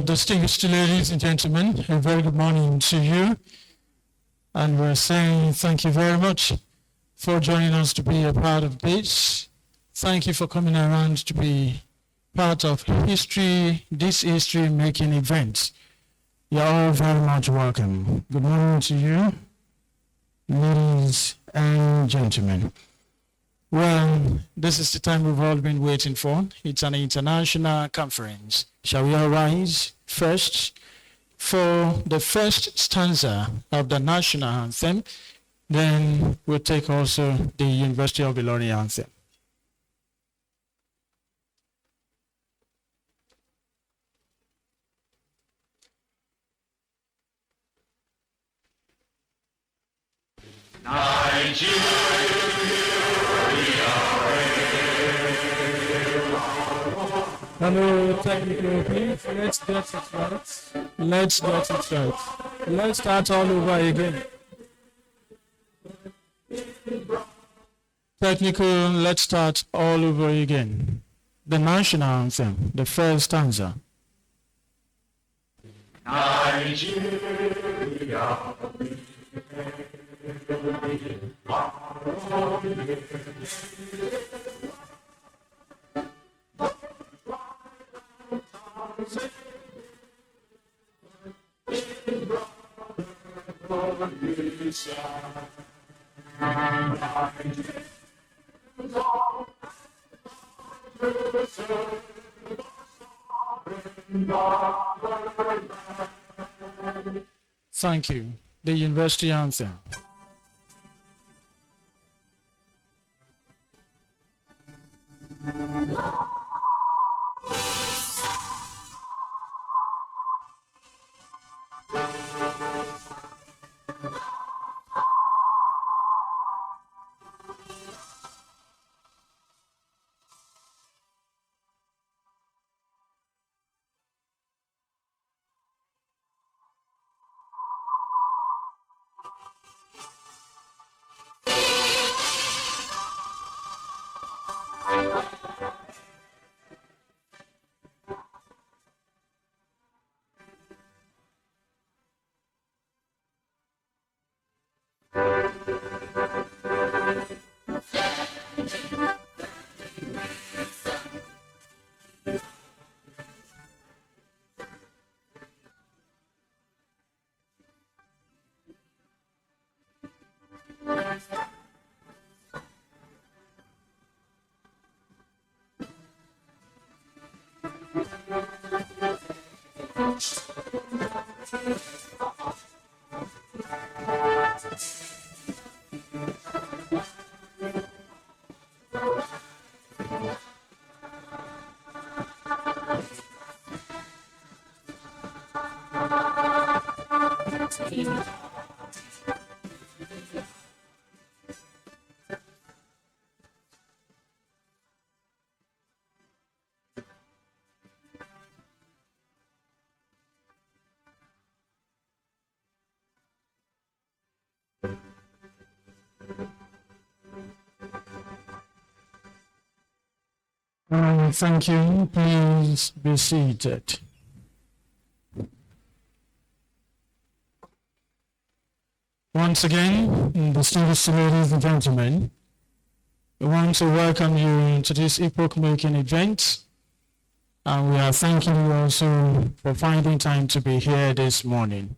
Distinguished ladies and gentlemen, a very good morning to you. And we're saying thank you very much for joining us to be a part of this. Thank you for coming around to be part of this history-making event. You're all very much welcome. Good morning to you, ladies and gentlemen. Well, this is the time we've all been waiting for. It's an international conference. Shall we all rise first for the first stanza of the national anthem? Then we'll take also the University of Ilorin anthem. Hello, technical please. Let's get it right. Let's start all over again. Technical, let's start all over again. The national anthem, the first stanza. Nigeria. Thank you. The University anthem. Thank you. Please be seated. Once again, distinguished ladies and gentlemen, we want to welcome you to this epoch-making event, and we are thanking you also for finding time to be here this morning.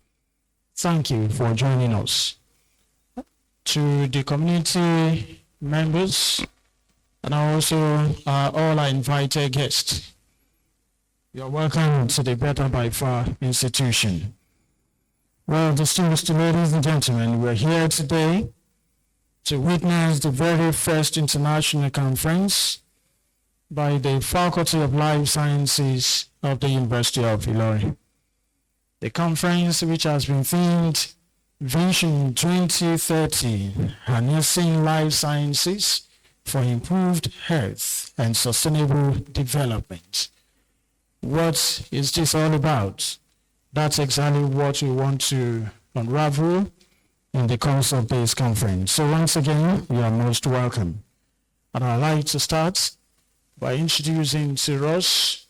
Thank you for joining us. To the community members, and also all our invited guests, you're welcome to the Better by Far institution. Well, distinguished ladies and gentlemen, we're here today to witness the very first international conference by the Faculty of Life Sciences of the University of Ilorin. The conference, which has been themed Vision 2030, Harnessing Life Sciences for Improved Health and Sustainable Development. What is this all about? That's exactly what we want to unravel in the course of this conference. So once again, you are most welcome. And I'd like to start by introducing to us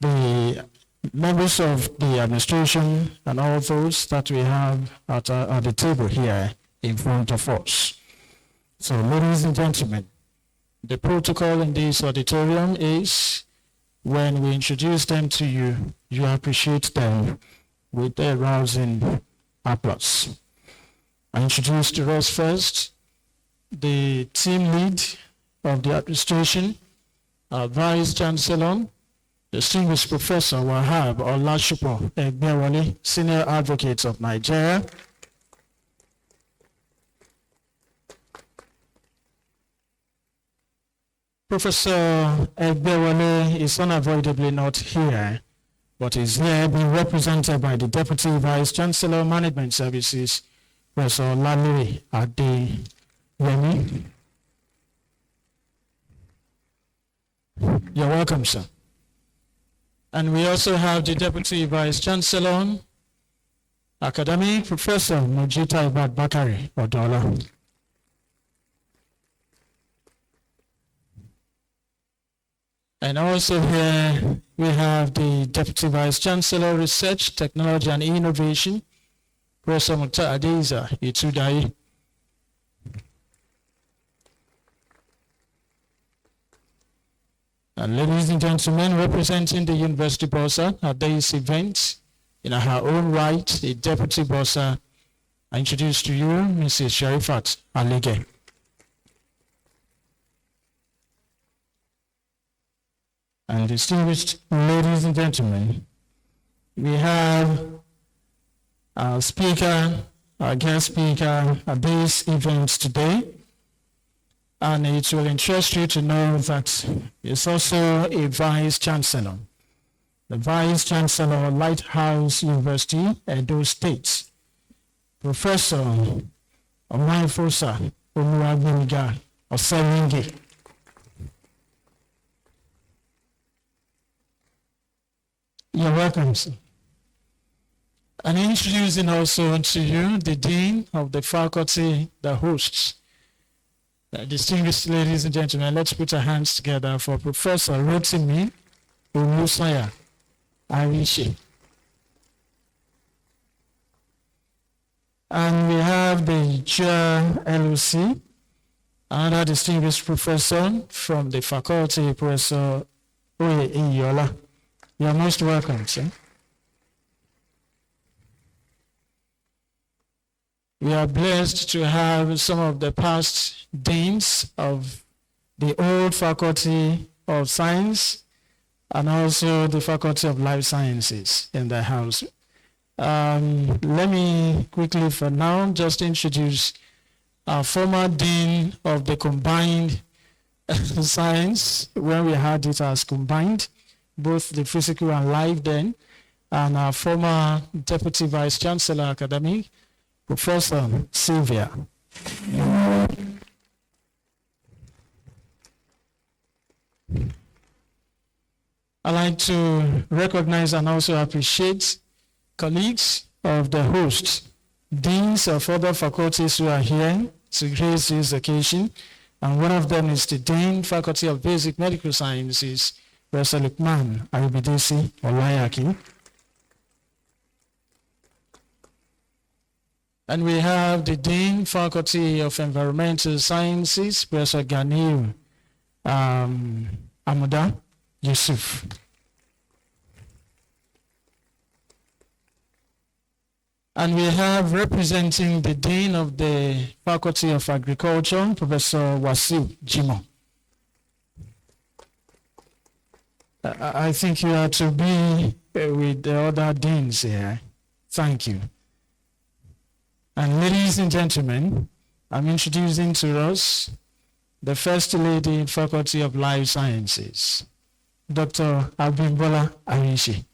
the members of the administration and all those that we have at the table here in front of us. So ladies and gentlemen, the protocol in this auditorium is when we introduce them to you, you appreciate them with a rousing applause. I introduce to us first the team lead of the administration, our Vice Chancellor, distinguished Professor Wahab Olashupo Egbewole, Senior Advocate of Nigeria. Professor Egbewole is unavoidably not here, but is here being represented by the Deputy Vice Chancellor, Management Services, Professor Laluri Adeyemi. You're welcome, sir. And we also have the Deputy Vice Chancellor, Academic Professor Mujita Ibad Bakari Odola. And also here we have the Deputy Vice Chancellor, Research, Technology and Innovation, Professor Mukhtar Adeza Itudai. And ladies and gentlemen, representing the University Bossa at this event, in her own right, the Deputy Bossa, I introduce to you Mrs. Sharifat Alege. And distinguished ladies and gentlemen, we have our speaker, our guest speaker at this event today. And it will interest you to know that he's also a Vice Chancellor. The Vice Chancellor of Lighthouse University, Edo State, Professor Omaifosa Oluwagbemiga Osewinge. You're welcome, sir. And introducing also to you the Dean of the faculty, the hosts. Distinguished ladies and gentlemen, let's put our hands together for Professor Rotimi Olusanya Arishi. And we have the Chair LOC, another distinguished professor from the faculty, Professor Oye Iyola. You're most welcome, sir. We are blessed to have some of the past deans of the old Faculty of Science and also the Faculty of Life Sciences in the house. Let me quickly for now just introduce our former Dean of the Combined Science, when we had it as combined, both the physical and life then, and our former Deputy Vice Chancellor Academic, Professor Sylvia. I'd like to recognize and also appreciate colleagues of the hosts, deans of other faculties who are here to grace this occasion, And one of them is the Dean, Faculty of Basic Medical Sciences, Professor Lukman Aribidesi Olayaki. And we have the Dean, Faculty of Environmental Sciences, Professor Ganiu Amuda Yusuf. And we have representing the Dean of the Faculty of Agriculture, Professor Wasiu Jimo. I think you have to be with the other deans here. Thank you. And ladies and gentlemen, I'm introducing to us the First Lady in Faculty of Life Sciences, Dr. Abimbola Arishi.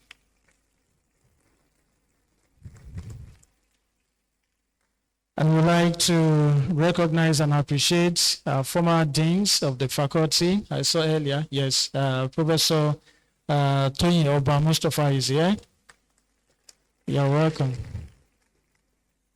And we'd like to recognize and appreciate our former deans of the faculty. I saw earlier, yes, Professor Tony Oba Mustafa is here. You're welcome.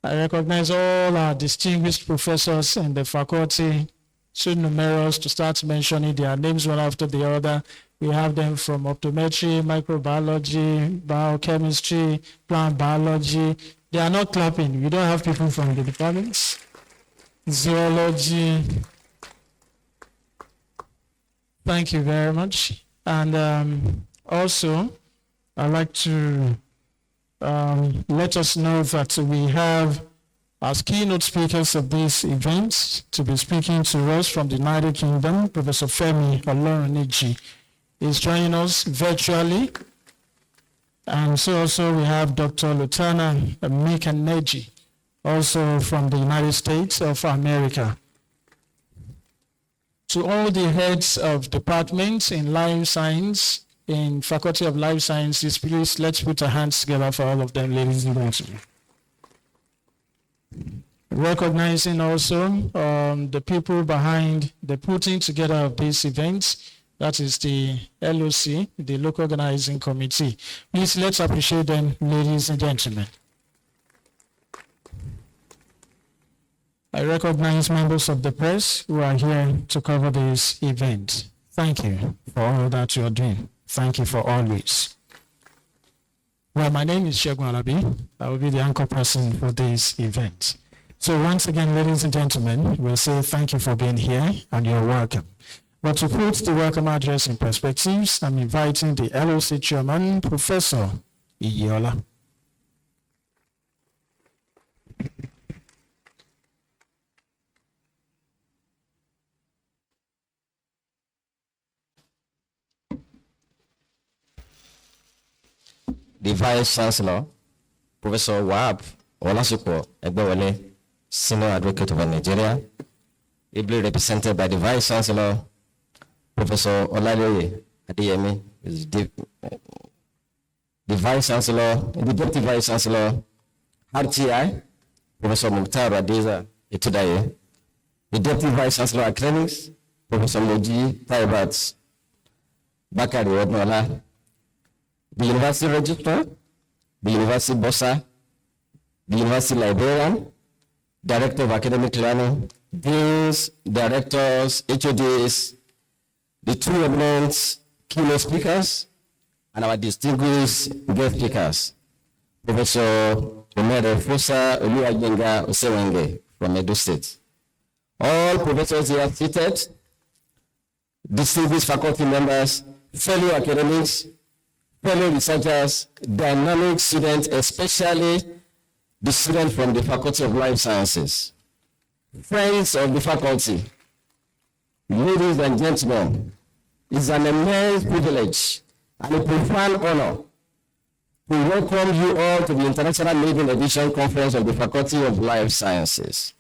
I recognize all our distinguished professors in the faculty, so numerous to start mentioning their names one after the other. We have them from optometry, microbiology, biochemistry, plant biology. They are not clapping. We don't have people from the departments. Zoology. Thank you very much. And also, I'd like to let us know that we have as keynote speakers of this event to be speaking to us from the United Kingdom, Professor Femi Oloruniji is joining us virtually. And so also we have Dr. Lutana Mikaneji, also from the United States of America. To all the heads of departments in life science, in Faculty of Life Sciences, please let's put our hands together for all of them, ladies and gentlemen. Recognizing also the people behind the putting together of these events, that is the LOC, the Local Organizing Committee. Please let's appreciate them, ladies and gentlemen. I recognize members of the press who are here to cover this event. Thank you for all that you are doing. Thank you for always. Well, my name is Shegun Alabi. I will be the anchor person for this event. So once again, ladies and gentlemen, we'll say thank you for being here and you're welcome. But to put the welcome address in perspectives, I'm inviting the LOC chairman, Professor Iyiola. The Vice Chancellor, Professor Wahab Olasupo Egbewole, Senior Advocate of Nigeria, ably represented by the Vice Chancellor, Professor Olaloye Adeyemi, the Vice Chancellor, the Deputy Vice Chancellor, RTI, Professor Mukhtar Adeza Etudaye, the Deputy Vice Chancellor Academics, Professor Moji Taibat Bakari Odnola, the University Registrar, the University Bossa, the University Librarian, Director of Academic Learning, Deans, Directors, HODs, the two eminent keynote speakers, and our distinguished guest speakers, Professor Omere Fosa Oluwajenga Osewenge from Edo State. All professors here seated, distinguished faculty members, fellow academics, fellow researchers, dynamic students, especially the students from the Faculty of Life Sciences, friends of the faculty, ladies and gentlemen, it's an immense privilege and a profound honor to welcome you all to the International Maiden Edition Conference of the Faculty of Life Sciences.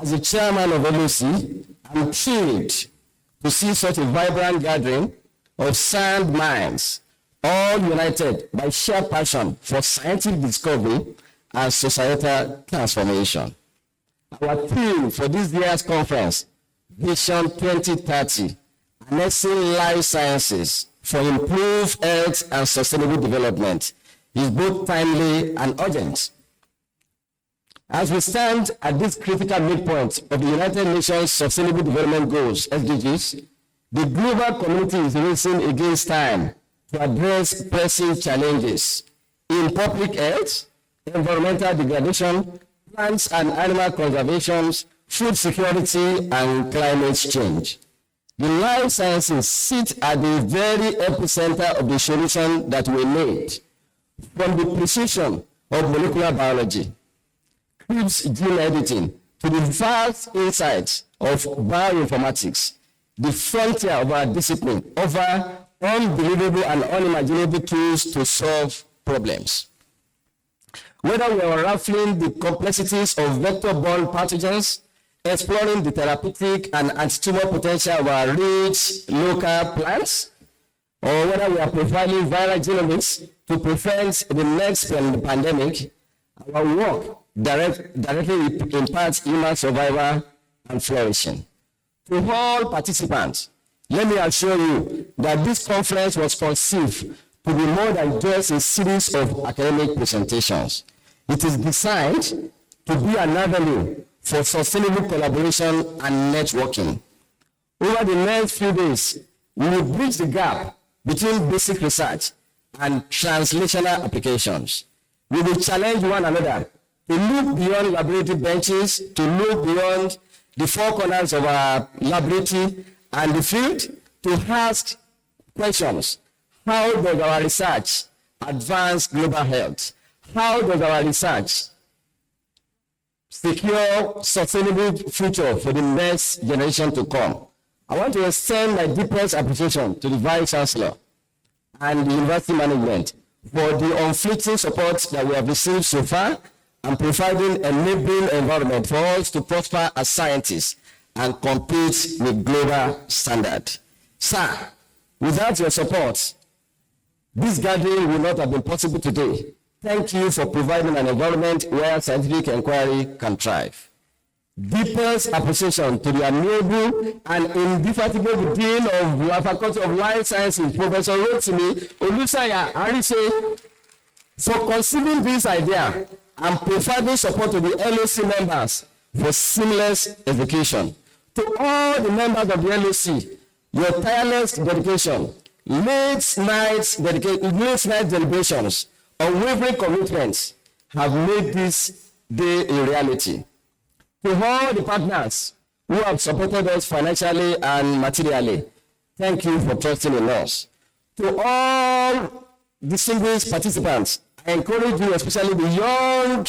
As the chairman of LOC, I'm thrilled to see such a vibrant gathering of sound minds, all united by shared passion for scientific discovery and societal transformation. Our theme for this year's conference, Vision 2030, Harnessing Life Sciences for Improved Health and Sustainable Development, is both timely and urgent. As we stand at this critical midpoint of the United Nations Sustainable Development Goals, SDGs, the global community is racing against time to address pressing challenges in public health, environmental degradation, plants and animal conservation, food security, and climate change. The life sciences sit at the very epicenter of the solution that we need, from the precision of molecular biology, CRISPR gene editing, to the vast insights of bioinformatics. The frontier of our discipline offer unbelievable and unimaginable tools to solve problems. Whether we are unraveling the complexities of vector-borne pathogens, exploring the therapeutic and anti-tumor potential of our rich local plants, or whether we are profiling viral genomics to prevent the next pandemic, our work directly impacts human survival and flourishing. To all participants, let me assure you that this conference was conceived to be more than just a series of academic presentations. It is designed to be an avenue for sustainable collaboration and networking. Over the next few days, we will bridge the gap between basic research and translational applications. We will challenge one another to look beyond laboratory benches, to look beyond the four corners of our laboratory and the field, to ask questions. How does our research advance global health? How does our research secure sustainable future for the next generation to come? I want to extend my deepest appreciation to the Vice Chancellor and the university management for the unflinching support that we have received so far and providing an enabling environment for us to prosper as scientists and compete with global standard. Sir, without your support, this gathering would not have been possible today. Thank you for providing an environment where scientific inquiry can thrive. Deepest appreciation to the amiable and indefatigable Dean of the Faculty of Life Sciences, Professor Rotimi Olusanya Arise, for conceiving this idea and providing support to the LOC members for seamless execution. To all the members of the LOC, your tireless dedication, late night deliberations, unwavering commitments have made this day a reality. To all the partners who have supported us financially and materially, thank you for trusting in us. To all distinguished participants, I encourage you, especially the young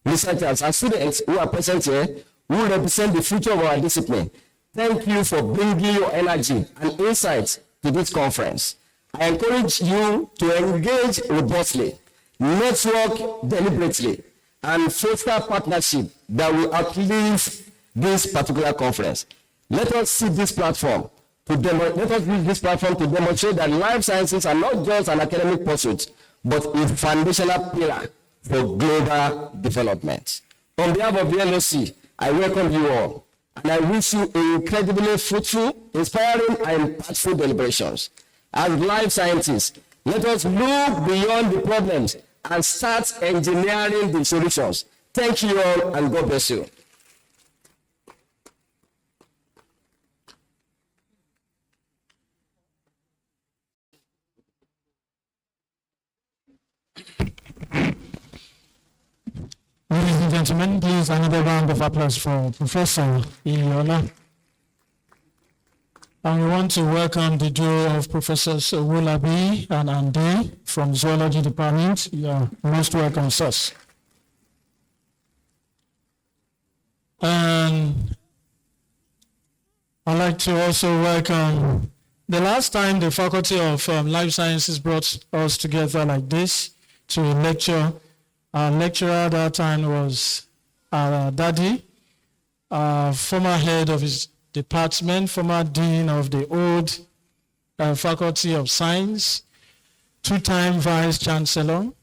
researchers and students who are present here, who represent the future of our discipline. Thank you for bringing your energy and insights to this conference. I encourage you to engage robustly, network deliberately, and foster partnership that will outlive this particular conference. Let us see this platform to demonstrate that life sciences are not just an academic pursuit, but a foundational pillar for global development. On behalf of the LOC, I welcome you all, and I wish you incredibly fruitful, inspiring, and impactful deliberations. As life scientists, let us look beyond the problems and start engineering the solutions. Thank you all, and God bless you. Ladies and gentlemen, please another round of applause for Professor Iyiola. And we want to welcome the duo of Professors Owolabi and Ande from Zoology Department. You are most welcome, sirs. And I'd like to also welcome, the last time the Faculty of Life Sciences brought us together like this to a lecture, our lecturer at that time was our daddy, former head of his department, former dean of the old Faculty of Science, two-time vice chancellor,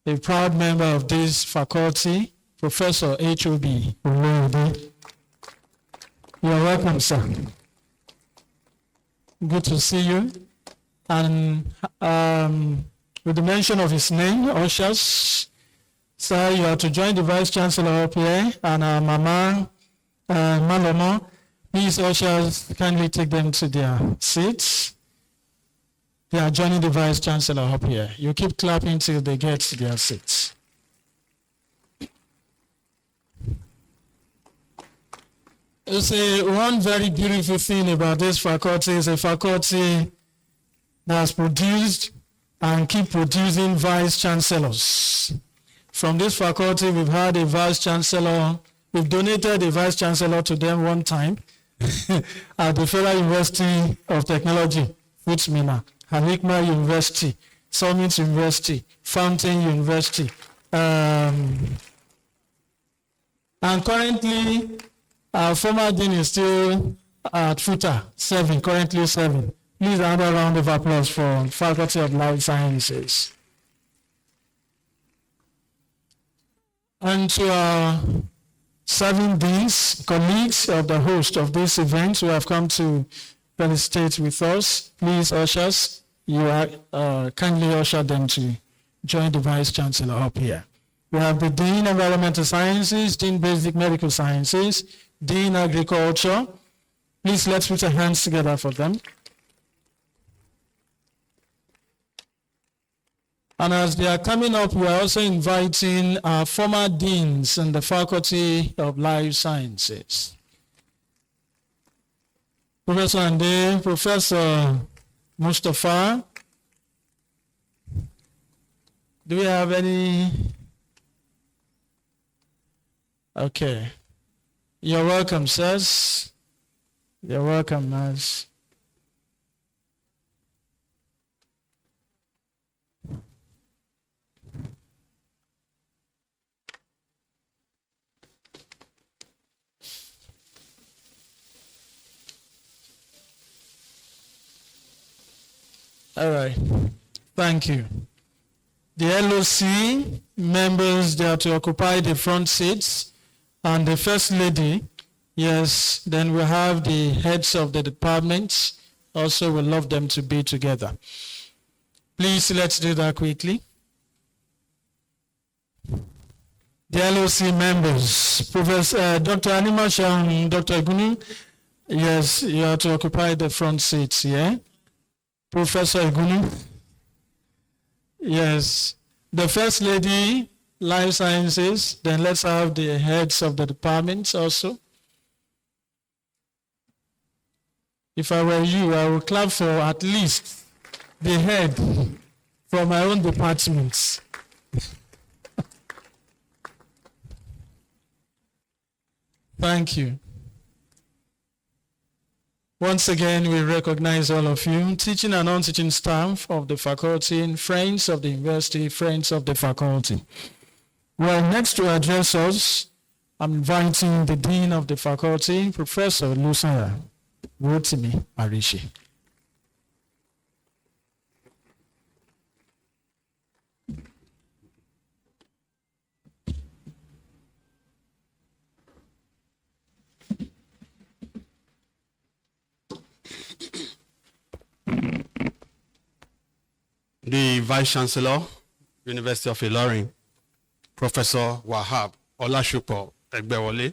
a proud member of this faculty, Professor H.O.B. Olorode. You are welcome, sir. Good to see you. And with the mention of his name, ushers, Sir, you are to join the Vice Chancellor up here and our Mama Malomo. Please, ushers, kindly take them to their seats. They are joining the Vice Chancellor up here. You keep clapping till they get to their seats. You see, one very beautiful thing about this faculty is a faculty that has produced and keep producing Vice Chancellors. From this faculty, we've had a Vice Chancellor. We've donated a Vice Chancellor to them one time at the Federal University of Technology, Futsmina, Al-Hikmah University, Summit University, Fountain University. And currently, our former dean is still at FUTA, currently serving. Please another round of applause for Faculty of Life Sciences. And to our serving deans, colleagues of the host of this event who have come to felicitate with us, please ushers, you are kindly usher them to join the Vice Chancellor up here. We have the Dean Environmental Sciences, Dean Basic Medical Sciences, Dean Agriculture. Please let's put our hands together for them. And as they are coming up, we are also inviting our former deans in the Faculty of Life Sciences. Professor Ande, Professor Mustafa. Do we have any? Okay. You're welcome, sirs. You're welcome, Naz. All right. Thank you. The LOC members, they are to occupy the front seats, and the First Lady, yes, then we have the heads of the departments. Also, we love them to be together. Please, let's do that quickly. The LOC members, Professor Dr. Animash and Dr. Igunu, yes, you are to occupy the front seats, yeah? Professor Igunu, yes. The First Lady, Life Sciences, then let's have the heads of the departments also. If I were you, I would clap for at least the head from my own departments. Thank you. Once again, we recognize all of you, teaching and non-teaching staff of the faculty, friends of the university, friends of the faculty. Well, next to address us, I'm inviting the Dean of the faculty, Professor Lucia Rotimi Arishi. The Vice Chancellor, University of Ilorin, Professor Wahab Olashupo Egbewole,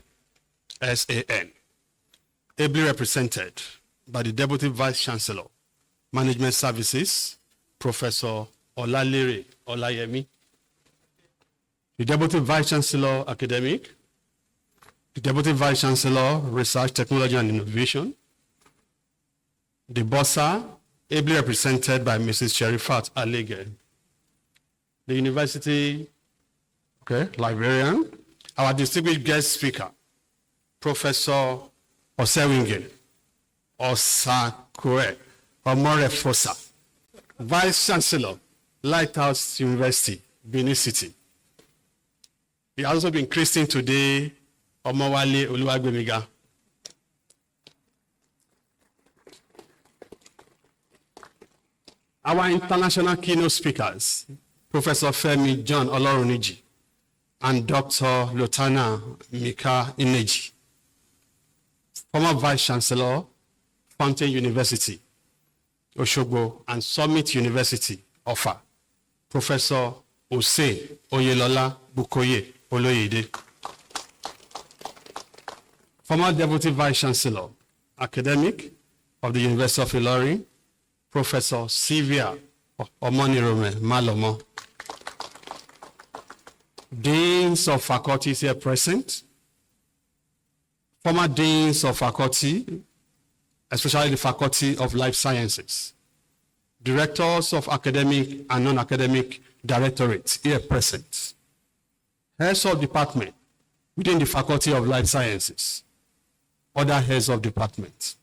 SAN, ably represented by the Deputy Vice Chancellor, Management Services, Professor Olalere Olayemi, the Deputy Vice Chancellor, Academic, the Deputy Vice Chancellor, Research, Technology and Innovation, the Bossa, ably represented by Mrs. Sherifat Alege, the University Librarian, our distinguished guest speaker, Professor Osewingen Osakure Omorefosa, Vice Chancellor, Lighthouse University, Benin City. He has also been christened today, Omowale Oluwagbemiga. Our international keynote speakers, Professor Femi John Oloruniji and Dr. Lotana Mika Ineji, former Vice Chancellor, Fountain University, Oshogbo, and Summit University, Offa, Professor Hussein Oyelola Bukoye Oloyede. Former Deputy Vice Chancellor, Academic of the University of Ilorin, Professor Sylvia Omonirome Malomo. Deans of faculties here present, former deans of faculty, especially the Faculty of Life Sciences, directors of academic and non-academic directorates here present, heads of department within the Faculty of Life Sciences, other heads of department,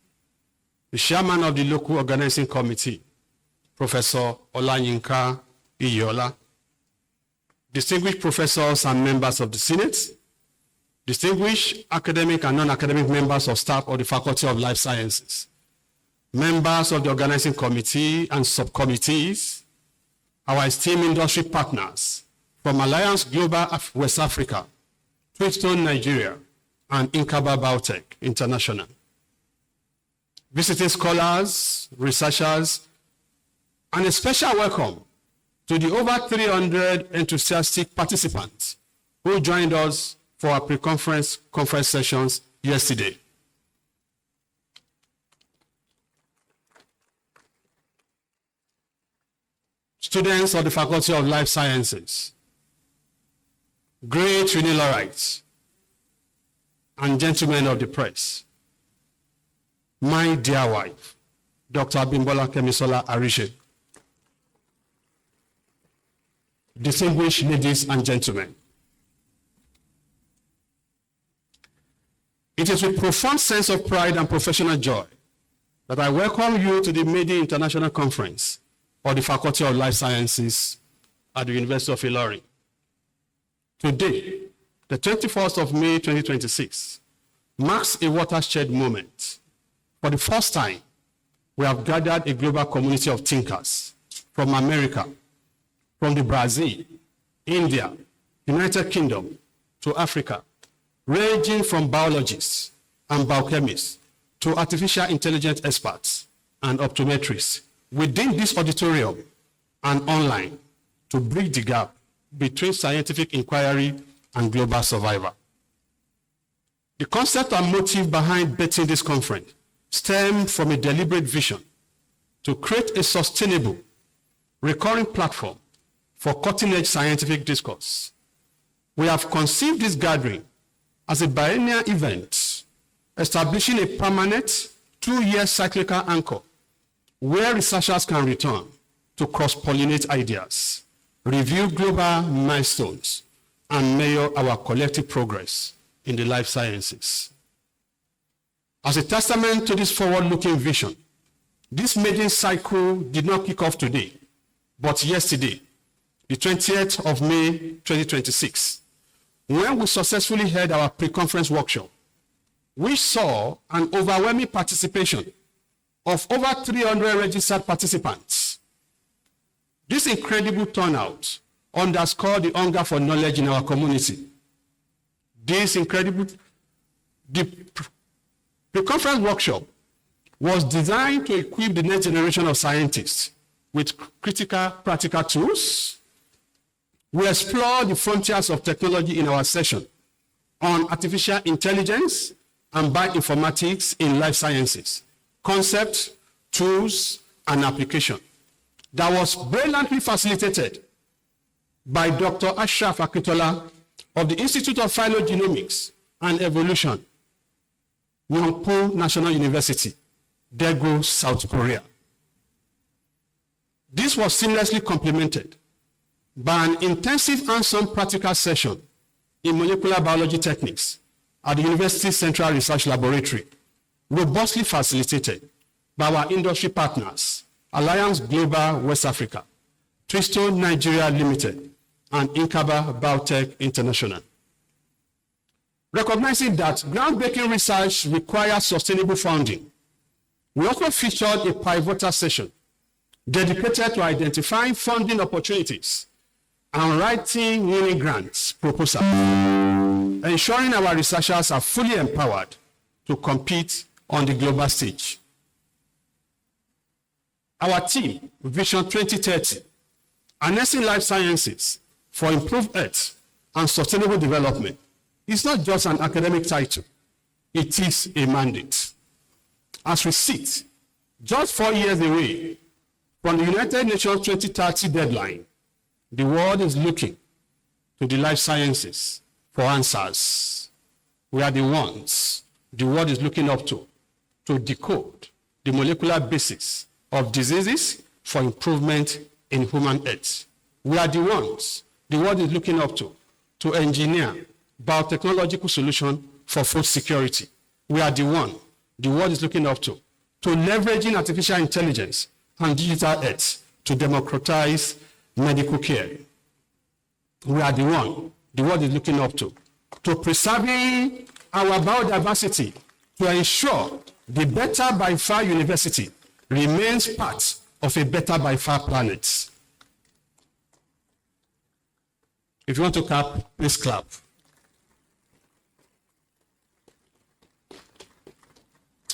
the chairman of the local organizing committee, Professor Olanyinka Iyola, distinguished professors and members of the Senate, distinguished academic and non-academic members of staff of the Faculty of Life Sciences, members of the organizing committee and subcommittees, our esteemed industry partners from Alliance Global West Africa, Twistone Nigeria, and Inkaba Biotech International, visiting scholars, researchers, and a special welcome to the over 300 enthusiastic participants who joined us for our pre-conference conference sessions yesterday. Students of the Faculty of Life Sciences, great Unilorites, and gentlemen of the press, my dear wife, Dr. Abimbola Kemisola Arishe, distinguished ladies and gentlemen, it is with profound sense of pride and professional joy that I welcome you to the Medi International Conference of the Faculty of Life Sciences at the University of Ilorin. Today, the 21st of May 2026, marks a watershed moment. For the first time, we have gathered a global community of thinkers from America, from the Brazil, India, United Kingdom to Africa, ranging from biologists and biochemists to artificial intelligence experts and optometrists within this auditorium and online to bridge the gap between scientific inquiry and global survival. The concept and motive behind betting this conference stemmed from a deliberate vision to create a sustainable, recurring platform for cutting-edge scientific discourse. We have conceived this gathering as a biennial event, establishing a permanent 2-year cyclical anchor where researchers can return to cross-pollinate ideas, review global milestones, and measure our collective progress in the life sciences. As a testament to this forward-looking vision, this maiden cycle did not kick off today, but yesterday, the 20th of May 2026, when we successfully held our pre-conference workshop, we saw an overwhelming participation of over 300 registered participants. This incredible turnout underscored the hunger for knowledge in our community. The conference workshop was designed to equip the next generation of scientists with critical practical tools. We explored the frontiers of technology in our session on artificial intelligence and bioinformatics in life sciences, concepts, tools, and application. That was brilliantly facilitated by Dr. Ashraf Akintola of the Institute of Phylogenomics and Evolution, Yongpo National University, Daegu, South Korea. This was seamlessly complemented by an intensive hands-on practical session in molecular biology techniques at the University Central Research Laboratory, robustly facilitated by our industry partners, Alliance Global West Africa, Twistone Nigeria Limited, and Inkaba Biotech International. Recognizing that groundbreaking research requires sustainable funding, we also featured a pivotal session dedicated to identifying funding opportunities and writing winning grants proposals, ensuring our researchers are fully empowered to compete on the global stage. Our team, Vision 2030, Harnessing Life Sciences for Improved Health, and Sustainable Development is not just an academic title, it is a mandate. As we sit, just 4 years away from the United Nations 2030 deadline, the world is looking to the life sciences for answers. We are the ones the world is looking up to decode the molecular basis of diseases for improvement in human health. We are the ones the world is looking up to engineer biotechnological solutions for food security. We are the one the world is looking up to leveraging artificial intelligence and digital health to democratize medical care. We are the one the world is looking up to preserving our biodiversity to ensure the Better by Far University remains part of a Better by Far planet. If you want to clap, please clap.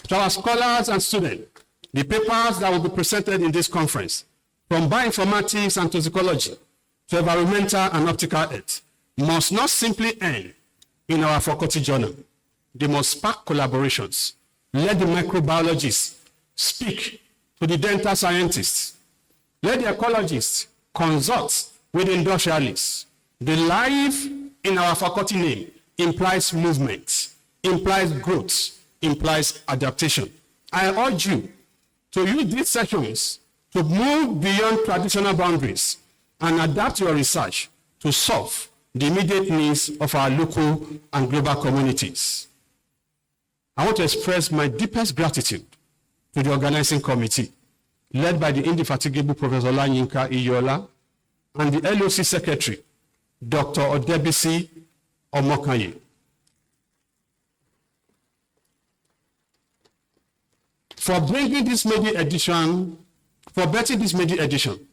To our scholars and students, the papers that will be presented in this conference, from bioinformatics and toxicology to environmental and optical health, must not simply end in our faculty journal. They must spark collaborations. Let the microbiologists speak to the dental scientists. Let the ecologists consult with industrialists. The life in our faculty name implies movement, implies growth, implies adaptation. I urge you to use these sessions to move beyond traditional boundaries and adapt your research to solve the immediate needs of our local and global communities. I want to express my deepest gratitude to the organizing committee, led by the indefatigable Professor Olanyinka Iyola, and the LOC Secretary, Dr. Odebisi Omokaye. For betting this maiden edition,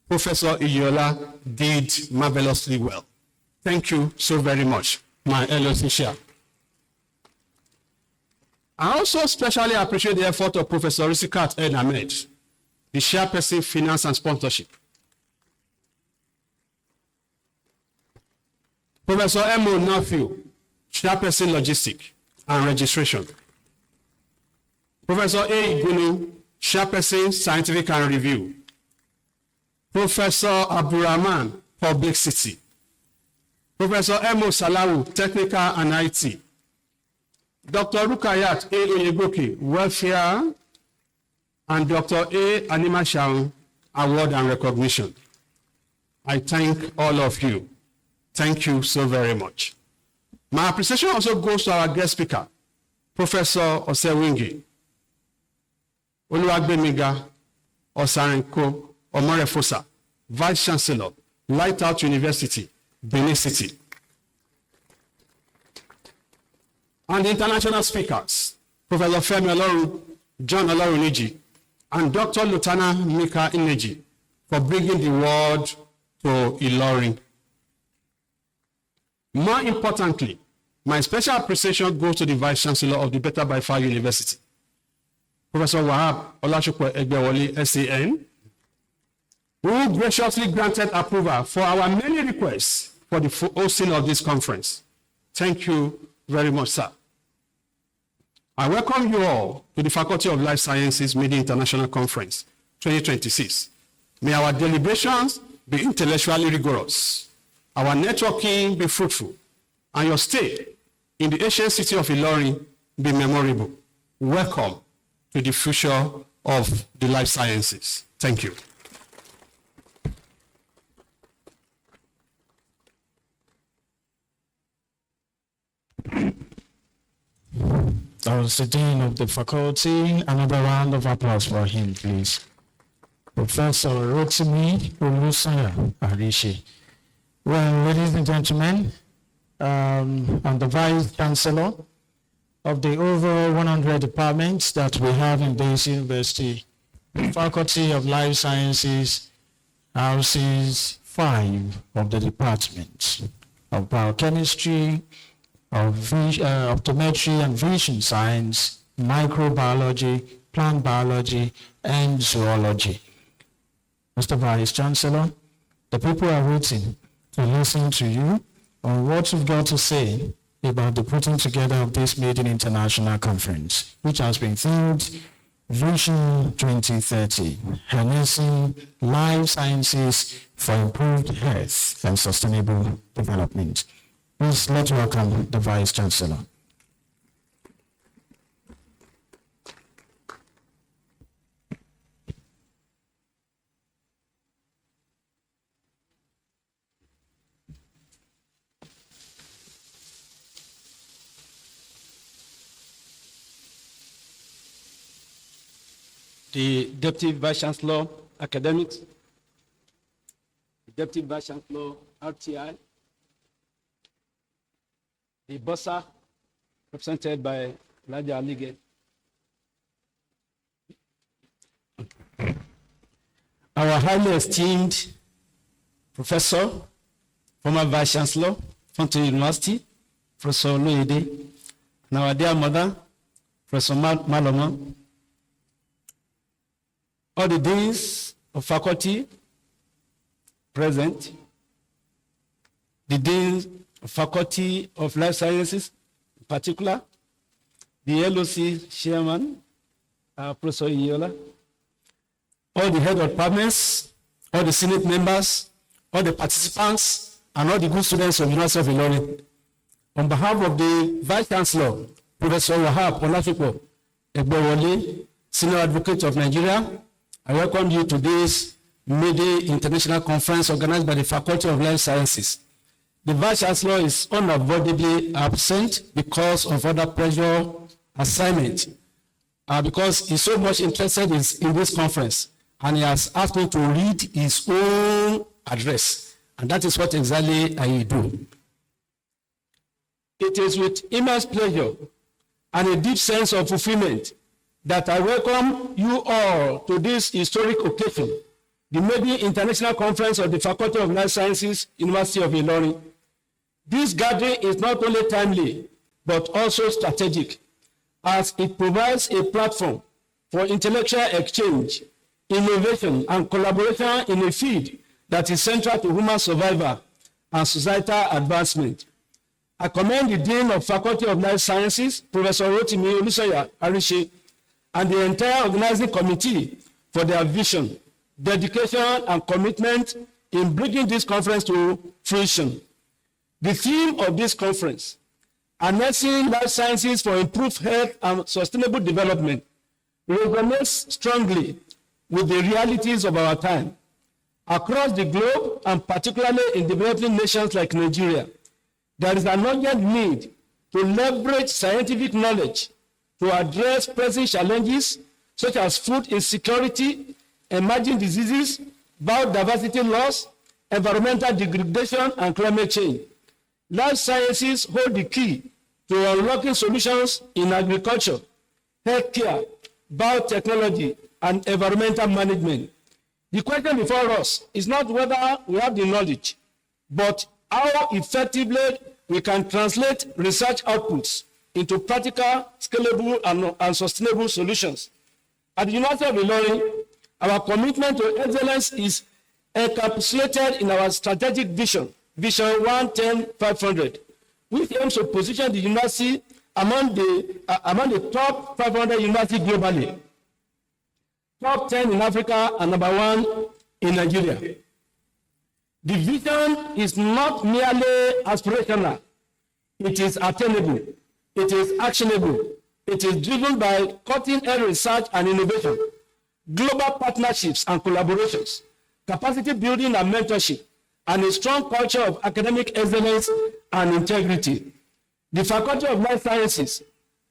Professor Iyola did marvelously well. Thank you so very much, my LOC chair. I also especially appreciate the effort of Professor Risikat El Ahmed, the chairperson, Finance and Sponsorship. Professor Emo Nafiu, chairperson, Logistics and Registration. Professor A. Igunu, chairperson, Scientific and Review. Professor Abdurrahman, Publicity. Professor Emo Salawu, Technical and IT. Dr. Rukayat A. Oyeboke, Welfare, and Dr. A. Anima Shaun, Award and Recognition. I thank all of you. Thank you so very much. My appreciation also goes to our guest speaker, Professor Osewingi, Oluwagbemiga Osarenko Omorefosa, Vice Chancellor, Lighthouse University, Benin City. And the international speakers, Professor Femi Oloru, John Oloruniji, and Dr. Lutana Mika Ineji, for bringing the world to Ilorin. More importantly, my special appreciation goes to the Vice Chancellor of the Better by Far University, Professor Wahab Olashukwe Egbewole, SAN, who graciously granted approval for our many requests for the hosting of this conference. Thank you very much, sir. I welcome you all to the Faculty of Life Sciences Media International Conference 2026. May our deliberations be intellectually rigorous, our networking be fruitful, and your stay in the ancient city of Ilorin be memorable. Welcome to the future of the life sciences. Thank you. That was the Dean of the Faculty. Another round of applause for him, please. Professor Rotimi Olusanya Arishi. Well, ladies and gentlemen, I'm the Vice Chancellor of the over 100 departments that we have in this university. The Faculty of Life Sciences houses 5 of the departments of biochemistry, of optometry and vision science, microbiology, plant biology, and zoology. Mr. Vice Chancellor, the people are waiting to listen to you on what you've got to say about the putting together of this Maiden International Conference, which has been themed Vision 2030, harnessing life sciences for improved health and sustainable development. Please let's welcome the Vice Chancellor. The Deputy Vice Chancellor, Academics, the Deputy Vice Chancellor, RTI, the BOSA, represented by Elijah Alige, our highly esteemed Professor, former Vice Chancellor, Fonte University, Professor Oloyede, and our dear mother, Professor Maloma, all the deans of faculty present, the deans of faculty of life sciences in particular, the LOC chairman, Professor Iyola, all the head of departments, all the senate members, all the participants, and all the good students of University of Ilorin. On behalf of the Vice Chancellor, Professor Wahab Olafipo Egbewole, Senior Advocate of Nigeria, I welcome you to this May-Day International Conference organized by the Faculty of Life Sciences. The Vice Chancellor is unavoidably absent because of other pressure assignment, because he's so much interested in this conference, and he has asked me to read his own address, and that is what exactly I will do. It is with immense pleasure and a deep sense of fulfillment that I welcome you all to this historic occasion, the May-Day International Conference of the Faculty of Life Sciences, University of Ilorin. This gathering is not only timely, but also strategic, as it provides a platform for intellectual exchange, innovation, and collaboration in a field that is central to human survival and societal advancement. I commend the Dean of Faculty of Life Sciences, Professor Rotimi Olusoya Arise, and the entire organizing committee for their vision, dedication, and commitment in bringing this conference to fruition. The theme of this conference, harnessing life sciences for improved health and sustainable development, resonates strongly with the realities of our time. Across the globe, and particularly in developing nations like Nigeria, there is an urgent need to leverage scientific knowledge to address pressing challenges such as food insecurity, emerging diseases, biodiversity loss, environmental degradation, and climate change. Life sciences hold the key to unlocking solutions in agriculture, healthcare, biotechnology, and environmental management. The question before us is not whether we have the knowledge, but how effectively we can translate research outputs into practical, scalable, and sustainable solutions. At the University of Ilorin, our commitment to excellence is encapsulated in our strategic vision, Vision 110-500, which aims to position the university among the top 500 universities globally, top 10 in Africa, and number 1 in Nigeria. The vision is not merely aspirational, it is attainable. It is actionable. It is driven by cutting-edge research and innovation, global partnerships and collaborations, capacity building and mentorship, and a strong culture of academic excellence and integrity. The Faculty of Life Sciences,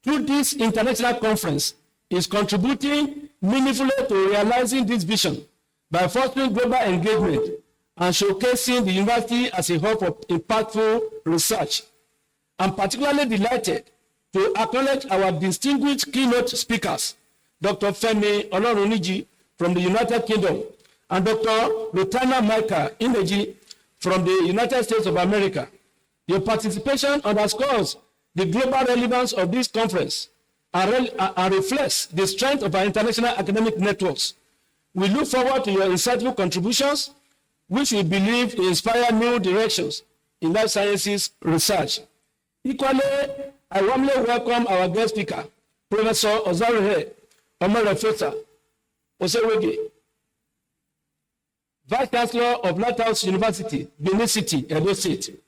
through this international conference, is contributing meaningfully to realizing this vision by fostering global engagement and showcasing the university as a hub of impactful research. I'm particularly delighted to acknowledge our distinguished keynote speakers, Dr. Femi Oloruniji from the United Kingdom and Dr. Lieutenant Michael Ineji from the United States of America. Your participation underscores the global relevance of this conference and reflects the strength of our international academic networks. We look forward to your insightful contributions, which we believe will inspire new directions in life sciences research. Equally, I warmly welcome our guest speaker, Professor Ozarihe Omerefesa Osewege, Vice Chancellor of Lighthouse University, Benin City, Edo State.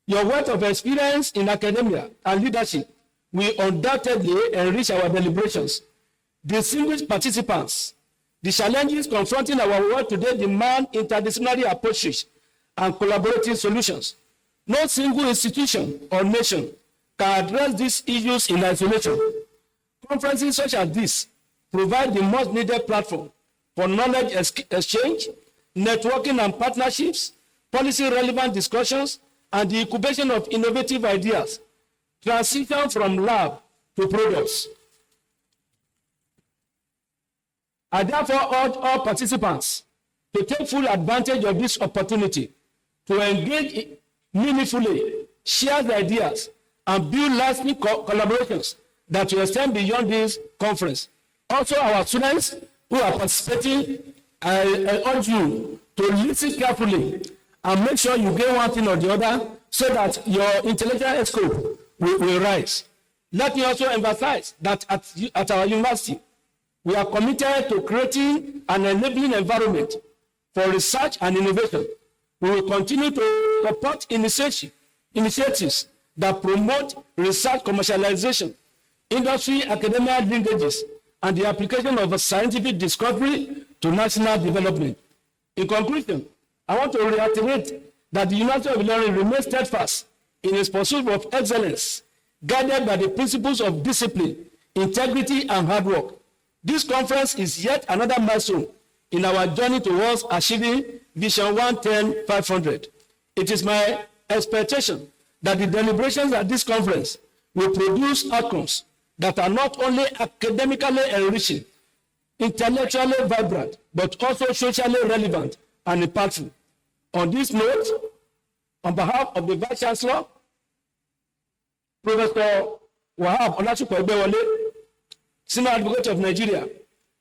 Your wealth of experience in academia and leadership will undoubtedly enrich our deliberations. Distinguished participants, the challenges confronting our world today demand interdisciplinary approaches and collaborative solutions. No single institution or nation can address these issues in isolation. Conferences such as this provide the most needed platform for knowledge exchange, networking and partnerships, policy-relevant discussions, and the incubation of innovative ideas, transition from lab to products. I therefore urge all participants to take full advantage of this opportunity to engage meaningfully, share the ideas, and build lasting collaborations that will extend beyond this conference. Also, our students who are participating, I urge you to listen carefully and make sure you get one thing or the other so that your intellectual scope will rise. Let me also emphasize that at our university, we are committed to creating an enabling environment for research and innovation. We will continue to support initiatives that promote research commercialization, industry academia linkages, and the application of a scientific discovery to national development. In conclusion, I want to reiterate that the University of Ilorin remains steadfast in its pursuit of excellence, guided by the principles of discipline, integrity, and hard work. This conference is yet another milestone in our journey towards achieving Vision 110-500. It is my expectation that the deliberations at this conference will produce outcomes that are not only academically enriching, intellectually vibrant, but also socially relevant and impactful. On this note, on behalf of the Vice Chancellor, Professor Wahab Olachukwuegbewole, Senior Advocate of Nigeria,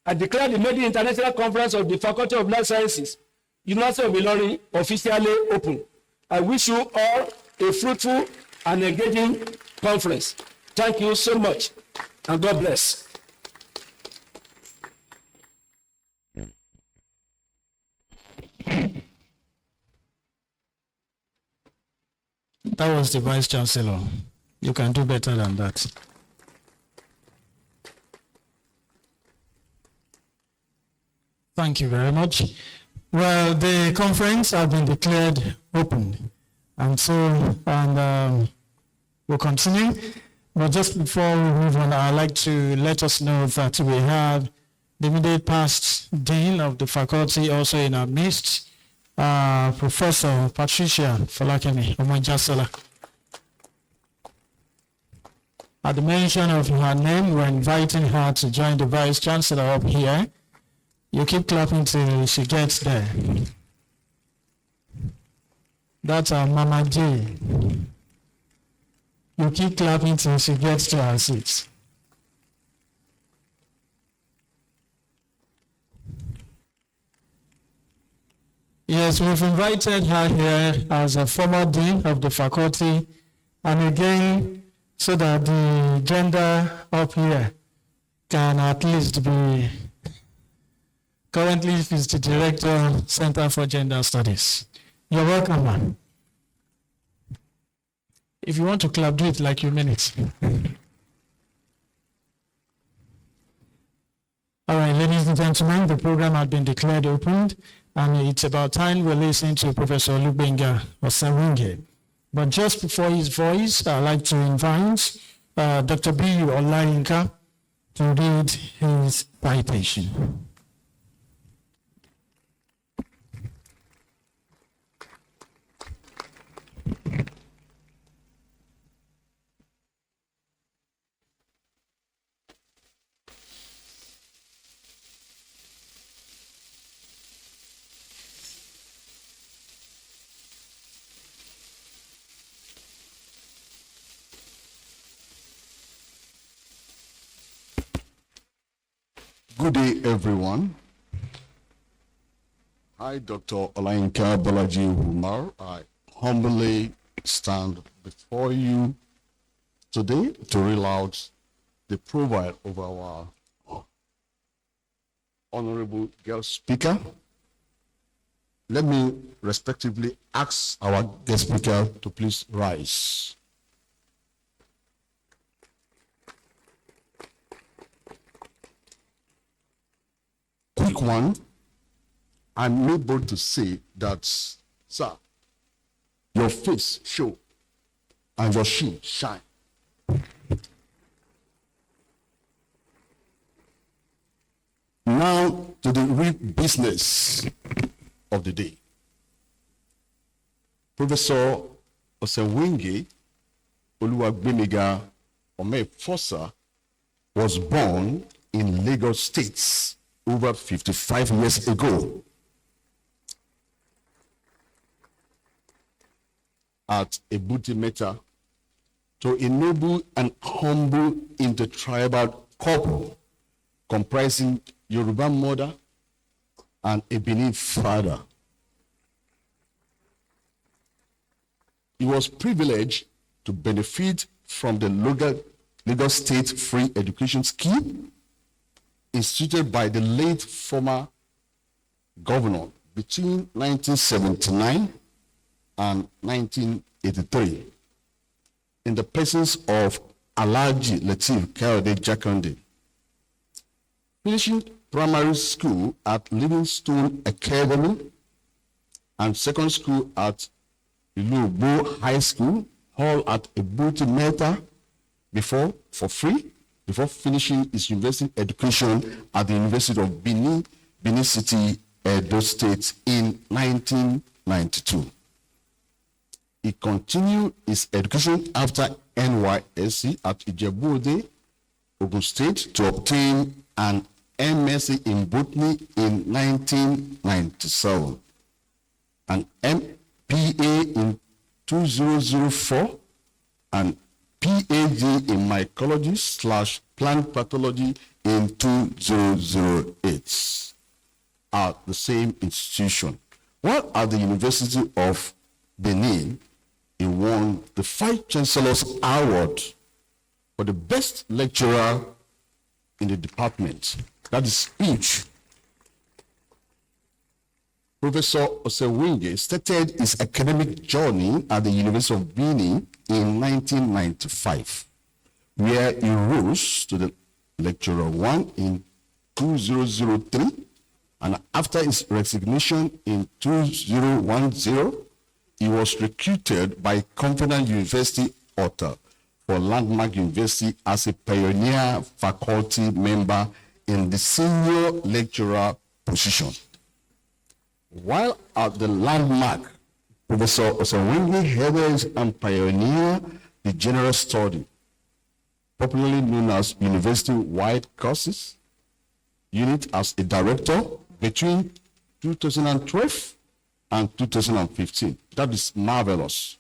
I declare the Medi International Conference of the Faculty of Life Sciences, University of Ilorin, officially open. I wish you all a fruitful and engaging conference. Thank you so much, and God bless. That was the Vice Chancellor. You can do better than that. Thank you very much. Well, the conference has been declared open, and we'll continue. But just before we move on, I'd like to let us know that we have the immediate past dean of the faculty also in our midst, Professor Patricia Falakemi Omojasola. At the mention of her name, we're inviting her to join the Vice Chancellor up here. You keep clapping till she gets there. That's our Mama J. You keep clapping till she gets to her seat. Yes, we've invited her here as a former dean of the faculty, and again, so that the gender up here can at least be. Currently, she's the Director, Center for Gender Studies. You're welcome, ma'am. If you want to clap, do it like you mean it. All right, ladies and gentlemen, the program has been declared opened, and it's about time we listen to Professor Olubenga Osawinge. But just before his voice, I'd like to invite Dr. B.U. Olayinka to read his citation. Good day, everyone. I, Dr. Olayinka Bolaji Umar, I humbly stand before you today to reel out the profile of our honorable guest speaker. Let me respectively ask our guest speaker to please rise. Quick one, I'm able to say that, sir, your face show and your shoe shine. Now to the real business of the day. Professor Osewinge Oluwagbemiga Omefosa was born in Lagos State over 55 years ago at Ebuti Meta to ennoble an humble intertribal couple comprising Yoruba mother and a Benin father. He was privileged to benefit from the Lagos State Free Education Scheme instituted by the late former governor between 1979 and 1983 in the presence of Alhaji Lateef Kayode Jakande. Finishing primary school at Livingstone Academy and second school at Ilubo High School, all at Ebuti Meta before finishing his university education at the University of Benin City, Edo State in 1992. He continued his education after NYSC at Ijebu-Ode, Ogun State, to obtain an MSc in Botany in 1997, an MPA in 2004, and PhD in mycology/plant pathology in 2008 at the same institution. While at the University of Benin, he won the Vice Chancellor's Award for the best lecturer in the department. That is huge. Professor Osewinge started his academic journey at the University of Benin in 1995, where he rose to the lecturer 1 in 2003, and after his resignation in 2010, he was recruited by Confident University Author for Landmark University as a pioneer faculty member in the senior lecturer position. While at the Landmark, Professor Osewinge headed and pioneered the general study, popularly known as university-wide courses, unit as a director between 2012 and 2015. That is marvelous.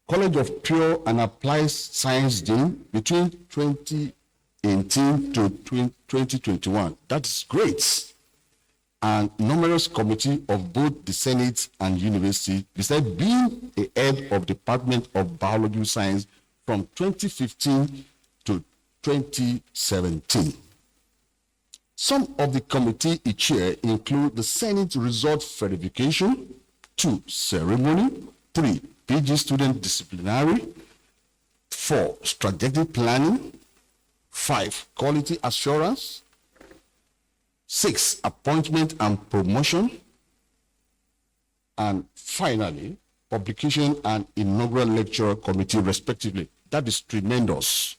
College of Pure and Applied Science Dean between 2018 to 2021. That is great. And numerous committee of both the Senate and university, besides being the head of Department of Biological Science from 2015 to 2017. Some of the committee he chaired include the Senate Result Verification, 2, Ceremony, 3, PG Student Disciplinary, 4, Strategic Planning, 5, Quality Assurance, 6, Appointment and Promotion, and finally, Publication and Inaugural Lecture Committee, respectively. That is tremendous.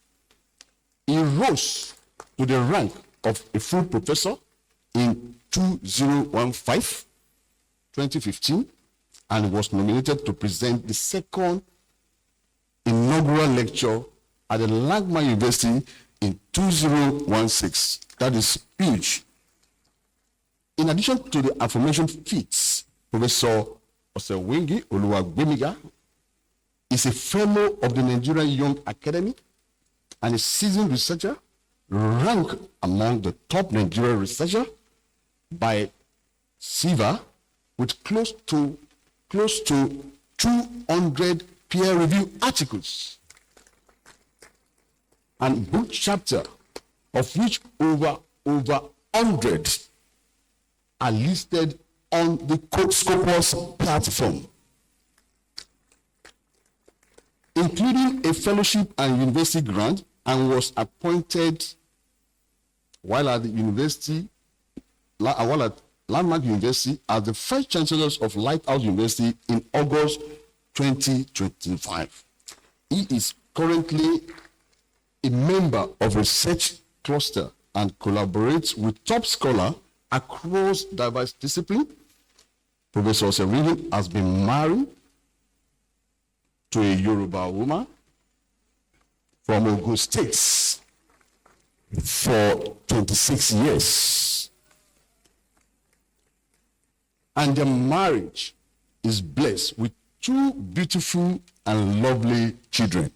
He rose to the rank of a full professor in 2015, and was nominated to present the second inaugural lecture at the Landmark University in 2016. That is huge. In addition to the aforementioned feats, Professor Osewinge Oluwagbemiga is a fellow of the Nigerian Young Academy and a seasoned researcher, ranked among the top Nigerian researchers by SIVA with close to 200 peer-reviewed articles and book chapter, of which over 100 are listed on the Scopus platform, including a fellowship and university grant, and was appointed while at the university, while at Landmark University, as the first chancellors of Lighthouse University in August 2025. He is currently a member of research cluster and collaborates with top scholars across diverse disciplines. Professor Oseririn has been married to a Yoruba woman from Ogun State for 26 years. And their marriage is blessed with 2 beautiful and lovely children.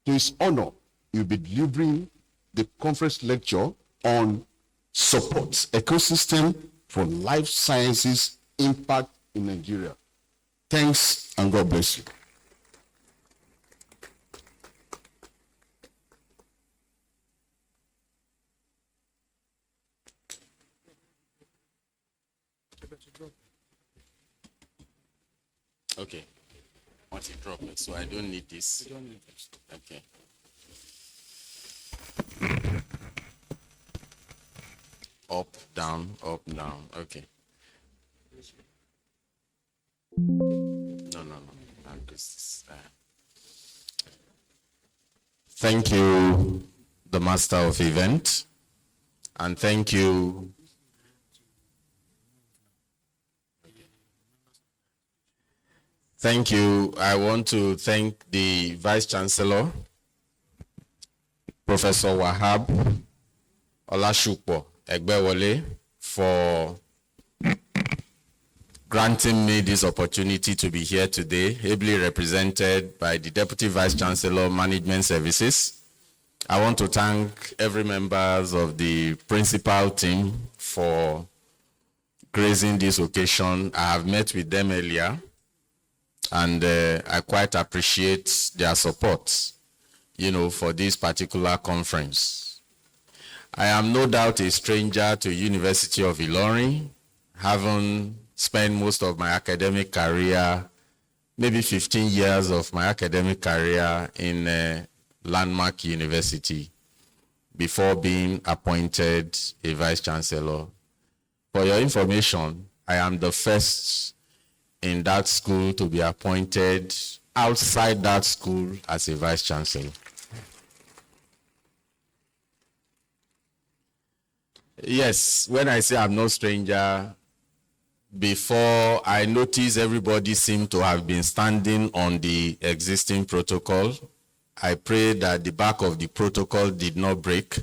To his honor, he'll be delivering the conference lecture on support ecosystem for life sciences impact in Nigeria. Thanks and God bless you. Okay. Want to drop it, so I don't need this. You don't need this. Okay. Up, down, up, down. Okay. No. Thank you, the master of event, and thank you. Thank you. I want to thank the Vice Chancellor, Professor Wahab Olashukpo Egbewole, for granting me this opportunity to be here today, ably represented by the Deputy Vice Chancellor, Management Services. I want to thank every members of the principal team for gracing this occasion. I have met with them earlier, and I quite appreciate their support, for this particular conference. I am no doubt a stranger to University of Ilorin, having spent most of my academic career, maybe 15 years of my academic career in Landmark University before being appointed a Vice Chancellor. For your information, I am the first in that school to be appointed outside that school as a Vice Chancellor. Yes, when I say I'm no stranger, before I noticed everybody seemed to have been standing on the existing protocol. I pray that the back of the protocol did not break.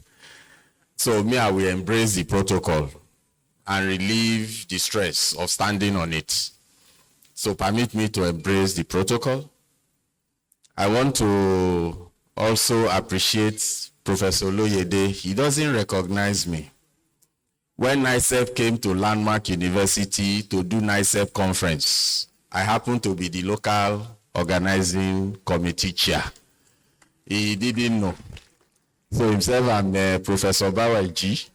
So I will embrace the protocol and relieve the stress of standing on it. So permit me to embrace the protocol. I want to also appreciate Professor Loyede. He doesn't recognize me. When NICEP came to Landmark University to do NICEP conference, I happened to be the local organizing committee chair. He didn't know. So himself and Professor Bawaji.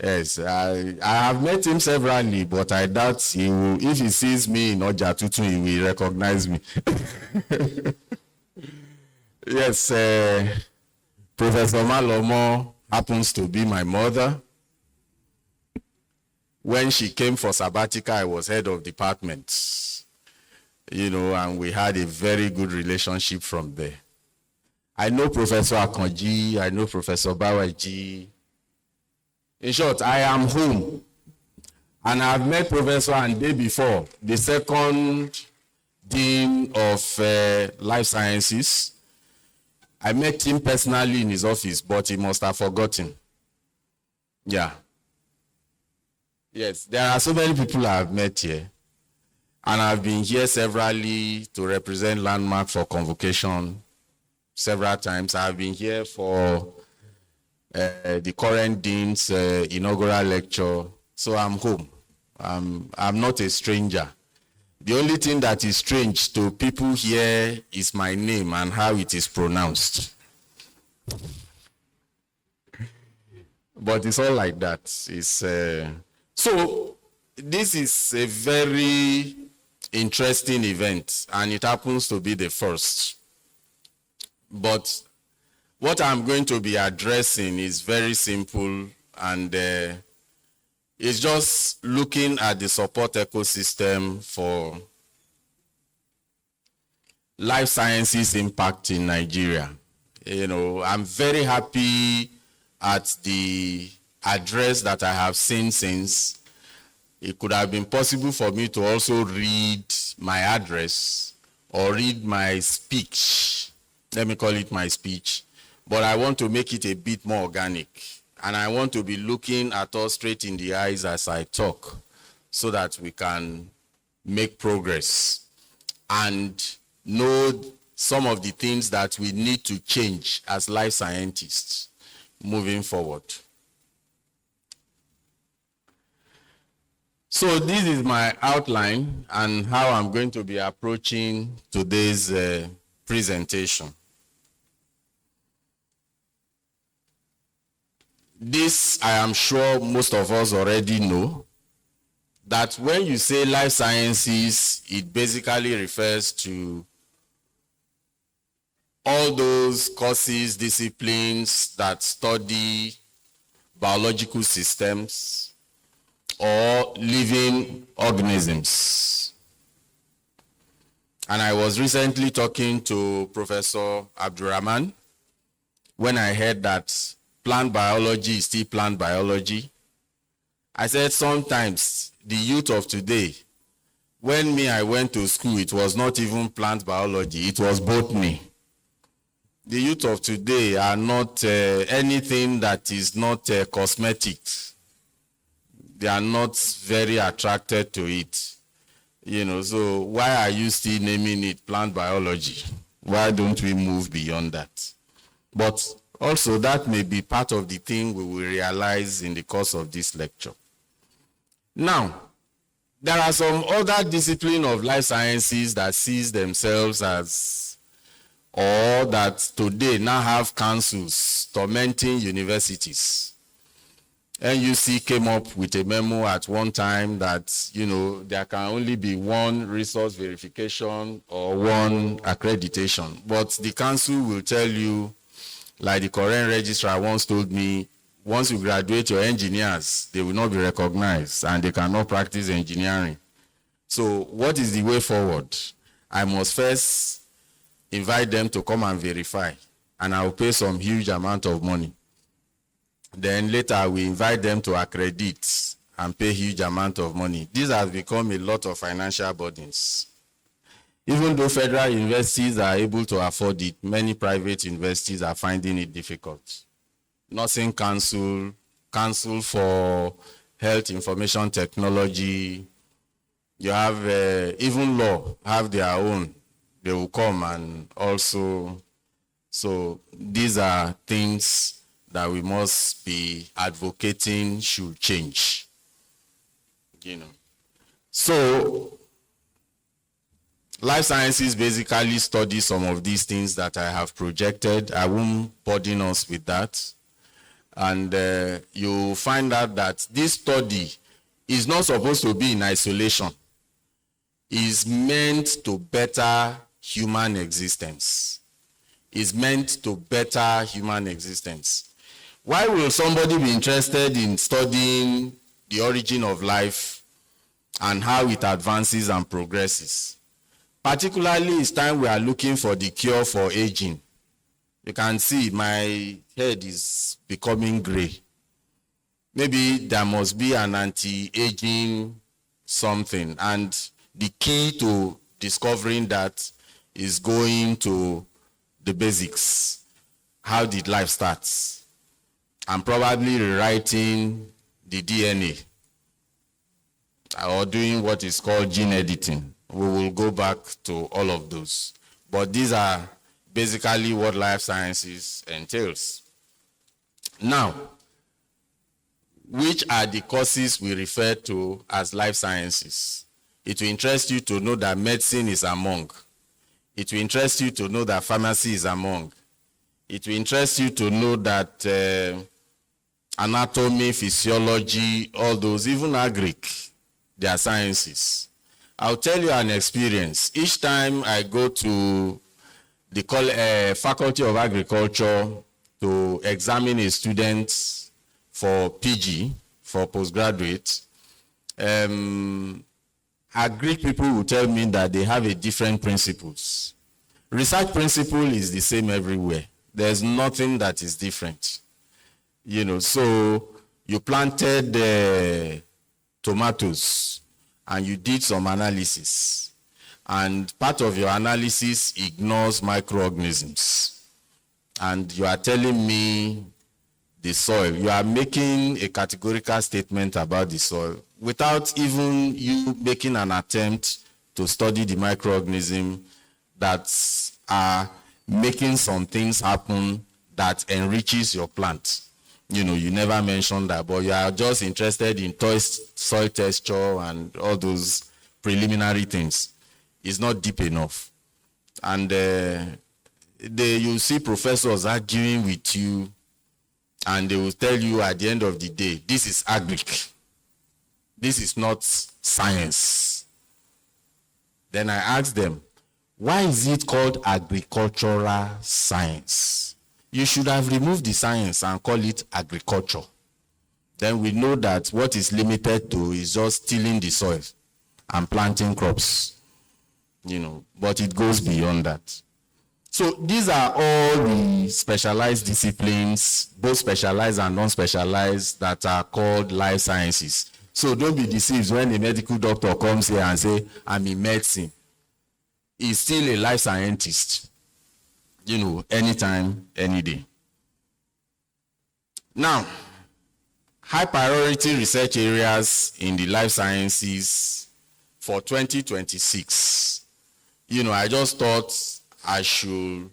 Yes, I have met him severally, but I doubt he will, if he sees me in Ojatutu, he will recognize me. Yes, Professor Malomo happens to be my mother. When she came for sabbatical, I was head of department, and we had a very good relationship from there. I know Professor Akonji, I know Professor Bawaji. In short, I am home. And I've met Professor Ande before, the second Dean of Life Sciences. I met him personally in his office, but he must have forgotten. Yeah. Yes, there are so many people I've met here. And I've been here severally to represent Landmark for convocation several times. I've been here for the current dean's inaugural lecture. So I'm home. I'm not a stranger. The only thing that is strange to people here is my name and how it is pronounced. But it's all like that. So this is a very interesting event, and it happens to be the first. But what I'm going to be addressing is very simple, and it's just looking at the support ecosystem for life sciences impact in Nigeria. You know, I'm very happy at the address that I have seen since. It could have been possible for me to also read my address or read my speech. Let me call it my speech. But I want to make it a bit more organic. And I want to be looking at us straight in the eyes as I talk so that we can make progress and know some of the things that we need to change as life scientists moving forward. So this is my outline and how I'm going to be approaching today's presentation. This, I am sure most of us already know, that when you say life sciences, it basically refers to all those courses, disciplines that study biological systems or living organisms. And I was recently talking to Professor Abdurrahman when I heard that plant biology is still plant biology. I said sometimes the youth of today, when I went to school, it was not even plant biology, it was botany. The youth of today are not anything that is not cosmetics. They are not very attracted to it. You know, so why are you still naming it plant biology? Why don't we move beyond that? But also, that may be part of the thing we will realize in the course of this lecture. Now, there are some other disciplines of life sciences that sees themselves as, or that today now have councils tormenting universities. NUC came up with a memo at one time that, you know, there can only be one resource verification or one accreditation. But the council will tell you, like the current registrar once told me, once you graduate your engineers, they will not be recognized and they cannot practice engineering. So what is the way forward? I must first invite them to come and verify, and I will pay some huge amount of money. Then later we invite them to accredit and pay huge amount of money. This has become a lot of financial burdens. Even though federal universities are able to afford it, many private universities are finding it difficult. Nursing Council, Council for Health Information Technology, you have even law have their own. They will come and also, so these are things that we must be advocating should change. You know. So life sciences basically study some of these things that I have projected. I won't burden us with that. And you find out that this study is not supposed to be in isolation. It's meant to better human existence. It's meant to better human existence. Why will somebody be interested in studying the origin of life and how it advances and progresses? Particularly, it's time we are looking for the cure for aging. You can see my head is becoming gray. Maybe there must be an anti-aging something. And the key to discovering that is going to the basics. How did life start? And probably rewriting the DNA or doing what is called gene editing. We will go back to all of those. But these are basically what life sciences entails. Now, which are the courses we refer to as life sciences. It will interest you to know that medicine is among. It will interest you to know that pharmacy is among. It will interest you to know that anatomy, physiology, all those, even agric, they are sciences. I'll tell you an experience. Each time I go to the Faculty of Agriculture to examine a student for PG, for postgraduate, agric people will tell me that they have a different principles. Research principle is the same everywhere. There's nothing that is different. So you planted tomatoes and you did some analysis. And part of your analysis ignores microorganisms. And you are telling me the soil. You are making a categorical statement about the soil without even you making an attempt to study the microorganism that are making some things happen that enriches your plant. You never mentioned that, but you are just interested in soil texture and all those preliminary things. It's not deep enough. And you see professors arguing with you, and they will tell you at the end of the day, this is agric. This is not science. Then I ask them, why is it called agricultural science? You should have removed the science and call it agriculture. Then we know that what is limited to is just tilling the soil and planting crops. But it goes beyond that. So these are all the specialized disciplines, both specialized and non-specialized, that are called life sciences. So don't be deceived when a medical doctor comes here and say, I'm in medicine. He's still a life scientist, anytime, any day. Now, high priority research areas in the life sciences for 2026. I just thought I should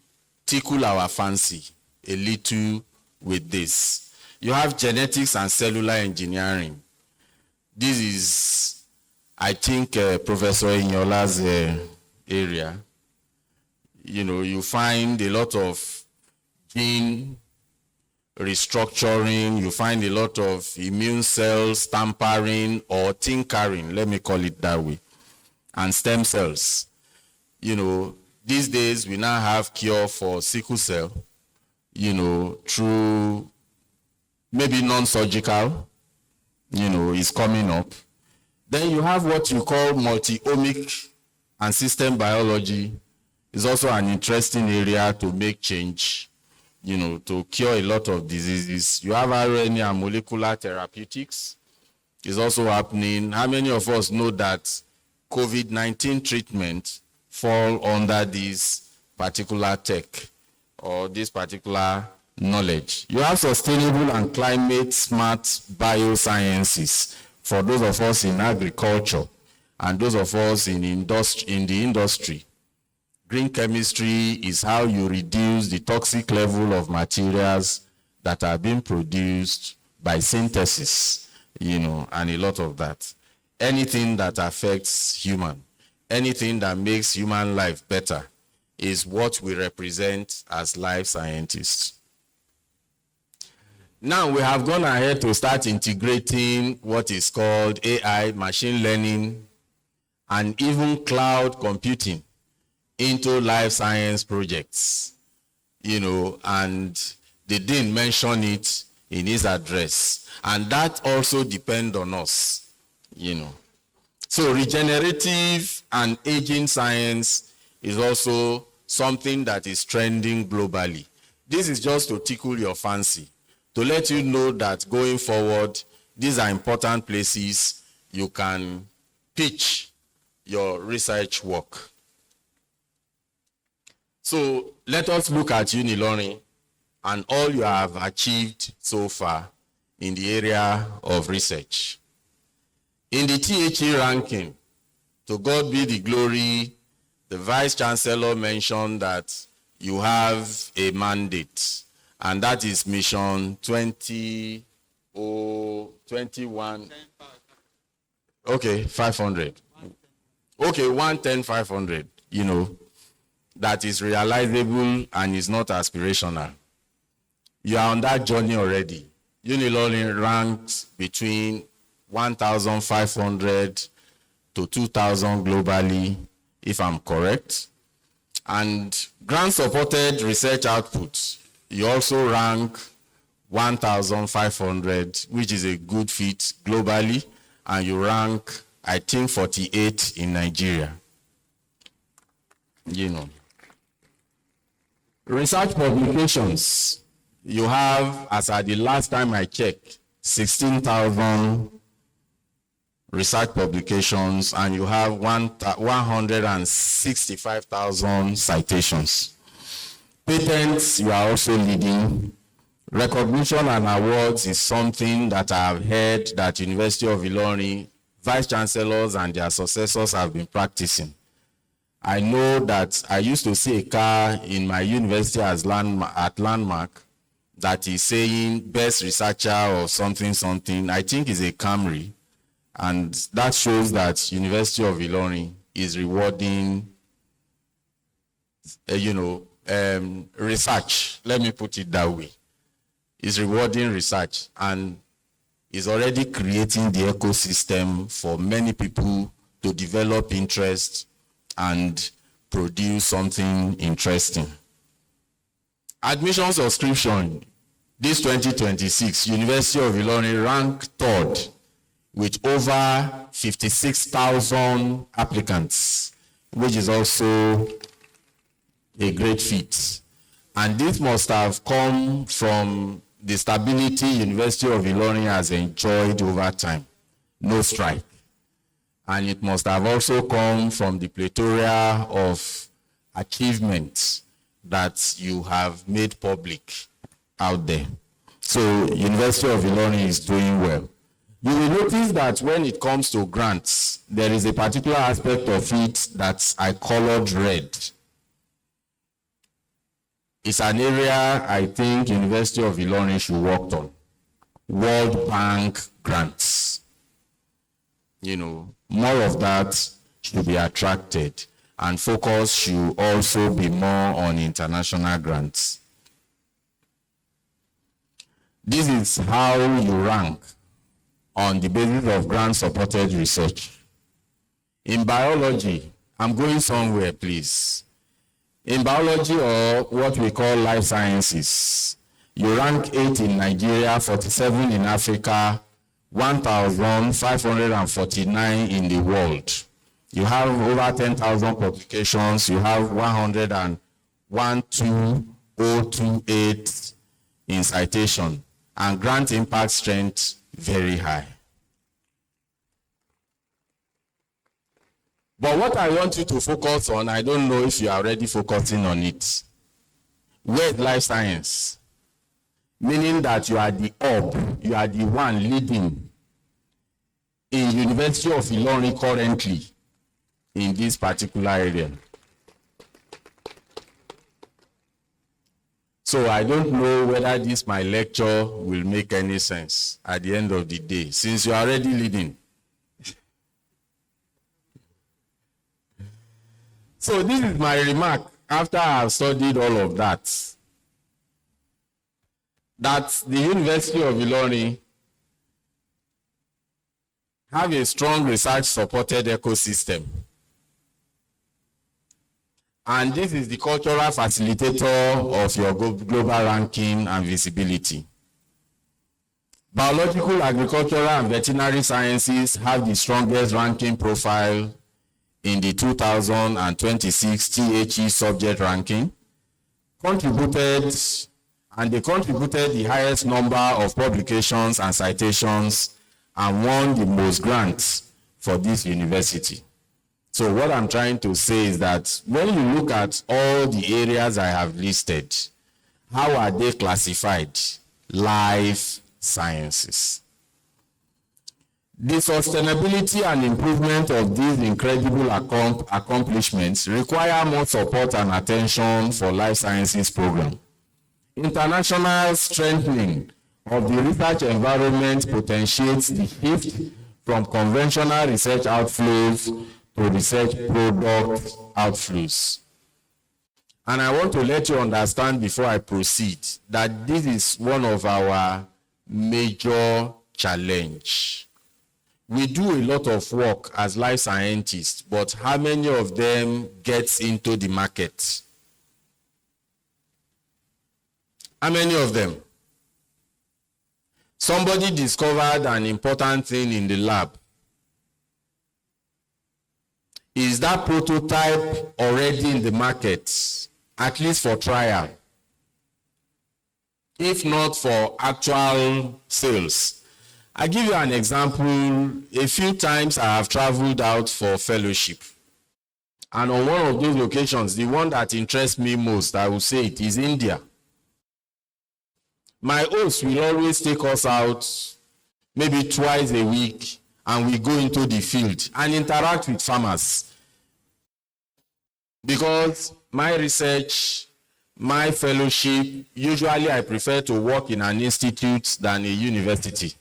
tickle our fancy a little with this. You have genetics and cellular engineering. This is, I think, Professor Inyola's area. You find a lot of gene restructuring, you find a lot of immune cells tampering or tinkering, let me call it that way, and stem cells. These days we now have cure for sickle cell, through maybe non-surgical, is coming up. Then you have what you call multi-omic and system biology. Is also an interesting area to make change, to cure a lot of diseases. You have RNA and molecular therapeutics. Is also happening. How many of us know that COVID-19 treatment fall under this particular tech or this particular knowledge? You have sustainable and climate smart biosciences for those of us in agriculture and those of us in the industry. Green chemistry is how you reduce the toxic level of materials that are being produced by synthesis, and a lot of that. Anything that affects human, anything that makes human life better is what we represent as life scientists. Now we have gone ahead to start integrating what is called AI, machine learning, and even cloud computing into life science projects, and they didn't mention it in his address. And that also depends on us, So regenerative and aging science is also something that is trending globally. This is just to tickle your fancy, to let you know that going forward, these are important places you can pitch your research work. So let us look at Unilorin and all you have achieved so far in the area of research. In the THE ranking, to God be the glory, the Vice Chancellor mentioned that you have a mandate, and that is Mission 20 21. Okay, 500. Okay, 110, 500, you know, that is realizable and is not aspirational. You are on that journey already. Unilorin ranks between 1,500 to 2,000 globally, if I'm correct. And grant-supported research outputs, you also rank 1,500, which is a good fit globally, and you rank, I think, 48 in Nigeria. You know. Research publications, you have, as at the last time I checked, 16,000 research publications, and you have 165,000 citations. Patents, you are also leading. Recognition and awards is something that I have heard that University of Ilorin vice chancellors and their successors have been practicing. I know that I used to see a car in my university at Landmark that is saying best researcher or something. I think it's a Camry. And that shows that University of Ilorin is rewarding, research. Let me put it that way. Is rewarding research and is already creating the ecosystem for many people to develop interest and produce something interesting. Admission subscription, this 2026, University of Ilorin ranked third with over 56,000 applicants, which is also a great feat. And this must have come from the stability University of Ilorin has enjoyed over time. No strike. And it must have also come from the plethora of achievements that you have made public out there. So University of Ilorin is doing well. You will notice that when it comes to grants, there is a particular aspect of it that I colored red. It's an area I think University of Ilorin should work on. World Bank grants. You know, more of that should be attracted, and focus should also be more on international grants. This is how you rank on the basis of grant-supported research. In biology, I'm going somewhere, please. In biology, or what we call life sciences, you rank 8 in Nigeria, 47 in Africa, 1,549 in the world. You have over 10,000 publications. You have 101,2028 in citation, and grant impact strength very high. But what I want you to focus on, I don't know if you are already focusing on it. Where is life science? Meaning that you are the hub, you are the one leading in University of Ilorin currently in this particular area. So I don't know whether this my lecture will make any sense at the end of the day, since you are already leading. So this is my remark after I have studied all of that. That the University of Ilorin have a strong research-supported ecosystem. And this is the cultural facilitator of your global ranking and visibility. Biological, agricultural, and veterinary sciences have the strongest ranking profile in the 2026 THE subject ranking. They contributed the highest number of publications and citations and won the most grants for this university. So what I'm trying to say is that when you look at all the areas I have listed, how are they classified? Life sciences. The sustainability and improvement of these incredible accomplishments require more support and attention for life sciences program. International strengthening of the research environment potentiates the shift from conventional research outflows to research product outflows. And I want to let you understand before I proceed that this is one of our major challenges. We do a lot of work as life scientists, but how many of them gets into the market? How many of them? Somebody discovered an important thing in the lab. Is that prototype already in the market, at least for trial? If not for actual sales. I give you an example. A few times I have traveled out for fellowship. And on one of those locations, the one that interests me most, I will say it, is India. My host will always take us out maybe twice a week, and we go into the field and interact with farmers. Because my research, my fellowship, usually I prefer to work in an institute than a university.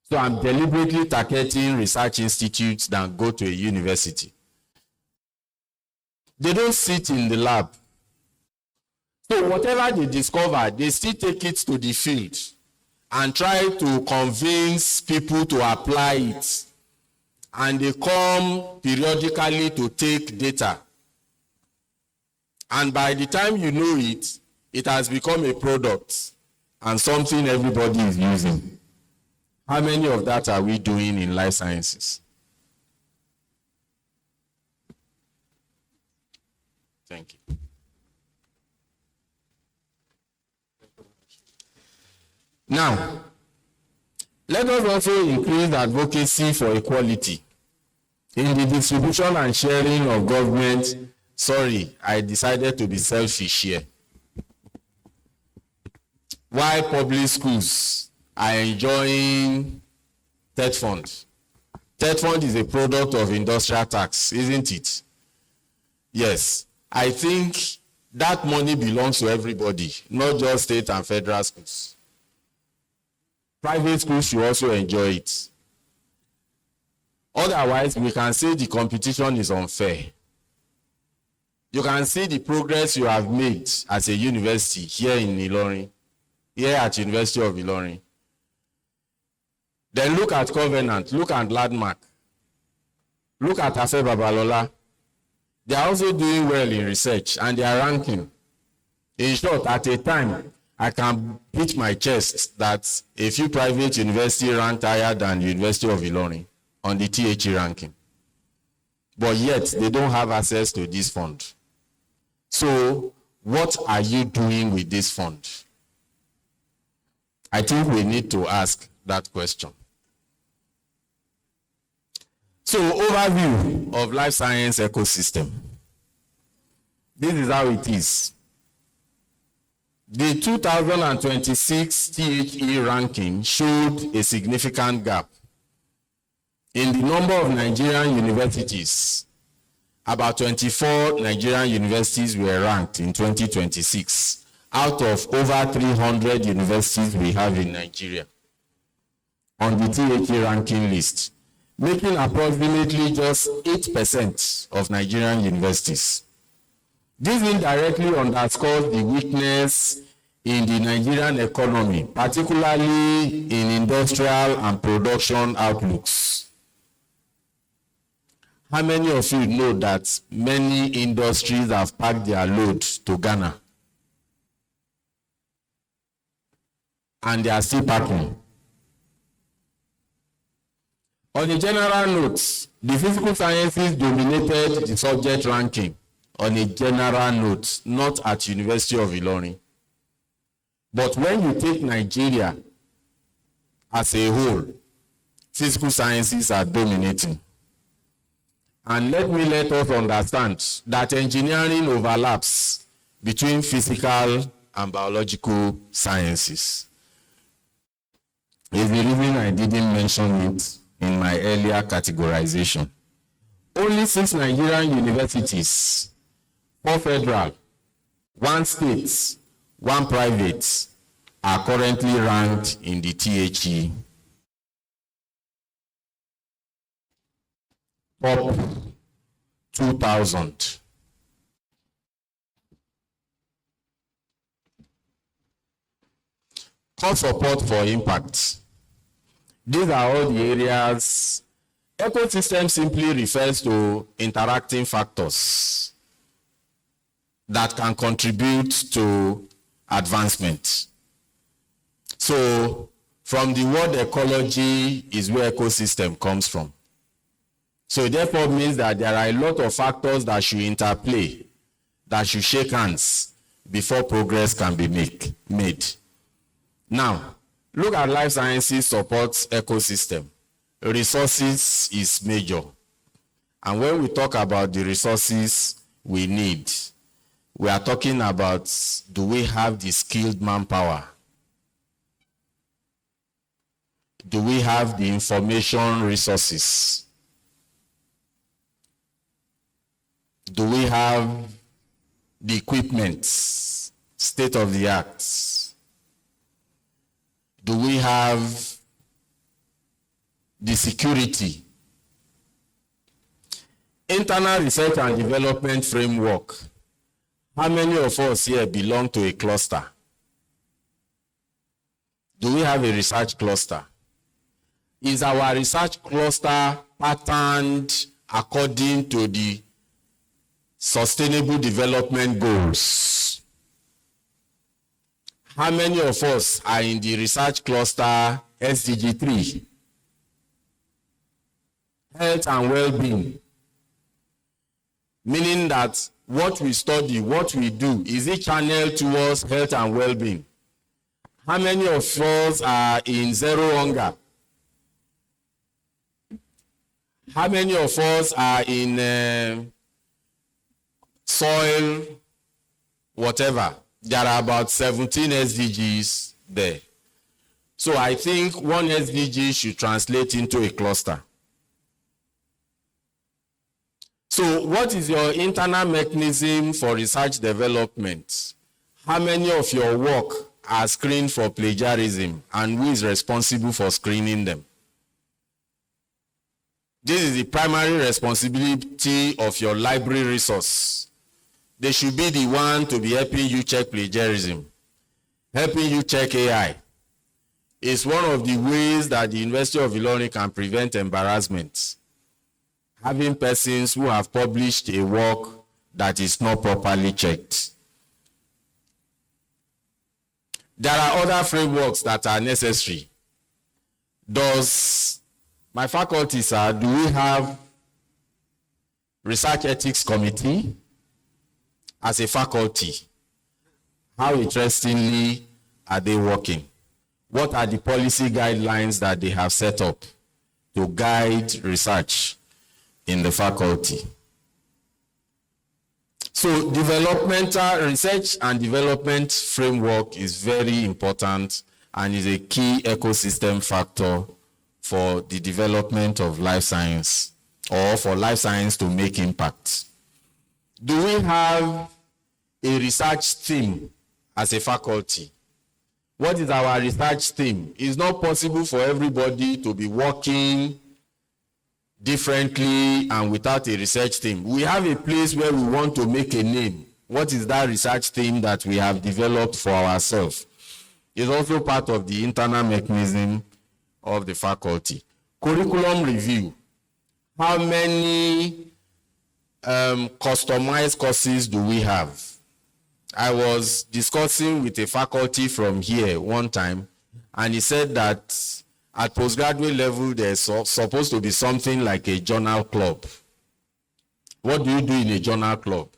So I'm deliberately targeting research institutes than go to a university. They don't sit in the lab. So whatever they discover, they still take it to the field and try to convince people to apply it. And they come periodically to take data. And by the time you know it, it has become a product and something everybody is using. How many of that are we doing in life sciences? Thank you. Now, let us also increase advocacy for equality in the distribution and sharing of government. Sorry, I decided to be selfish here. Why public schools are enjoying TED Fund? TED Fund is a product of industrial tax, isn't it? Yes. I think that money belongs to everybody, not just state and federal schools. Private schools should also enjoy it. Otherwise, we can say the competition is unfair. You can see the progress you have made as a university here in Ilorin, here at University of Ilorin. Then look at Covenant, look at Landmark, look at Afe Babalola. They are also doing well in research and they are ranking. In short, at a time, I can beat my chest that a few private universities ranked higher than the University of Ilorin on the THE ranking. But yet, they don't have access to this fund. So, what are you doing with this fund? I think we need to ask that question. So, overview of life science ecosystem. This is how it is. The 2026 THE ranking showed a significant gap in the number of Nigerian universities. About 24 Nigerian universities were ranked in 2026 out of over 300 universities we have in Nigeria on the THE ranking list, making approximately just 8% of Nigerian universities. This indirectly underscores the weakness in the Nigerian economy, particularly in industrial and production outlooks. How many of you know that many industries have packed their load to Ghana? And they are still packing. On a general note, the physical sciences dominated the subject ranking on a general note, not at University of Ilorin. But when you take Nigeria as a whole, physical sciences are dominating. And let us understand that engineering overlaps between physical and biological sciences. It's the reason I didn't mention it in my earlier categorization. Only 6 Nigerian universities, 4 federal, 1 state, 1 private, are currently ranked in the THE top 2,000. Core support for impact. These are all the areas. Ecosystem simply refers to interacting factors that can contribute to advancement. So, from the word ecology is where ecosystem comes from. So, it therefore means that there are a lot of factors that should interplay, that should shake hands before progress can be made. Now, look at life sciences supports ecosystem. Resources is major. And when we talk about the resources we need, we are talking about, do we have the skilled manpower? Do we have the information resources? Do we have the equipment, state of the art? Do we have the security? Internal research and development framework. How many of us here belong to a cluster? Do we have a research cluster? Is our research cluster patterned according to the Sustainable Development Goals? How many of us are in the research cluster SDG 3? Health and well-being. Meaning that what we study, what we do, is it channeled towards health and well-being? How many of us are in zero hunger? How many of us are in soil, whatever? There are about 17 SDGs there. So I think one SDG should translate into a cluster. So what is your internal mechanism for research development? How many of your work are screened for plagiarism, and who is responsible for screening them? This is the primary responsibility of your library resource. They should be the one to be helping you check plagiarism, helping you check AI. It's one of the ways that the University of Ilorin can prevent embarrassment. Having persons who have published a work that is not properly checked. There are other frameworks that are necessary. Does my faculty, sir, do we have research ethics committee as a faculty? How interestingly are they working? What are the policy guidelines that they have set up to guide research in the faculty? So developmental research and development framework is very important and is a key ecosystem factor for the development of life science, or for life science to make impact. Do we have a research team as a faculty? What is our research team? It's not possible for everybody to be working differently and without a research team. We have a place where we want to make a name. What is that research team that we have developed for ourselves? It's also part of the internal mechanism of the faculty. Curriculum review. How many customized courses do we have? I was discussing with a faculty from here one time, and he said that at postgraduate level, there's supposed to be something like a journal club. What do you do in a journal club?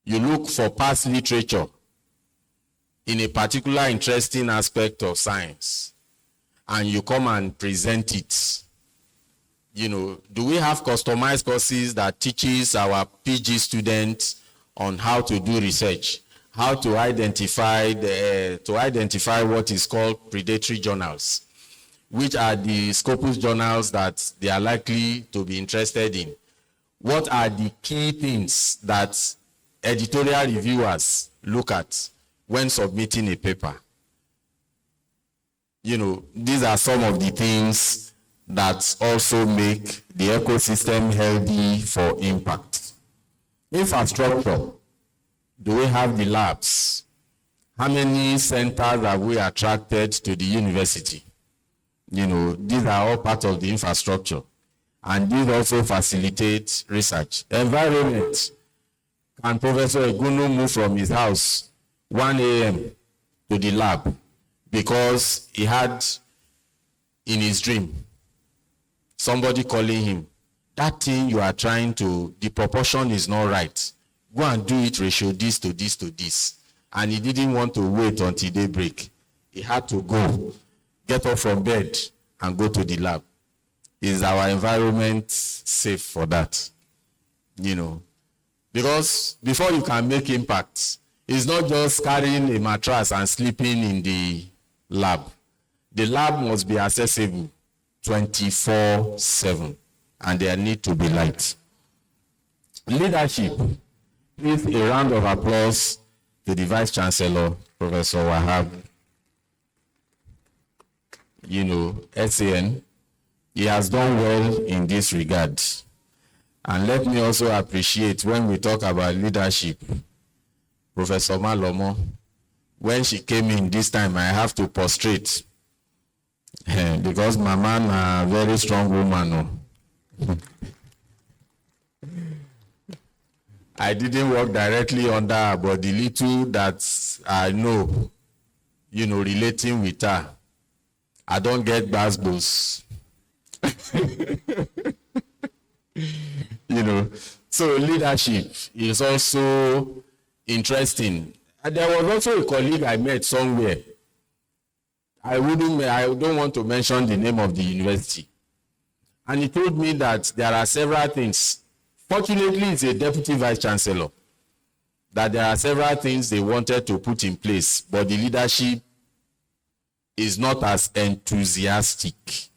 You look for past literature in a particular interesting aspect of science, and you come and present it. You know, do we have customized courses that teaches our PG students on how to do research, how to identify what is called predatory journals, which are the Scopus journals that they are likely to be interested in? What are the key things that editorial reviewers look at when submitting a paper. You know, these are some of the things that also make the ecosystem healthy for impact. Infrastructure. Do we have the labs? How many centers have we attracted to the university? You know, these are all part of the infrastructure. And these also facilitate research. Environment. Can Professor Egunu move from his house 1 a.m. to the lab because he had in his dream somebody calling him, that thing you are trying to, the proportion is not right. Go and do it ratio this to this to this. And he didn't want to wait until daybreak. He had to go, get up from bed and go to the lab. Is our environment safe for that? You know, because before you can make impact, it's not just carrying a mattress and sleeping in the lab. The lab must be accessible 24/7, and there need to be light. Leadership. Please, a round of applause to the Vice Chancellor, Professor Wahab. You know, SAN, he has done well in this regard. And let me also appreciate when we talk about leadership, Professor Malomo, when she came in this time, I have to prostrate because my man a very strong woman. I didn't work directly under her, but the little that I know, you know, relating with her, I don't get basbos. You know, so leadership is also interesting. And there was also a colleague I met somewhere. I don't want to mention the name of the university. And he told me that there are several things. Fortunately, it's a deputy vice chancellor. That there are several things they wanted to put in place, but the leadership is not as enthusiastic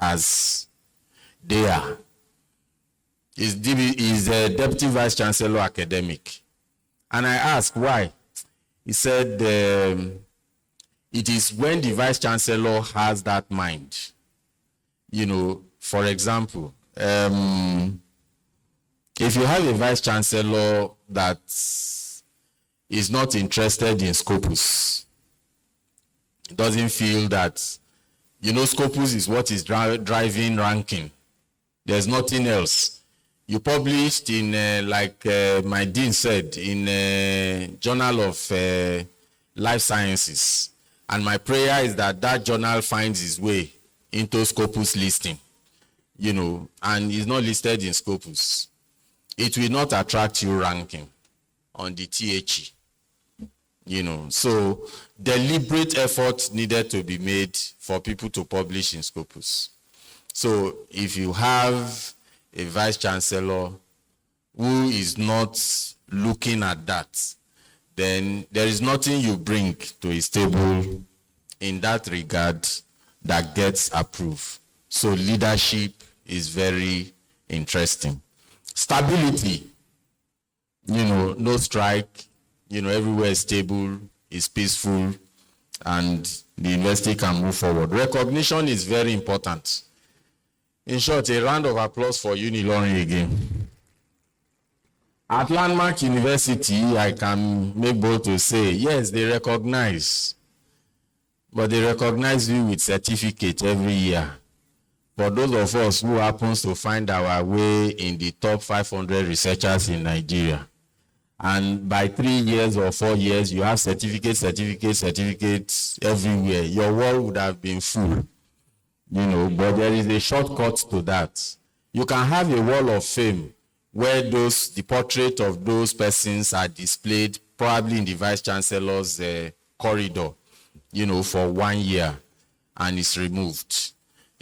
as they are. Is a deputy vice chancellor academic. And I asked why. He said it is when the vice chancellor has that mind. You know, for example, if you have a vice chancellor that is not interested in Scopus, doesn't feel that, you know, Scopus is what is driving ranking. There's nothing else. You published in, like my dean said, in Journal of Life Sciences. And my prayer is that that journal finds its way into Scopus listing, you know, and is not listed in Scopus. It will not attract you ranking on the THE, you know. So deliberate effort needed to be made for people to publish in Scopus. So if you have a vice chancellor who is not looking at that, then there is nothing you bring to his table in that regard that gets approved. So leadership is very interesting. Stability, you know, no strike, you know, everywhere is stable, is peaceful, and the university can move forward. Recognition is very important. In short, a round of applause for Unilorin again. At Landmark University, I can make bold to say, yes, they recognize, but they recognize you with certificate every year. For those of us who happens to find our way in the top 500 researchers in Nigeria, and by 3 years or 4 years, you have certificates everywhere, your wall would have been full. You know, but there is a shortcut to that. You can have a wall of fame where the portrait of those persons are displayed probably in the vice chancellor's corridor, you know, for 1 year, and it's removed,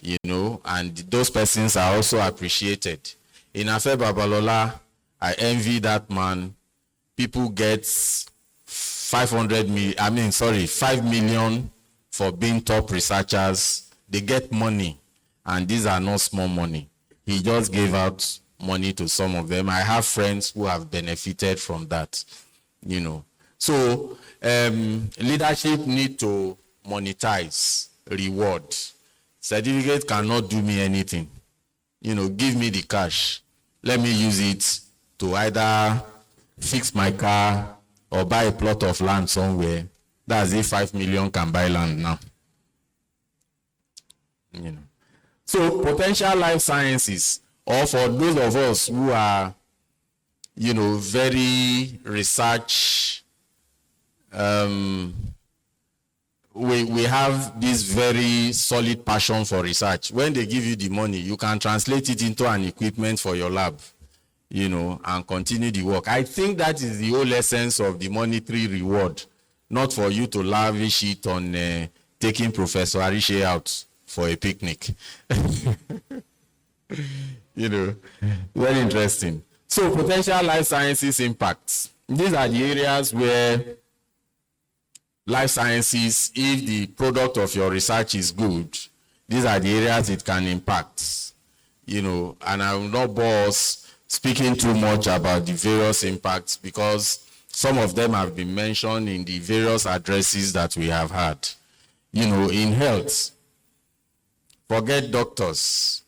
you know, and those persons are also appreciated. In Afe Babalola, I envy that man. People get 5 million for being top researchers. They get money, and these are not small money. He just gave out money to some of them. I have friends who have benefited from that, you know. So leadership need to monetize, reward. Certificate cannot do me anything. Give me the cash. Let me use it to either fix my car or buy a plot of land somewhere. That's if 5 million can buy land now. So potential life sciences, or for those of us who are, very research, we have this very solid passion for research. When they give you the money, you can translate it into an equipment for your lab, and continue the work. I think that is the whole essence of the monetary reward, not for you to lavish it on taking Professor Arishe out for a picnic. Very interesting. So potential life sciences impacts. These are the areas where life sciences, if the product of your research is good, these are the areas it can impact. And I will not bore us speaking too much about the various impacts, because some of them have been mentioned in the various addresses that we have had. In health, forget doctors,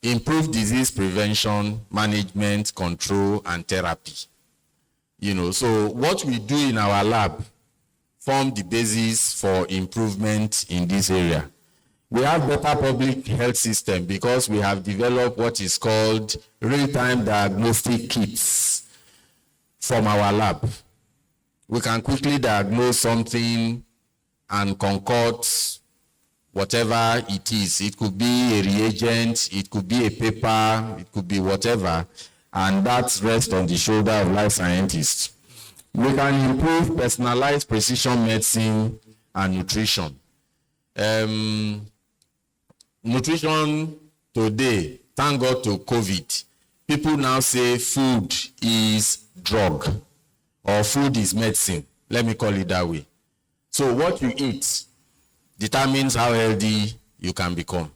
improve disease prevention, management, control, and therapy. So what we do in our lab form the basis for improvement in this area. We have better public health system because we have developed what is called real-time diagnostic kits from our lab. We can quickly diagnose something and concoct whatever it is. It could be a reagent, it could be a paper, it could be whatever, and that rests on the shoulder of life scientists. We can improve personalized precision medicine and nutrition. Nutrition today, thank God to COVID, people now say food is drug or food is medicine. Let me call it that way. So what you eat determines how healthy you can become.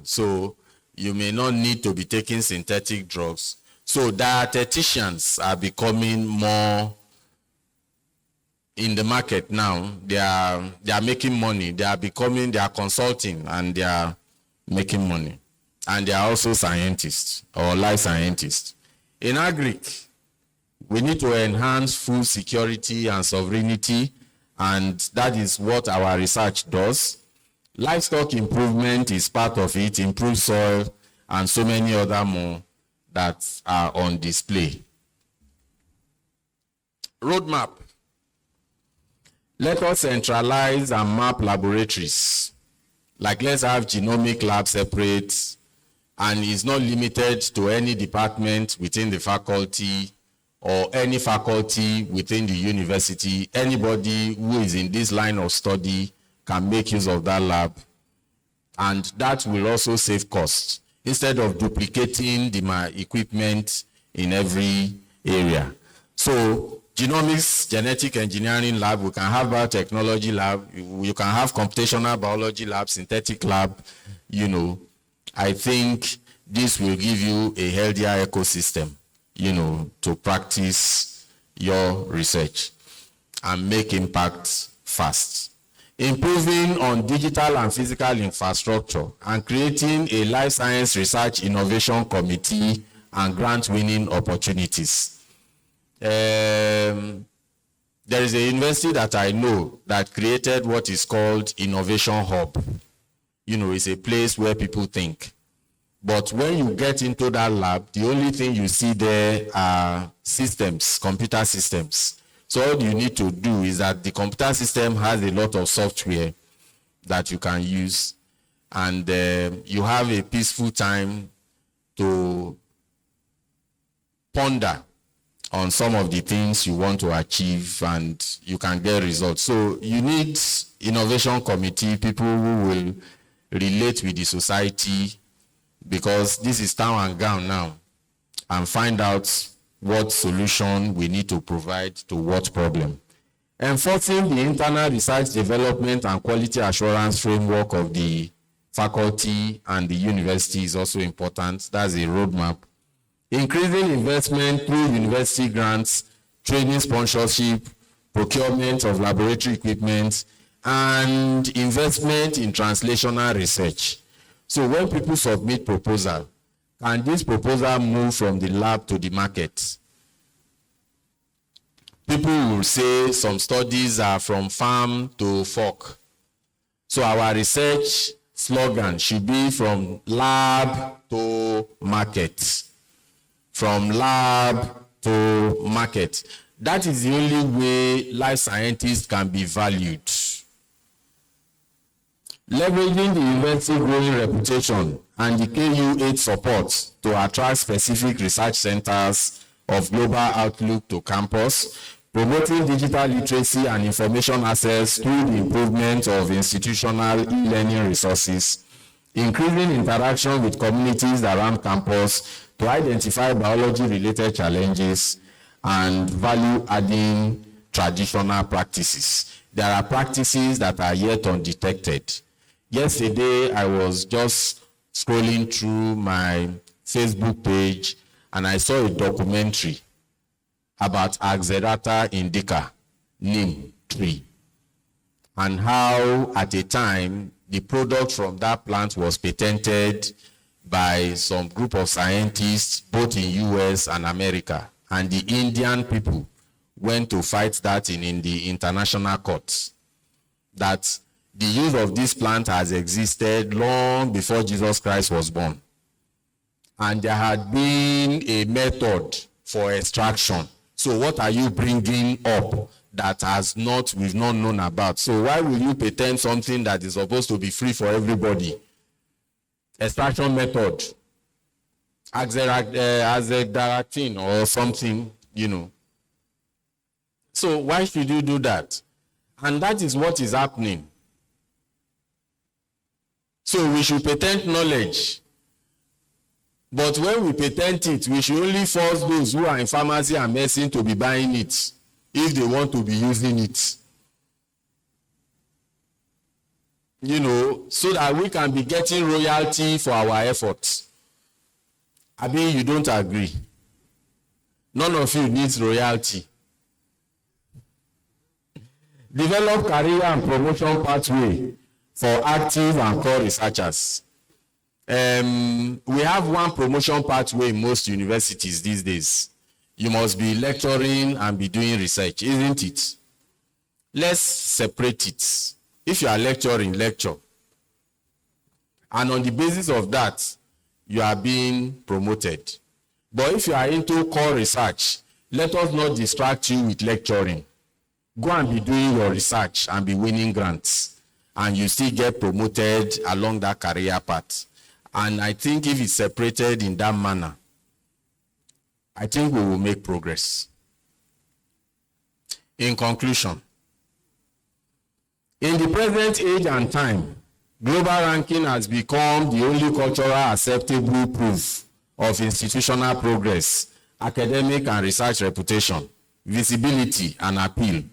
So you may not need to be taking synthetic drugs. So dietitians are becoming more in the market now. They are making money. They are consulting, and they are making money. And they are also scientists or life scientists. In agric, we need to enhance food security and sovereignty, and that is what our research does. Livestock improvement is part of it, improve soil, and so many other more that are on display. Roadmap. Let us centralize and map laboratories. Like, let's have genomic lab separate, and it's not limited to any department within the faculty or any faculty within the university. Anybody who is in this line of study can make use of that lab, and that will also save costs instead of duplicating the equipment in every area. So genomics, genetic engineering lab, we can have biotechnology lab, you can have computational biology lab, synthetic lab. I think this will give you a healthier ecosystem, to practice your research and make impact fast. Improving on digital and physical infrastructure and creating a life science research innovation committee and grant winning opportunities. There is a university that I know that created what is called Innovation Hub. It's a place where people think. But when you get into that lab, the only thing you see there are systems, computer systems. So all you need to do is that the computer system has a lot of software that you can use, and you have a peaceful time to ponder on some of the things you want to achieve, and you can get results. So you need innovation committee, people who will relate with the society, because this is town and gown now, and find out what solution we need to provide to what problem. Enforcing the internal research development and quality assurance framework of the faculty and the university is also important. That's a roadmap. Increasing investment through university grants, training sponsorship, procurement of laboratory equipment, and investment in translational research. So when people submit proposal, can this proposal move from the lab to the market? People will say some studies are from farm to fork. So our research slogan should be from lab to market. From lab to market. That is the only way life scientists can be valued. Leveraging the university growing reputation and the KU8 support to attract specific research centers of global outlook to campus, promoting digital literacy and information access through the improvement of institutional e-learning resources, increasing interaction with communities around campus to identify biology-related challenges, and value-adding traditional practices. There are practices that are yet undetected. Yesterday, I was just scrolling through my Facebook page and I saw a documentary about Axerata indica, neem tree, and how at a time the product from that plant was patented by some group of scientists both in US and America, and the Indian people went to fight that in the international courts, that the use of this plant has existed long before Jesus Christ was born. And there had been a method for extraction. So what are you bringing up that we've not known about? So why will you patent something that is supposed to be free for everybody? Extraction method, azadirachtin or something, So why should you do that? And that is what is happening. So we should patent knowledge. But when we patent it, we should only force those who are in pharmacy and medicine to be buying it if they want to be using it. So that we can be getting royalty for our efforts. I mean, you don't agree. None of you needs royalty. Develop career and promotion pathway for active and core researchers. We have one promotion pathway in most universities these days. You must be lecturing and be doing research, isn't it? Let's separate it. If you are lecturing, lecture. And on the basis of that, you are being promoted. But if you are into core research, let us not distract you with lecturing. Go and be doing your research and be winning grants. And you still get promoted along that career path. And I think if it's separated in that manner, I think we will make progress. In conclusion, in the present age and time, global ranking has become the only cultural acceptable proof of institutional progress, academic and research reputation, visibility and appeal,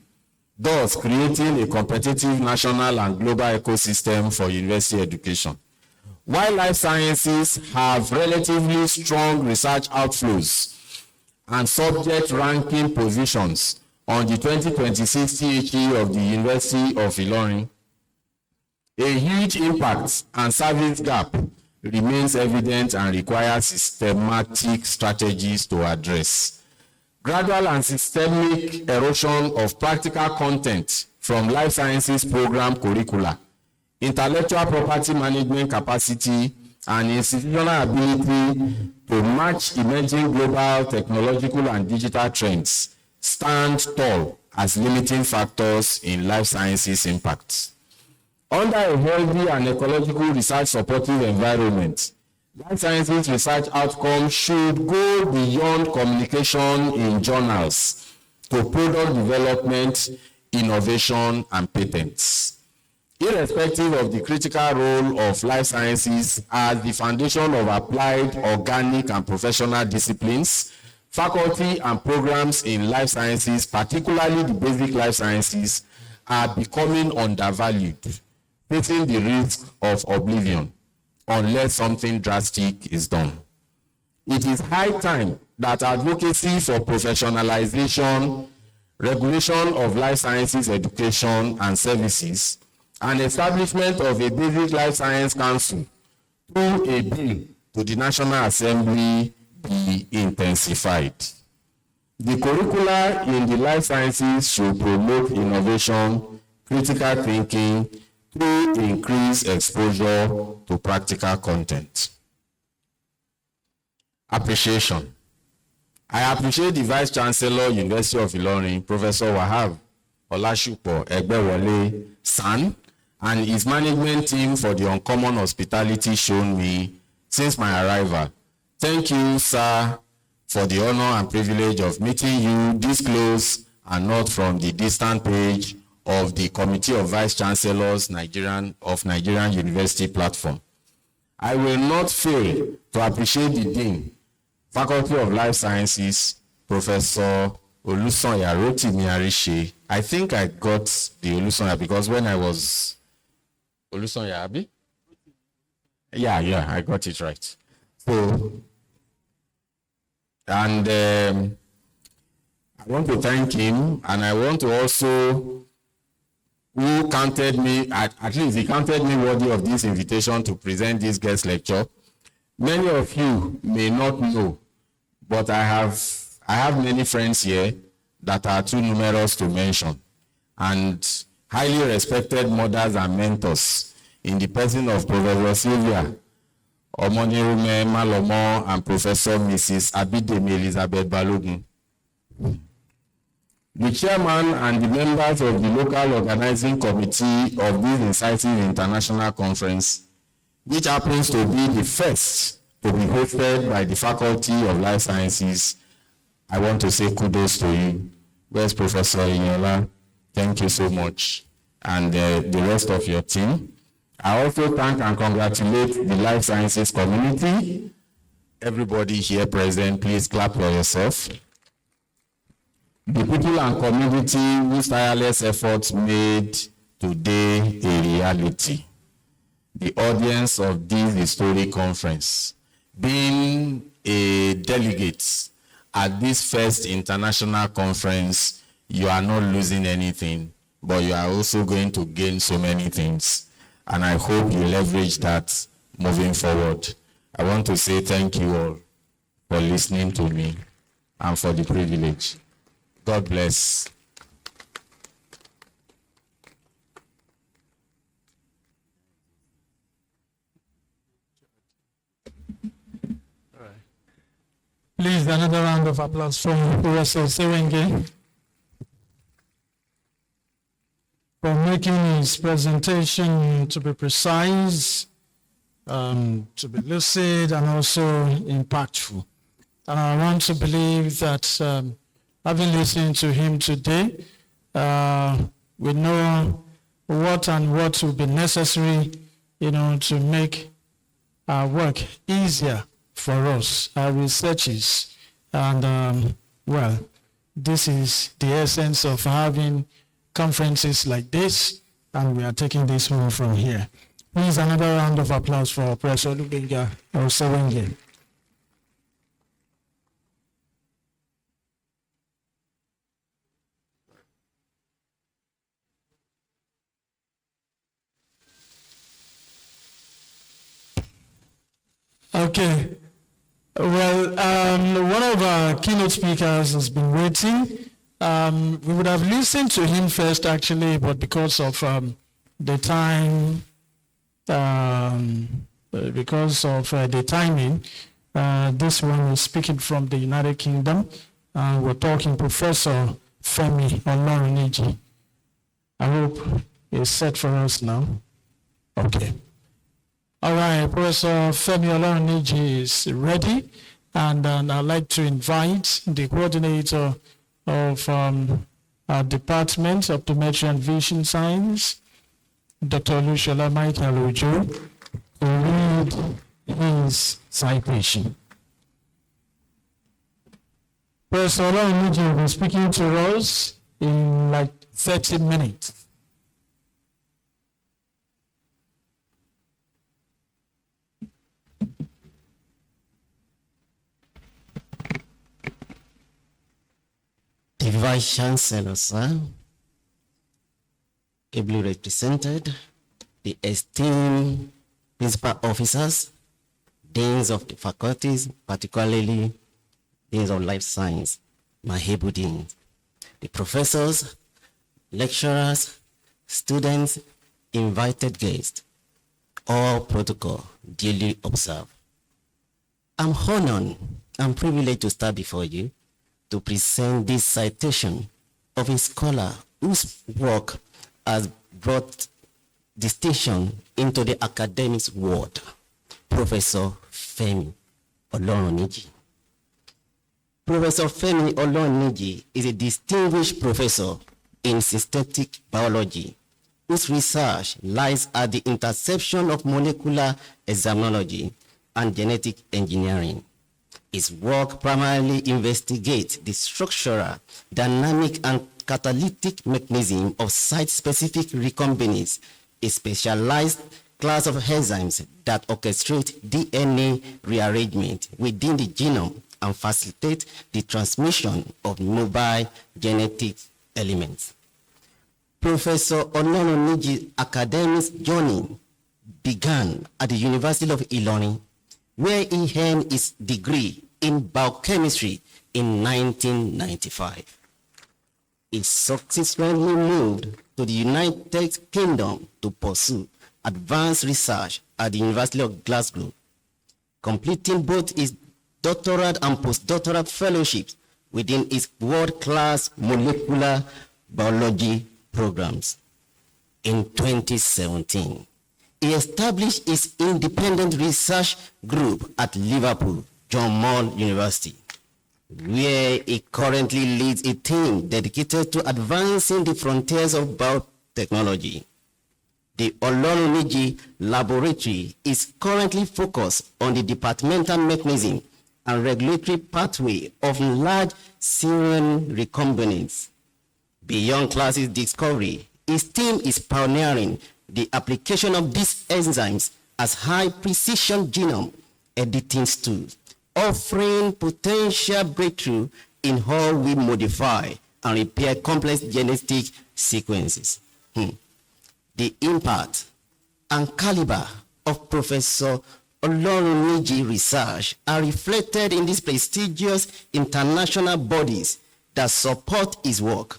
thus creating a competitive national and global ecosystem for university education. While life sciences have relatively strong research outflows and subject ranking positions on the 2026 THE of the University of Ilorin, a huge impact and service gap remains evident and requires systematic strategies to address. Gradual and systemic erosion of practical content from life sciences program curricula, intellectual property management capacity, and institutional ability to match emerging global technological and digital trends stand tall as limiting factors in life sciences impact. Under a healthy and ecological research supportive environment, life sciences research outcomes should go beyond communication in journals to product development, innovation, and patents. Irrespective of the critical role of life sciences as the foundation of applied, organic, and professional disciplines, faculty and programs in life sciences, particularly the basic life sciences, are becoming undervalued, facing the risk of oblivion unless something drastic is done. It is high time that advocacy for professionalization, regulation of life sciences education and services, and establishment of a basic life science council through a bill to the National Assembly be intensified. The curricula in the life sciences should promote innovation, critical thinking through increased exposure to practical content. Appreciation. I appreciate the Vice Chancellor, University of Ilorin, Professor Wahab Olashupo Egbewole San, and his management team for the uncommon hospitality shown me since my arrival. Thank you, sir, for the honor and privilege of meeting you this close and not from the distant page of the Committee of Vice Chancellors Nigerian University platform. I will not fail to appreciate the Dean, Faculty of Life Sciences, Professor Olusanya Rotimi Arishe. I think I got the Olusanya because when I was Olusanya Abi? Yeah, I got it right. So, and I want to thank him, and I want to also, who counted me, at least he counted me worthy of this invitation to present this guest lecture. Many of you may not know, but I have many friends here that are too numerous to mention, and highly respected mothers and mentors in the person of Professor Sylvia Omonirume Malomo and Professor Mrs. Abidemi Elizabeth Balogun. The chairman and the members of the local organizing committee of this incisive international conference, which happens to be the first to be hosted by the Faculty of Life Sciences, I want to say kudos to you. Where's Professor Inyola? Thank you so much. And the rest of your team. I also thank and congratulate the life sciences community. Everybody here present, please clap for yourself. The people and community whose tireless efforts made today a reality. The audience of this historic conference, being a delegate at this first international conference, you are not losing anything, but you are also going to gain so many things. And I hope you leverage that moving forward. I want to say thank you all for listening to me and for the privilege. God bless. Please, another round of applause for Professor Sewenge for making his presentation to be precise, to be lucid, and also impactful. And I want to believe that having listened to him today, we know what will be necessary, to make our work easier for us, our researches. And this is the essence of having conferences like this, and we are taking this one from here. Please, another round of applause for Professor Olubenga Osewenge. Okay. Well, one of our keynote speakers has been waiting. We would have listened to him first, actually, but because of the time, the timing, this one is speaking from the United Kingdom. We're talking Professor Femi Oloriniji. I hope it's set for us now. Okay. All right, Professor Femi Oloriniji is ready, and I'd like to invite the coordinator of our Department of Optometry and Vision Science, Dr. Olushola Michael Ojo, to read his citation. Professor Oloriniji will be speaking to us in like 30 minutes. The Vice Chancellor, sir, ably represented, the esteemed principal officers, deans of the faculties, particularly deans of life science, my able deans, the professors, lecturers, students, invited guests, all protocol duly observed. I'm honored and privileged to stand before you to present this citation of a scholar whose work has brought distinction into the academic world, Professor Femi Oloroniji. Professor Femi Oloroniji is a distinguished professor in synthetic biology, whose research lies at the intersection of molecular examinology and genetic engineering. His work primarily investigates the structural, dynamic, and catalytic mechanism of site-specific recombinase, a specialized class of enzymes that orchestrate DNA rearrangement within the genome and facilitate the transmission of mobile genetic elements. Professor Oloronji's academic journey began at the University of Ilorin, where he earned his degree in biochemistry in 1995. He subsequently moved to the United Kingdom to pursue advanced research at the University of Glasgow, completing both his doctorate and postdoctoral fellowships within his world-class molecular biology programs. In 2017, he established his independent research group at Liverpool, John Moore University, where he currently leads a team dedicated to advancing the frontiers of biotechnology. The Oloronji Laboratory is currently focused on the departmental mechanism and regulatory pathway of large serine recombinase. Beyond classes discovery, his team is pioneering the application of these enzymes as high-precision genome editing tools, offering potential breakthrough in how we modify and repair complex genetic sequences. The impact and caliber of Professor Oloronji research are reflected in these prestigious international bodies that support his work.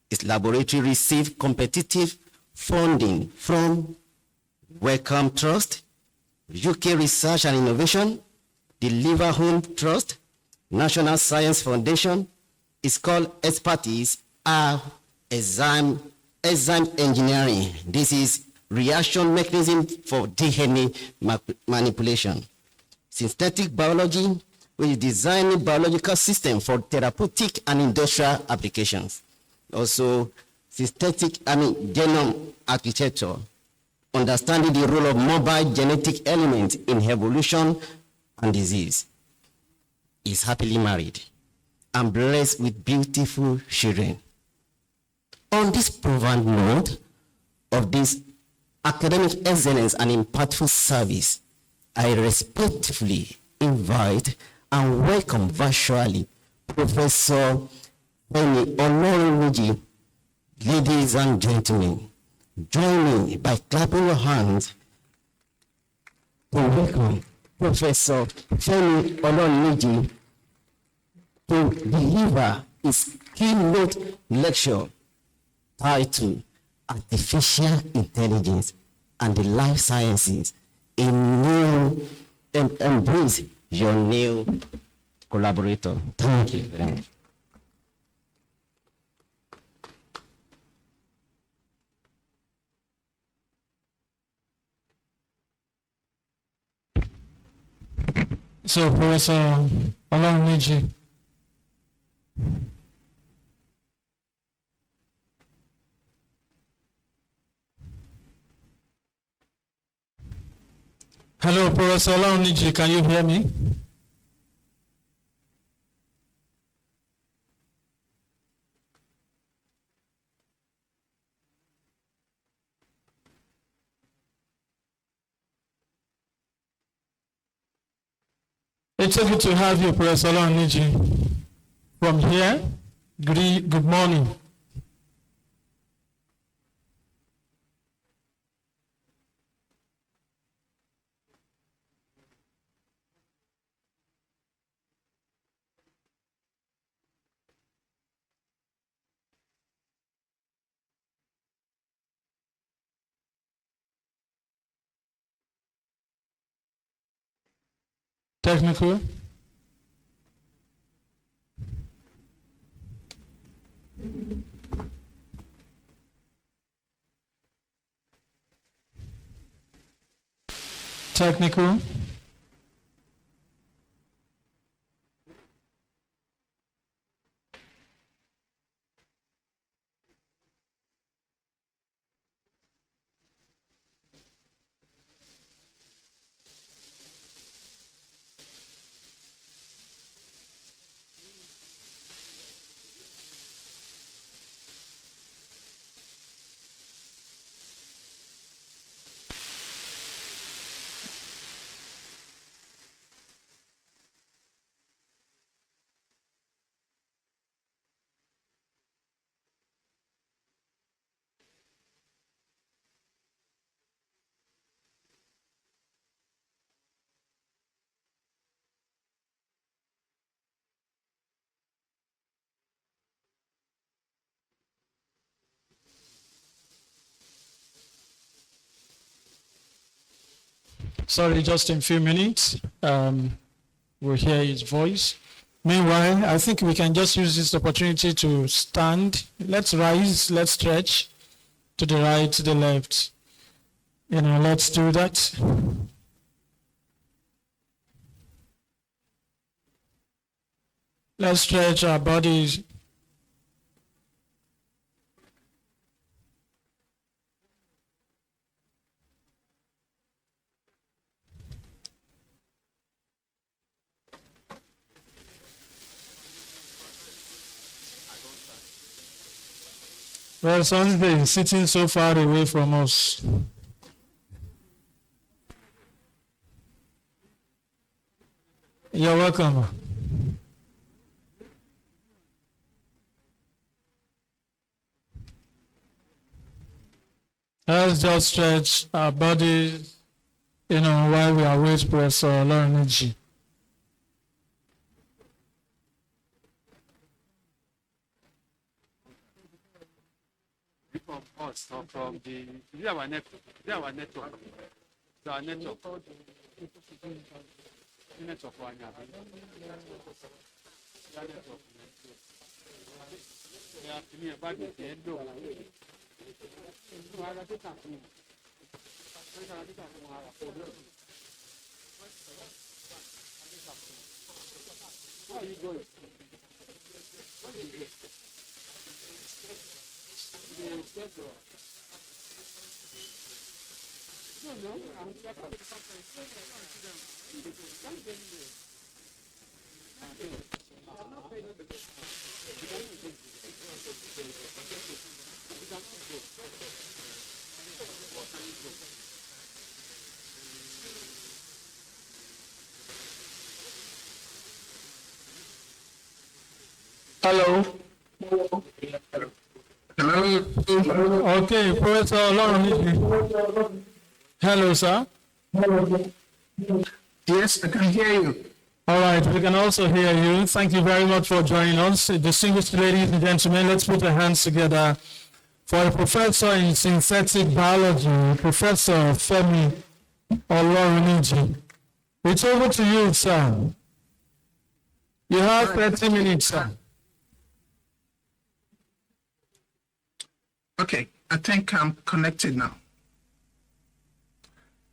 His laboratory received competitive funding from Wellcome Trust, UK Research and Innovation, the Liverpool Trust, National Science Foundation. It's called Expertise Enzyme Engineering. This is reaction mechanism for DNA manipulation. Synthetic biology, which is designing biological system for therapeutic and industrial applications. Also, genome architecture, understanding the role of mobile genetic elements in evolution and disease. Is happily married and blessed with beautiful children. On this profound note of this academic excellence and impactful service, I respectfully invite and welcome virtually Professor Femi Oloronji. Ladies and gentlemen, join me by clapping your hands to welcome Professor Femi Oloronji to deliver his keynote lecture titled Artificial Intelligence and the Life Sciences, embrace your new collaborator. Thank you very much. So, Professor Oloronji. Hello, Professor Oloronji, can you hear me? It's able to have you, Professor Oloronji, from here. Good morning. Technical. Technical. Sorry, just in a few minutes, we'll hear his voice. Meanwhile, I think we can just use this opportunity to stand. Let's rise, let's stretch to the right, to the left. Let's do that. Let's stretch our bodies. Well, Sunday is sitting so far away from us. You're welcome. Let's just stretch our bodies, while we await Professor Oloruneji. From us or from the our network. Our network. So our network. Network. How are you going? Hello. Okay, Professor Oloruneji. Hello, sir. Yes, I can hear you. All right, we can also hear you. Thank you very much for joining us. Distinguished ladies and gentlemen, let's put our hands together for a professor in synthetic biology, Professor Femi Oloruneji. It's over to you, sir. You have 30 minutes, sir. Okay, I think I'm connected now.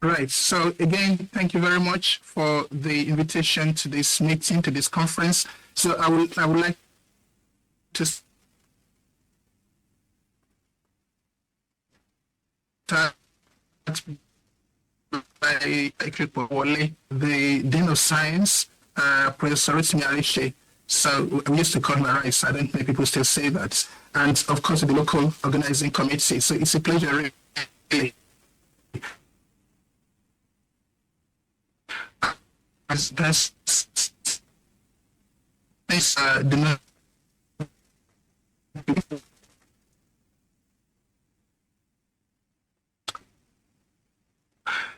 Right, so again, thank you very much for the invitation to this meeting, to this conference. So I would like to start by Wole, the Dean of Science, Professor Rotimi Arise. So we used to call him Arise. I don't know if people still say that. And of course, the local organizing committee. So it's a pleasure, really. This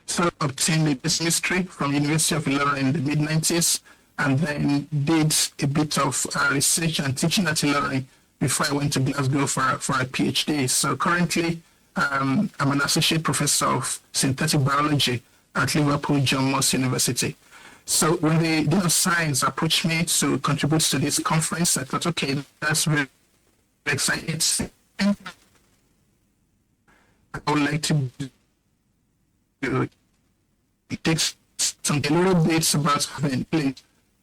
So obtained a business degree from University of Ilorin in the mid-90s, and then did a bit of research and teaching at Ilorin before I went to Glasgow for a PhD. So currently, I'm an associate professor of synthetic biology at Liverpool John Moss University. So when the Dean of Science approached me to contribute to this conference, I thought, okay, that's very exciting. I would like to do it takes some a little bits about having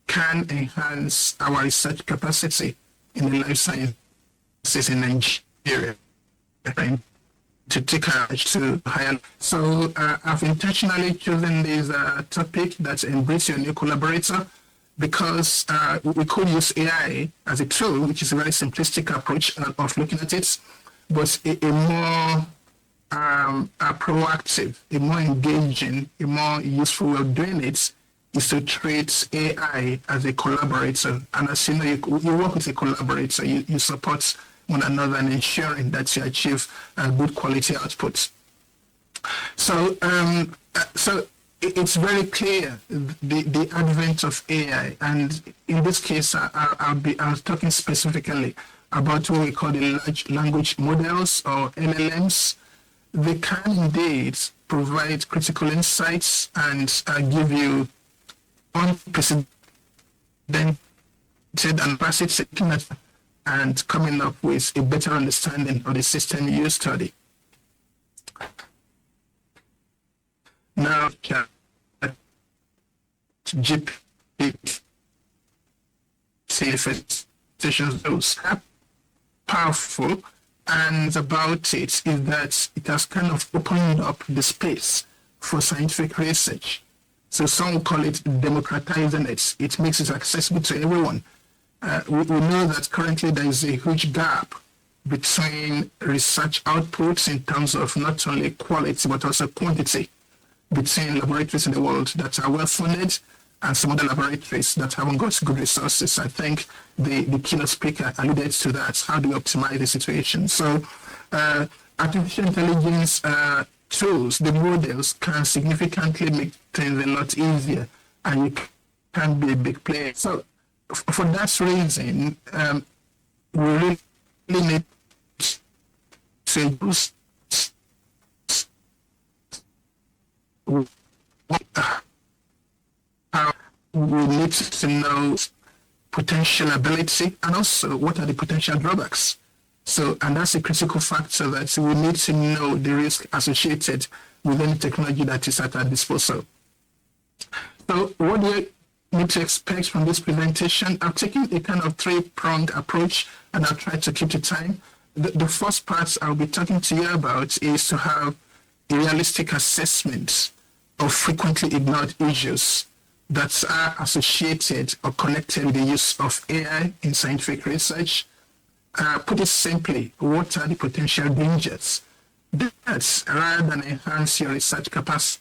can enhance our research capacity in the life sciences in Nigeria to take us to higher. So I've intentionally chosen this topic that's embrace your new collaborator because we could use AI as a tool, which is a very simplistic approach of looking at it, but a more a proactive, a more engaging, a more useful way of doing it is to treat AI as a collaborator. And as you know, you work with a collaborator, you support one another and ensuring that you achieve good quality outputs. So, it's very clear the advent of AI, and in this case, I was talking specifically about what we call the large language models or LLMs. They can indeed provide critical insights and give you unprecedented and passive and coming up with a better understanding of the system you study. Now, GPT manifestations those are powerful, and about it is that it has kind of opened up the space for scientific research. So some call it democratizing it. It makes it accessible to everyone. We know that currently there is a huge gap between research outputs in terms of not only quality but also quantity between laboratories in the world that are well funded and some other laboratories that haven't got good resources. I think the keynote speaker alluded to that. How do we optimize the situation? So artificial intelligence tools, the models can significantly make things a lot easier, and you can be a big player. So for that reason, we really need to boost how we need to know potential ability and also what are the potential drawbacks. So, and that's a critical factor that we need to know the risk associated with any technology that is at our disposal. So what do you need to expect from this presentation? I've taken a kind of three-pronged approach, and I'll try to keep the time. The first part I'll be talking to you about is to have a realistic assessment of frequently ignored issues that are associated or connected with the use of AI in scientific research. Put it simply, what are the potential dangers that, rather than enhance your research capacity,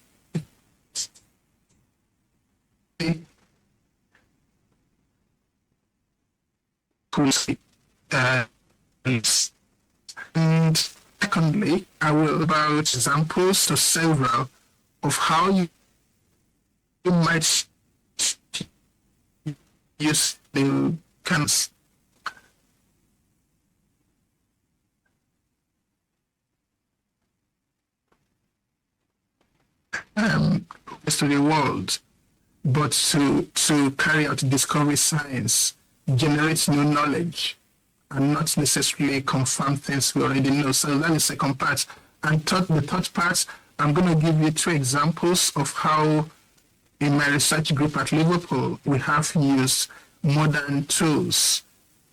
and secondly, I will about examples to several of how you might use the kinds to the world, but to carry out discovery science, generate new knowledge, and not necessarily confirm things we already know. So that's the second part. And the third part, I'm going to give you two examples of how in my research group at Liverpool, we have used modern tools,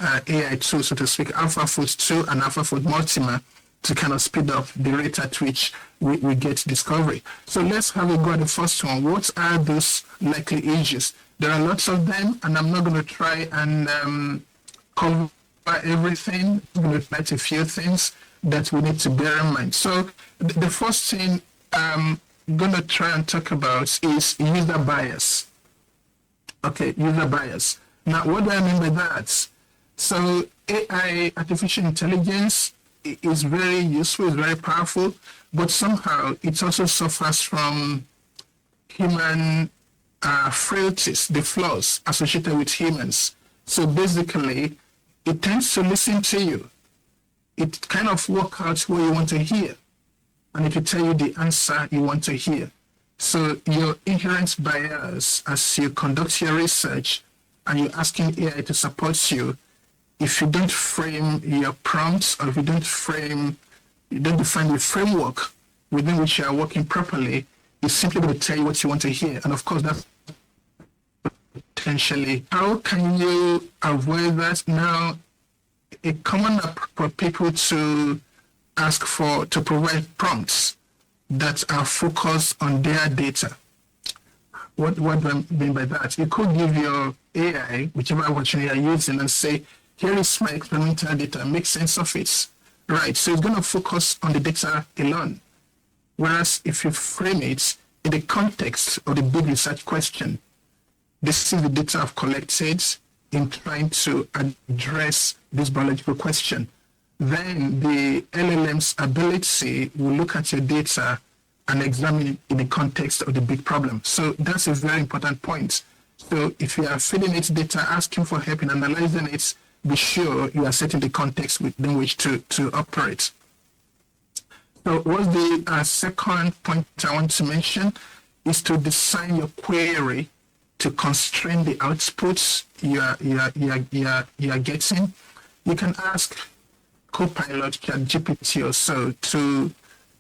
AI tools, so to speak, AlphaFold 2 and AlphaFold Multima, to kind of speed up the rate at which we get discovery. So let's have a go at the first one. What are those likely issues? There are lots of them, and I'm not going to try and cover everything. I'm going to write a few things that we need to bear in mind. So the first thing I'm going to try and talk about is user bias. Okay, user bias. Now, what do I mean by that? So AI, artificial intelligence, is very useful, is very powerful, but somehow it also suffers from human frailties, the flaws associated with humans. So basically, it tends to listen to you. It kind of works out what you want to hear, and it will tell you the answer you want to hear. So your inherent bias as you conduct your research and you're asking AI to support you, if you don't frame your prompts or if you don't define the framework within which you are working properly, it's simply going to tell you what you want to hear. And of course, that's potentially. How can you avoid that? Now, a common approach for people to provide prompts that are focused on their data. What do I mean by that? You could give your AI, whichever version you are using, and say, here is my experimental data, make sense of it. Right, so it's going to focus on the data alone. Whereas if you frame it in the context of the big research question, this is the data I've collected in trying to address this biological question. Then the LLM's ability will look at your data and examine it in the context of the big problem. So that's a very important point. So if you are feeding it data, asking for help in analyzing it, be sure you are setting the context within which to operate. So what's the second point I want to mention is to design your query to constrain the outputs you are getting. You can ask Copilot, ChatGPT or so to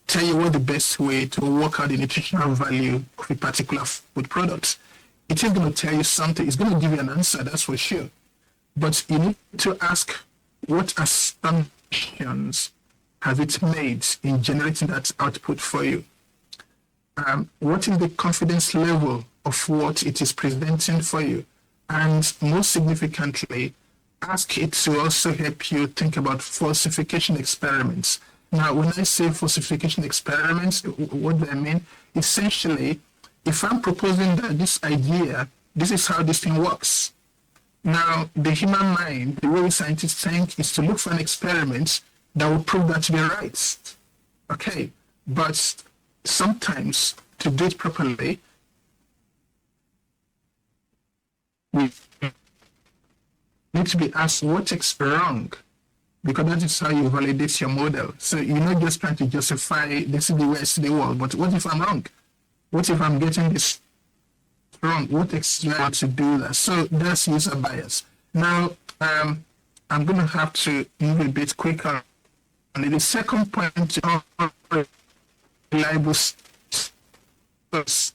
tell you what the best way to work out the nutritional value of a particular food product. It is going to tell you something. It's going to give you an answer, that's for sure. But you need to ask what assumptions has it made in generating that output for you? What is the confidence level of what it is presenting for you? And most significantly, ask it to also help you think about falsification experiments. Now, when I say falsification experiments, what do I mean? Essentially, if I'm proposing that this idea, this is how this thing works. Now, the human mind, the way we scientists think, is to look for an experiment that will prove that to be right. Okay, but sometimes to do it properly, we need to be asked what is wrong, because that is how you validate your model. So you're not just trying to justify this is the way I see the world, but what if I'm wrong? What if I'm getting this wrong? What explains to do that? So that's user bias. Now, I'm going to have to move a bit quicker. And the second point on reliable source,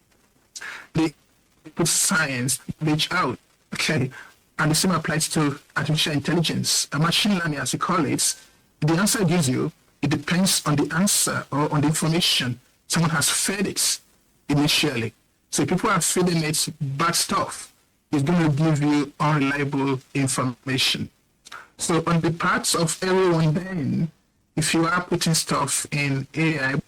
the science reach out. Okay. And the same applies to artificial intelligence, machine learning, as you call it. The answer it gives you, it depends on the answer or on the information someone has fed it initially. So if people are feeding it bad stuff, it's going to give you unreliable information. So on the parts of everyone then, if you are putting stuff in AI,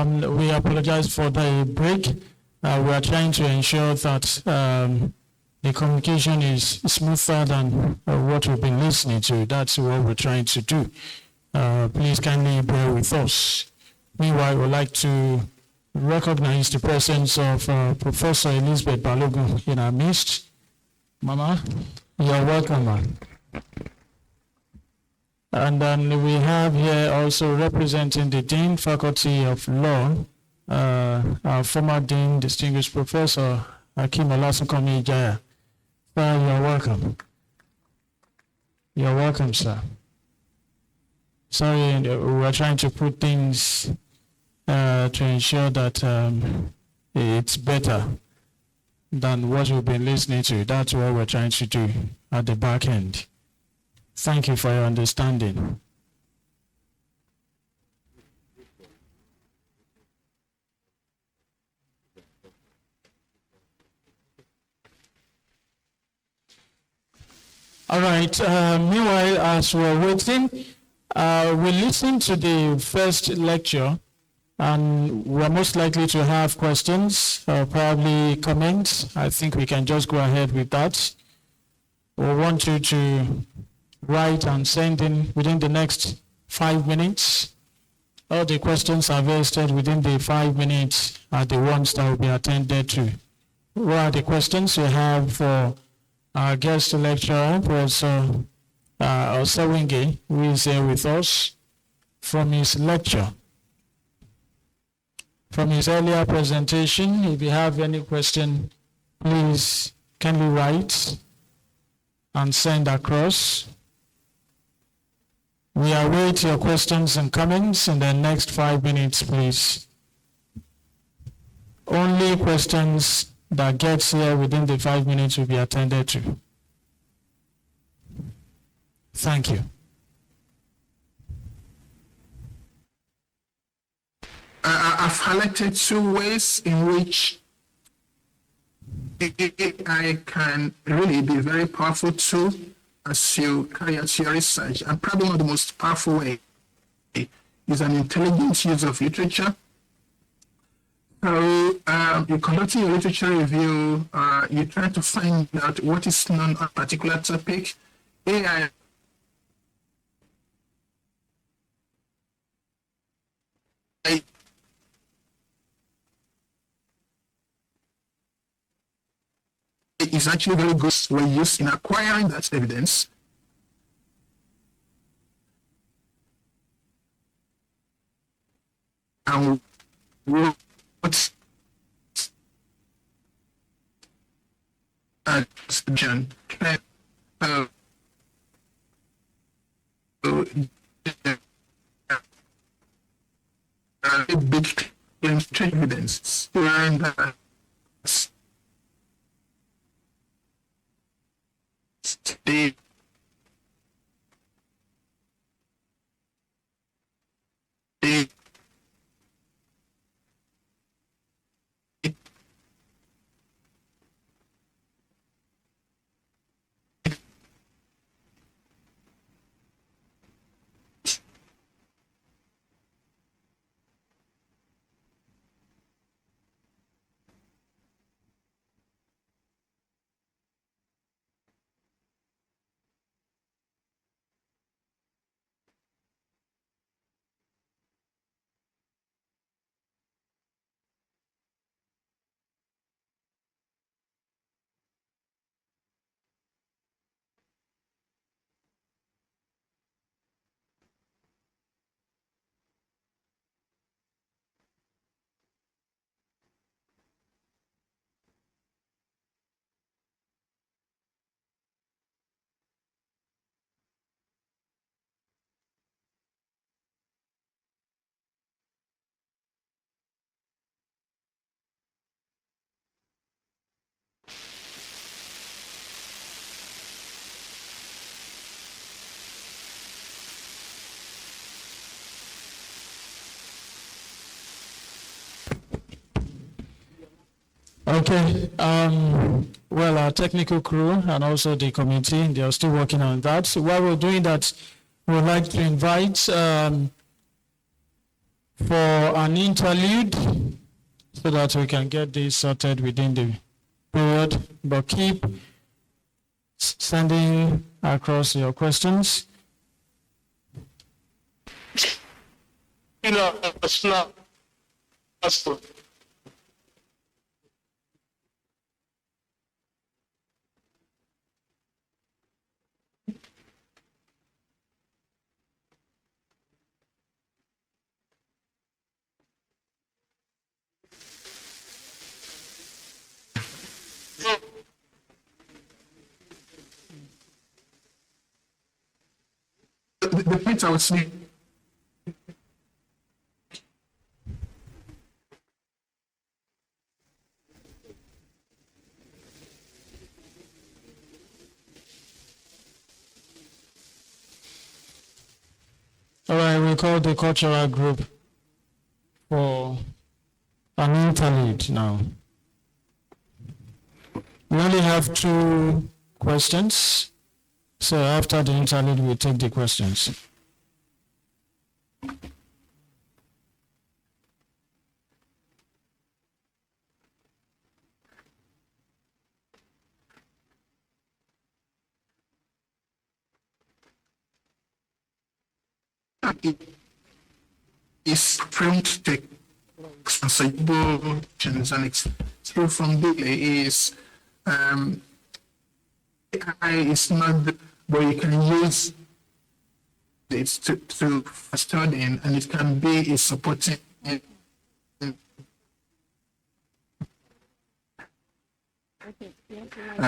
We apologize for the break. We are trying to ensure that the communication is smoother than what we've been listening to. That's what we're trying to do. Please kindly bear with us. Meanwhile, we'd like to recognize the presence of Professor Elizabeth Balogun in our midst. Mama, you're welcome, ma'am. And then we have here also representing the Dean Faculty of Law, our former Dean, Distinguished Professor Hakeem Olasunkanmi Ijaya. Sir, you're welcome. You're welcome, sir. Sorry, we were trying to put things to ensure that it's better than what we've been listening to. That's what we're trying to do at the back end. Thank you for your understanding. All right. Meanwhile, as we're waiting, we listened to the first lecture, and we're most likely to have questions, probably comments. I think we can just go ahead with that. We want you to write and send in within the next 5 minutes. All the questions are vested within the 5 minutes are the ones that will be attended to. What are the questions you have for our guest lecturer, Professor Osawinge, who is here with us from his lecture? From his earlier presentation, if you have any question, please kindly write and send across. We await your questions and comments in the next 5 minutes, please. Only questions that gets here within the 5 minutes will be attended to. Thank you. I've highlighted 2 ways in which AI can really be a very powerful tool as you carry out your research. And probably one of the most powerful way is an intelligent use of literature. So you're conducting your literature review, you try to find out what is known on a particular topic. AI is actually very good when used in acquiring that evidence. And what John big evidence and the Okay. Well, our technical crew and also the committee, they are still working on that. So while we're doing that, we would like to invite for an interlude so that we can get this sorted within the period, but keep sending across your questions. The point I was saying, All right, we call the cultural group for an interlude now. We only have 2 questions, so after the interlude, we'll take the questions. is prone to take responsible actions, and it's through from Billy is AI is not the, but you can use it to studying, and it can be a supporting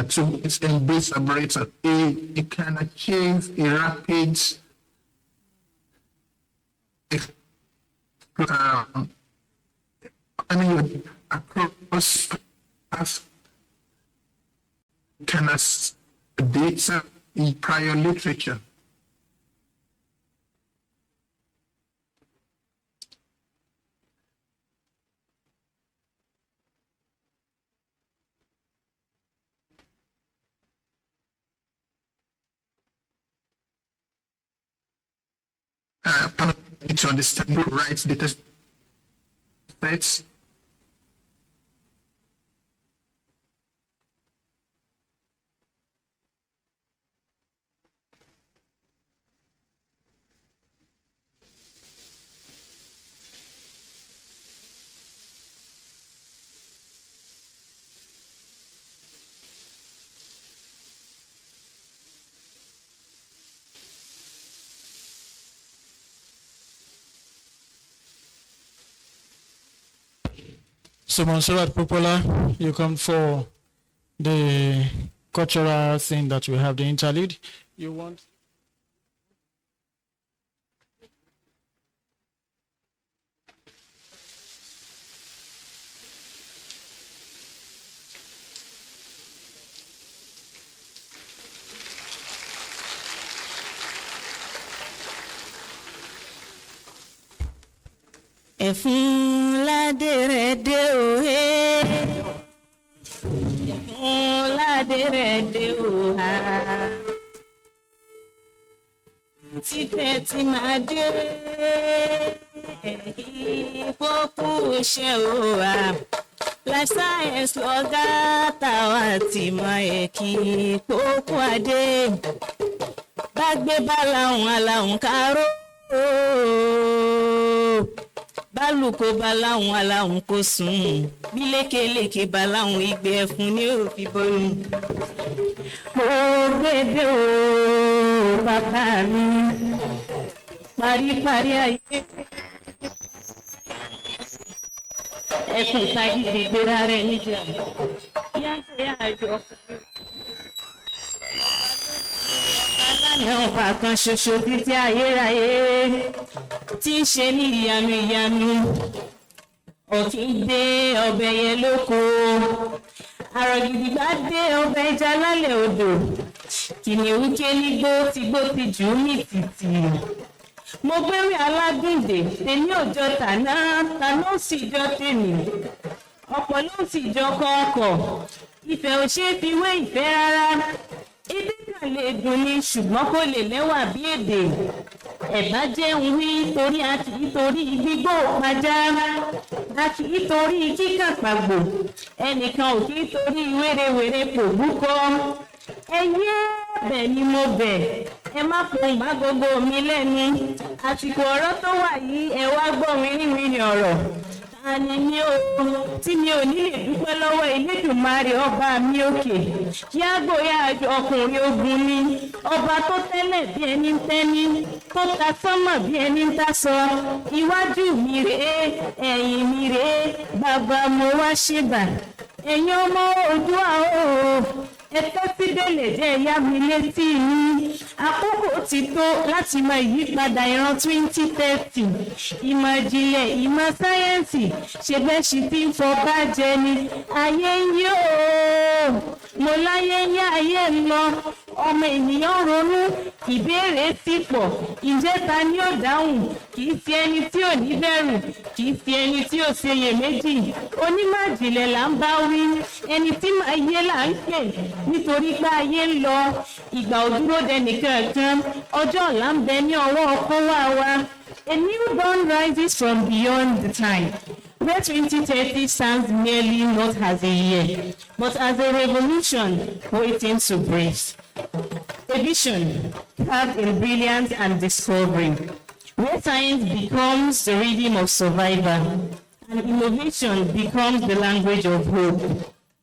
to its embrace operator. It can achieve a rapid across can as data in prior literature. To understand the rights data sets. So Monserrat Popola, you come for the cultural thing that we have, the interlude. You want? Ẹ̀fún ládèrèdè òhé. Ẹ̀fún ládèrèdè òhá. Títẹ̀ tí máa dé. Ìpópó ṣe òhá. Life science lọ́gá táwa ti mọ ẹ̀kí ìpópó adé. Bá gbé bá láhùn aláhùn káró. Bálùkò bá láwọn aláwọn kò sùn bí lékelèké bá láwọn igbe ẹfun ní òfin bọ́ọ̀lù. Mo gbèdé o bàbá mi paríparí ayé ẹkùn tagídí gbéra rẹ níjà yáṣẹ àjọ alánà ọba kan ṣoṣo títí ayérayé tí ń ṣe ní ìyanu ìyanu ọ̀kìn dé ọbẹ̀ yẹn lóko àrògidì bá dé ọbẹ̀ ẹja lálẹ́ odò kìnìún ké nígbó tígbó ti jù ú mì tìtì mo gbéwé aládùndé tèmi ò jọ tàná ó sì jọ tèmi ọ̀pọ̀ ló sì jọ kọ̀ọ̀kọ̀ ìfẹ́ ò ṣe é fi wé ìfẹ́ rárá èdè kan lè dùn ní ṣùgbọ́n kò lè lẹ́wà bí èdè ẹ̀bá jẹ́ ń wí torí a kì í í torí gbígbó pàjá a kì í torí kíkàn pàgbò ẹnìkan ò kì í torí wérewère pòbúkọ ẹyẹ bẹ́ẹ̀ ni mo bẹ̀ ẹ má fohùn bá gbogbo mi lẹ́nu àsìkò ọ̀rọ̀ tó wà yìí ẹ wá gbọ́ wíníwíní ọ̀rọ̀ àní mi ò tí mi ò ní lè dúpẹ́ lọ́wọ́ Elédùmarè ọba mi òkè kí á gbòòyà àjọ ọkùnrin ogun ni ọba tó tẹ́lẹ̀ bí ẹni ń tẹ́ni tó ta sánmọ̀ bí ẹni ń tasọ iwájú mi rèé ẹ̀yìn mi rèé bàbá mo wá ṣèbà ẹ̀yin ọmọ Oòduà o ẹ tẹ́tí délé jẹ́ ìyá mi létí mi àkókò ti tó láti mọ ìyípadà ìran 2030 ìmọ̀ ìjìnlẹ̀ ìmọ̀ sáyẹ́ǹsì ṣe bẹ́ẹ̀ ṣì ti ń fọba jẹ ni ayé ń yí o mo láyé ń yá ayé ń lọ ọmọ ènìyàn ronú ìbéèrè ti pọ̀ ǹjẹ́ ta ni ó dáhùn kì í fi ẹni tí ò ní bẹ̀rù kì í fi ẹni tí ò ṣeyèméjì onímọ̀ ìjìnlẹ̀ là ń bá wí ẹni tí màá yé là ń pè nítorí pé ayé ń lọ ìgbà ò dúró dẹnìkan kan ọjọ́ ọ̀la ń bẹ ní ọwọ́ ọkọ̀ wa a new dawn rises from beyond the time. Where 2030 stands merely not as a year, but as a revolution waiting to breathe. A vision carved in brilliance and discovery, where science becomes the rhythm of survival, and innovation becomes the language of hope.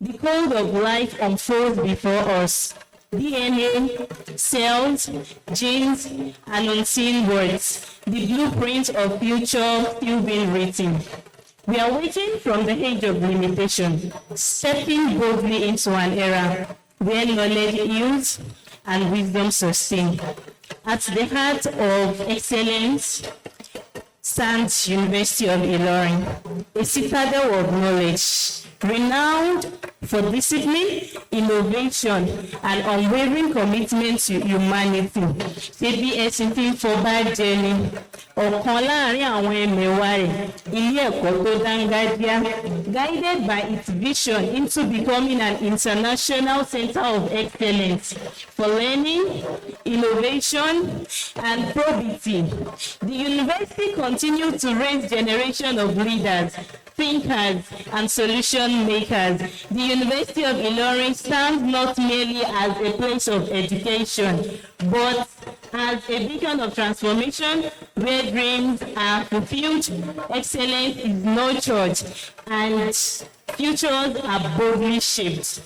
The code of life unfolds before us. DNA, cells, genes, and unseen words. The blueprint of future still being written. We are waiting from the age of limitation, stepping boldly into an era where knowledge yields and wisdom sustain. At the heart of excellence stands University of Ilorin, a citadel of knowledge, renowned for discipline, innovation, and unwavering commitment to humanity. Ṣebí ẹ̀sìn tí ń fọba jẹ ni ọ̀kan láàrin àwọn ẹmẹ̀wà rẹ̀ ilé ẹ̀kọ́ tó dángájíá, guided by its vision into becoming an international center of excellence for learning, innovation, and probity. The university continues to raise generation of leaders, thinkers, and solution makers. The University of Ilorin stands not merely as a place of education, but as a beacon of transformation where dreams are fulfilled, excellence is nurtured, and futures are boldly shaped.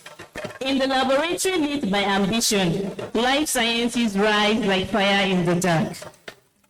In the laboratory lit by ambition, life sciences rise like fire in the dark.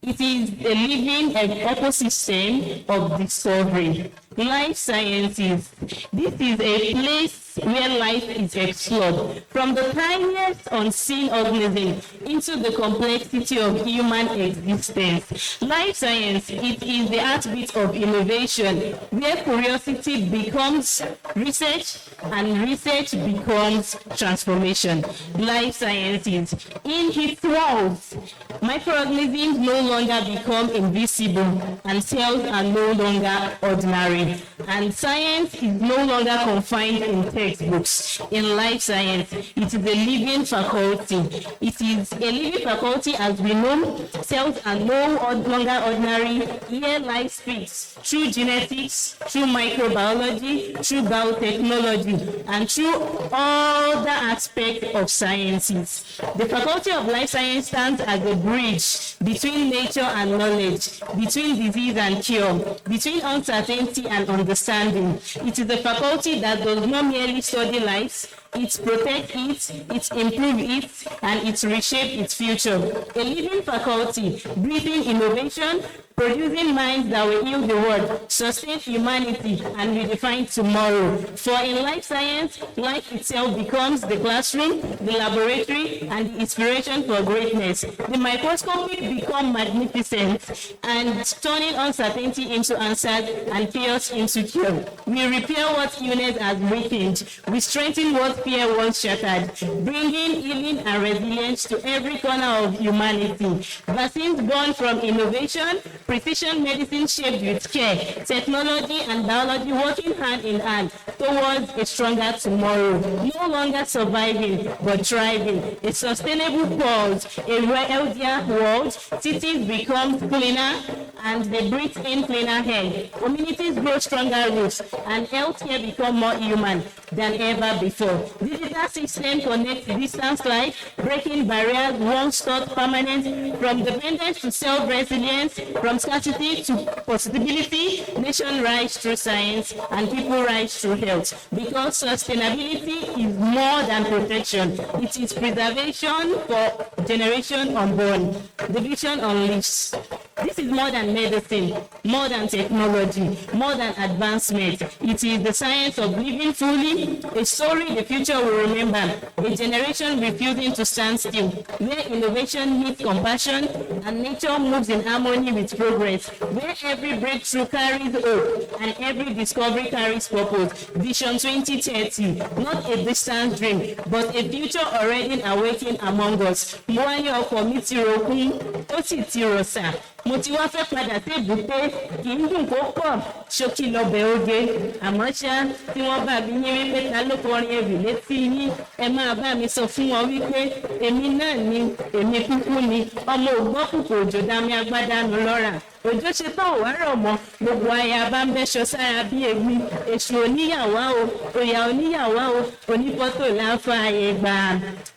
It is a living ecosystem of discovery. Life sciences. This is a place where life is explored, from the tiniest unseen organism into the complexity of human existence. Life science, it is the heartbeat of innovation, where curiosity becomes research and research becomes transformation. Life sciences, in its walls, microorganisms no longer become invisible and cells are no longer ordinary. And science is no longer confined in textbooks. In life science, it is a living faculty. It is a living faculty as we know. Cells are no longer ordinary. Here life speaks through genetics, through microbiology, through biotechnology, and through all the aspects of sciences. The Faculty of Life Science stands as a bridge between nature and knowledge, between disease and cure, between uncertainty and understanding. It is a faculty that does not merely study lives, it protects it, it improves it, and it reshapes its future. A living faculty, breathing innovation, producing minds that will heal the world, sustain humanity, and redefine tomorrow. For in life science, life itself becomes the classroom, the laboratory, and the inspiration for greatness. The microscopic become magnificent, and turning uncertainty into answers and chaos into cure. We repair what illness has weakened. We strengthen what fear once shattered, bringing healing and resilience to every corner of humanity. Vaccines born from innovation, Precision medicine shaped with care, technology and biology working hand in hand towards a stronger tomorrow. No longer surviving, but thriving. A sustainable world, a healthier world. Cities become cleaner and they breathe in cleaner air. Communities grow stronger roots and healthcare become more human than ever before. Digital system connects distance life, breaking barriers once thought permanent, from dependence to self-resilience, from scarcity to possibility. Nation rise through science and people rise through health. Because sustainability is more than protection. It is preservation for generation unborn. The vision unleashed. This is more than medicine, more than technology, more than advancement. It is the science of living fully, a story the future will remember, a generation refusing to stand still, where innovation meets compassion and nature moves in harmony with progress, where every breakthrough carries hope and every discovery carries purpose. Vision 2030, not a distant dream, but a future already awakening among us. Mo wáyé ọkọ̀ mi ti rokún, ó sì ti rọ̀ṣà. Mo ti wá fẹ́ padà sí èbúté, kì í dùn kó pọ̀, ṣókí lọ́bẹ̀ oge. Àmọ́ ṣá, tí wọ́n bá mi yín wípé ta ló kọrin ewì létí yín, ẹ máa bá mi sọ fún wọn wípé èmi náà ni, èmi kúkú ni, ọmọ ògbọ́n kùkù òjò dami agbádá nu lọ́ra. Òjò ṣe tó òwárọ̀ mọ́, gbogbo aya bá ń bẹ́ṣọ sára bí èmi, èṣù oníyàwó o, òyà oníyàwó o, onífọ́tò láǹfààyè gbà.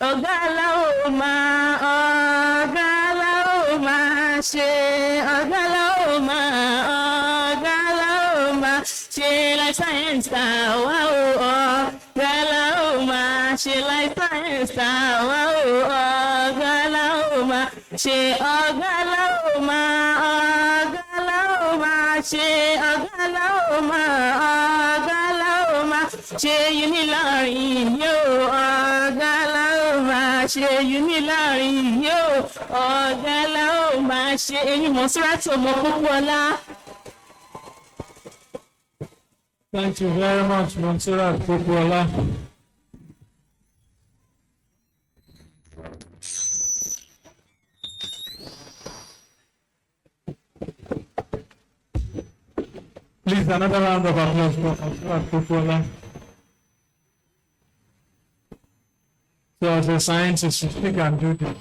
Ọ̀gá aláwọ̀ máa ṣe, ọ̀gá aláwọ̀ máa ṣe life science tá a wá o, ọ̀gá aláwọ̀ máa ṣe life science tá a wá o, ọ̀gá aláwọ̀ máa ṣe, ọ̀gá aláwọ̀ máa ṣe, ọ̀gá aláwọ̀ máa ṣe Unilorin yóò, ọ̀gá aláwọ̀ máa ṣe Unilorin yóò, ọ̀gá aláwọ̀ máa ṣe èmi Mọ́súrátì ọmọ Pópóọlá. Thank you very much, Monserrat Popoola. Please, another round of applause for Monserrat Popoola. So, as a scientist, we can do this.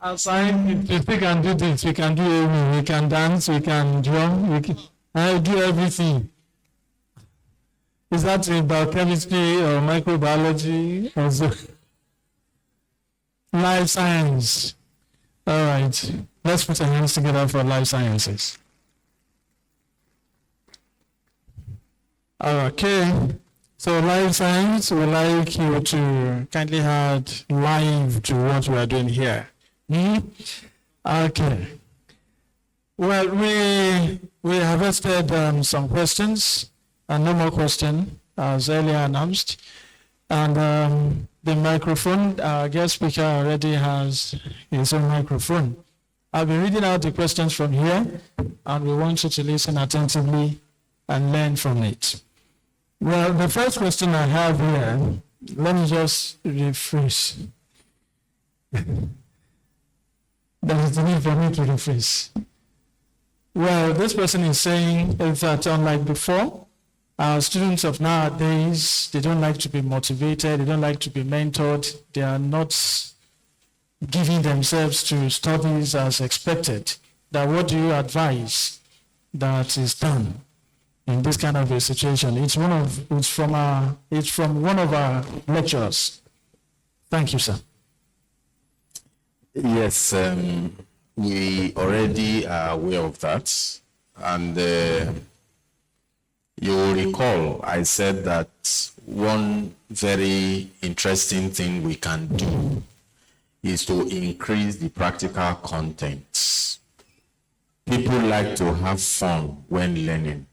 As scientists, we can do this. We can do everything. We can dance. We can drum. I do everything. Is that in biochemistry or microbiology or so? Life science. All right. Let's put our hands together for life sciences. Okay. So life science, we'd like you to kindly add live to what we are doing here. Okay. Well, we harvested some questions, and no more question, as earlier announced. And the microphone, our guest speaker already has his own microphone. I'll be reading out the questions from here, and we want you to listen attentively and learn from it. Well, the first question I have here, let me just rephrase. There is the need for me to rephrase. Well, this person is saying that unlike before, students of nowadays, they don't like to be motivated, they don't like to be mentored, they are not giving themselves to studies as expected. That what do you advise that is done in this kind of a situation? It's from one of our lecturers. Thank you, sir. Yes, we already are aware of that. And you will recall I said that one very interesting thing we can do is to increase the practical content. People like to have fun when learning.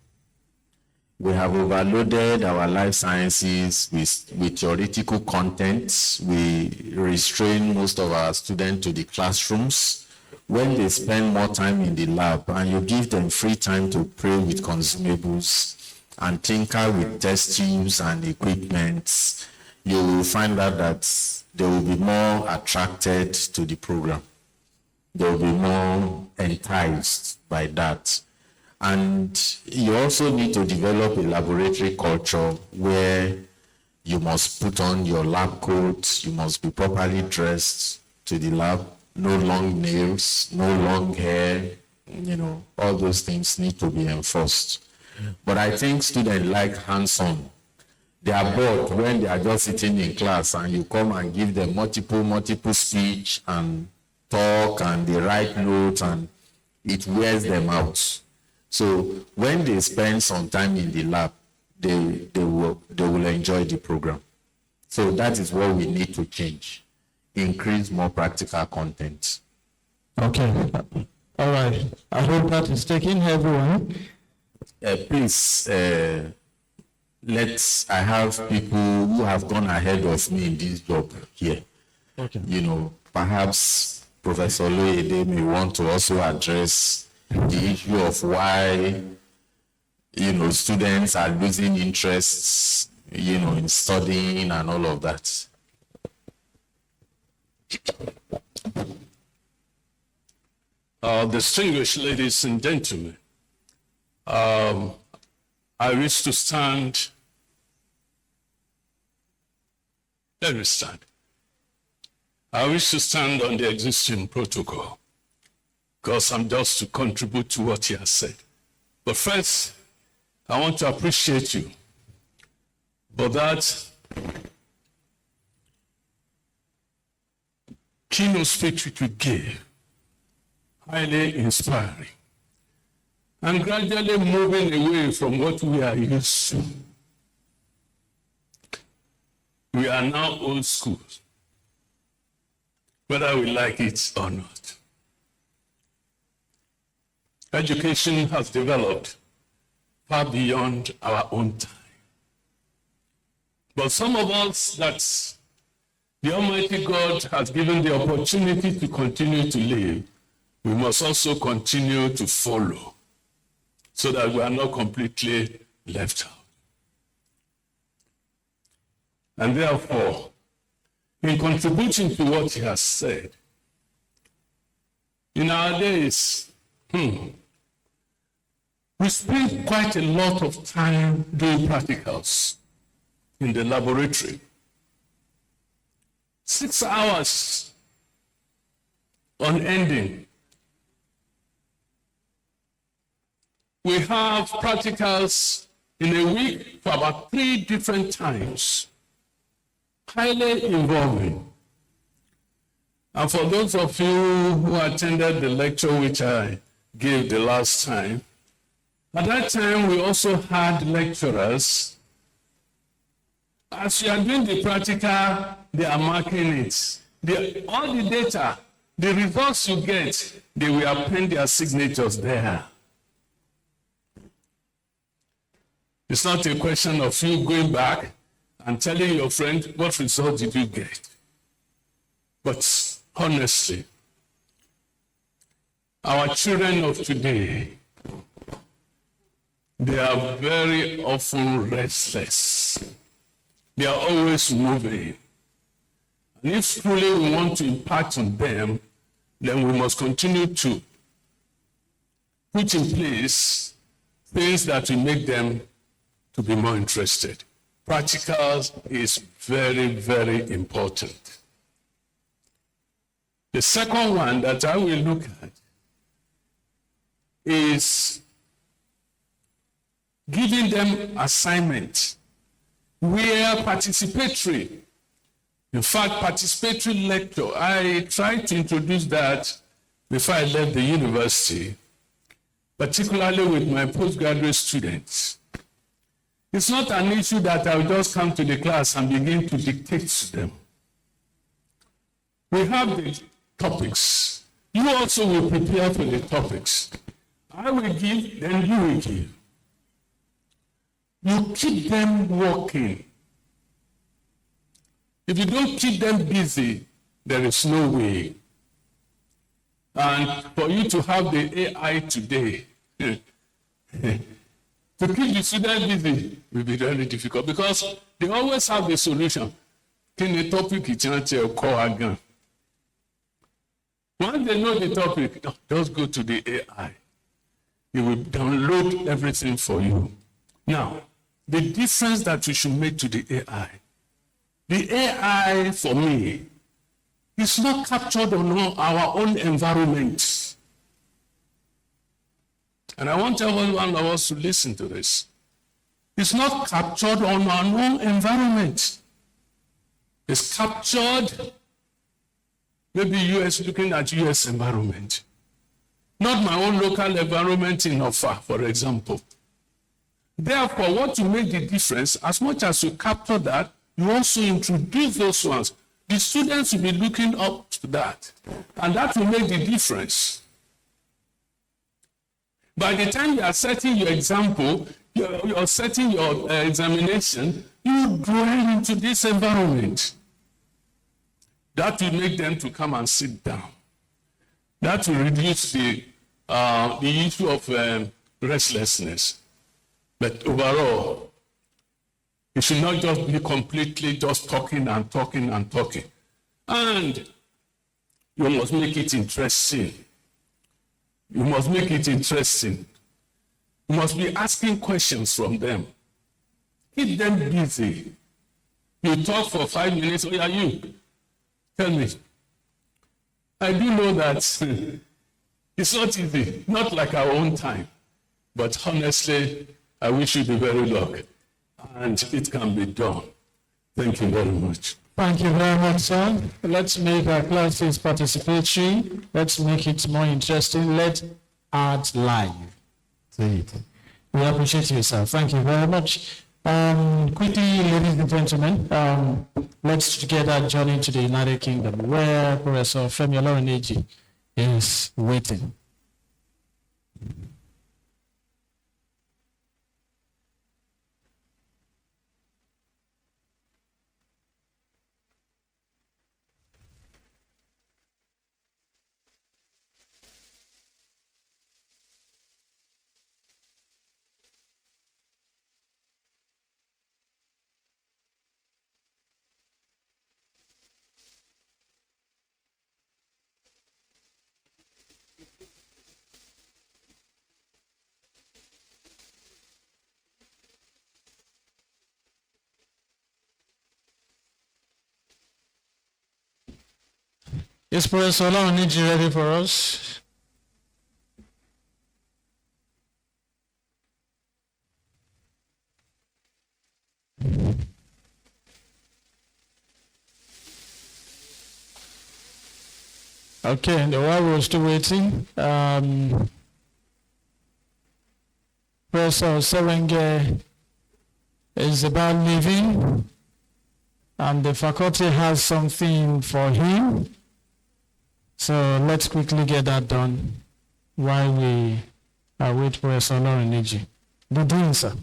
We have overloaded our life sciences with theoretical content. We restrain most of our students to the classrooms. When they spend more time in the lab and you give them free time to play with consumables and tinker with test tubes and equipment, you will find out that they will be more attracted to the program. They will be more enticed by that. And you also need to develop a laboratory culture where you must put on your lab coat, you must be properly dressed to the lab, no long nails, no long hair, all those things need to be enforced. But I think students like hands-on. They are bored when they are just sitting in class and you come and give them multiple speech and talk and they write notes and it wears them out. So when they spend some time in the lab, they will enjoy the program. So that is what we need to change. Increase more practical content. Okay. All right. I hope that is taking everyone. Please, I have people who have gone ahead of me in this job here. Okay. Perhaps Professor Loyede may want to also address the issue of why, students are losing interests, in studying and all of that. Distinguished ladies and gentlemen, I wish to stand. Let me stand. I wish to stand on the existing protocol because I'm just to contribute to what he has said. But first, I want to appreciate you for that keynote speech which you gave, highly inspiring, and gradually moving away from what we are used to. We are now old school, whether we like it or not. Education has developed far beyond our own time. But some of us that the Almighty God has given the opportunity to continue to live, we must also continue to follow so that we are not completely left out. And therefore, in contributing to what he has said, in our days, we spend quite a lot of time doing practicals in the laboratory. 6 hours unending. We have practicals in a week for about 3 different times, highly involving. And for those of you who attended the lecture which I gave the last time, at that time we also had lecturers. As you are doing the practical, they are marking it. All the data, the results you get, they will append their signatures there. It's not a question of you going back and telling your friend, what result did you get? But honestly, our children of today, they are very often restless. They are always moving. And if truly we want to impact on them, then we must continue to put in place things that will make them to be more interested. Practicals is very, very important. The second one that I will look at is giving them assignments where participatory, in fact, participatory lecture, I tried to introduce that before I left the university, particularly with my postgraduate students. It's not an issue that I'll just come to the class and begin to dictate to them. We have the topics. You also will prepare for the topics. I will give, then you will give. You keep them working. If you don't keep them busy, there is no way. And for you to have the AI today, to keep the students busy will be very difficult because they always have the solution. kí ni tọ́pìkì tí wọ́n ti kọ́ wa gan. Once they know the topic, just go to the AI. It will download everything for you. Now, the difference that you should make to the AI for me is not captured on our own environment. And I want every one of us to listen to this. It's not captured on our own environment. It's captured, maybe US, looking at US environment. Not my own local environment in Ofa, for example. Therefore, what will make the difference, as much as you capture that, you also introduce those ones. The students will be looking up to that, and that will make the difference. By the time you are setting your example, you're setting your examination, you dwell into this environment. That will make them to come and sit down. That will reduce the issue of restlessness. But overall, it should not just be completely just talking and talking and talking. And you must make it interesting. You must make it interesting. You must be asking questions from them. Keep them busy. You talk for 5 minutes, oh yeah, you, tell me. I do know that it's not easy, not like our own time. But honestly, I wish you the very luck. And it can be done. Thank you very much. Thank you very much, sir. Let's make our classes participatory. Let's make it more interesting. Let's add live to it. We appreciate you, sir. Thank you very much. Quickly, ladies and gentlemen, let's together journey to the United Kingdom, where Professor Femi Oloruneji is waiting. Is Professor Oloruneji ready for us? Okay, and while we're still waiting, Professor Serenge is about leaving, and the faculty has something for him. So let's quickly get that done while we await Professor Oloruneji. Good doing, sir.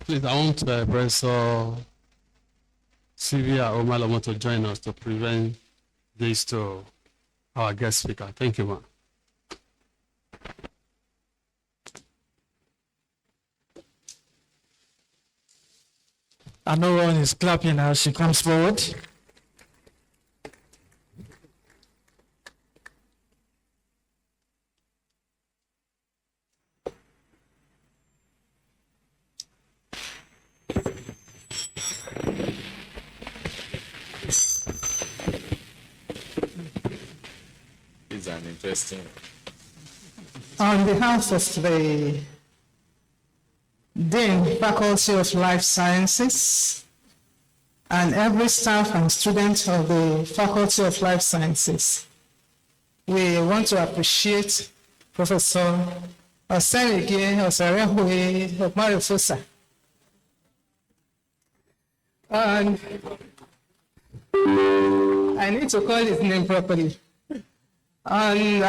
Please, I want Professor Sylvia Omalomo to join us to present this to our guest speaker. Thank you, ma'am. I know one is clapping as she comes forward. It's an interesting. On behalf of the Dean, Faculty of Life Sciences, and every staff and student of the Faculty of Life Sciences. We want to appreciate Professor Osenike Osarehoe Okmarefosa. And I need to call his name properly. On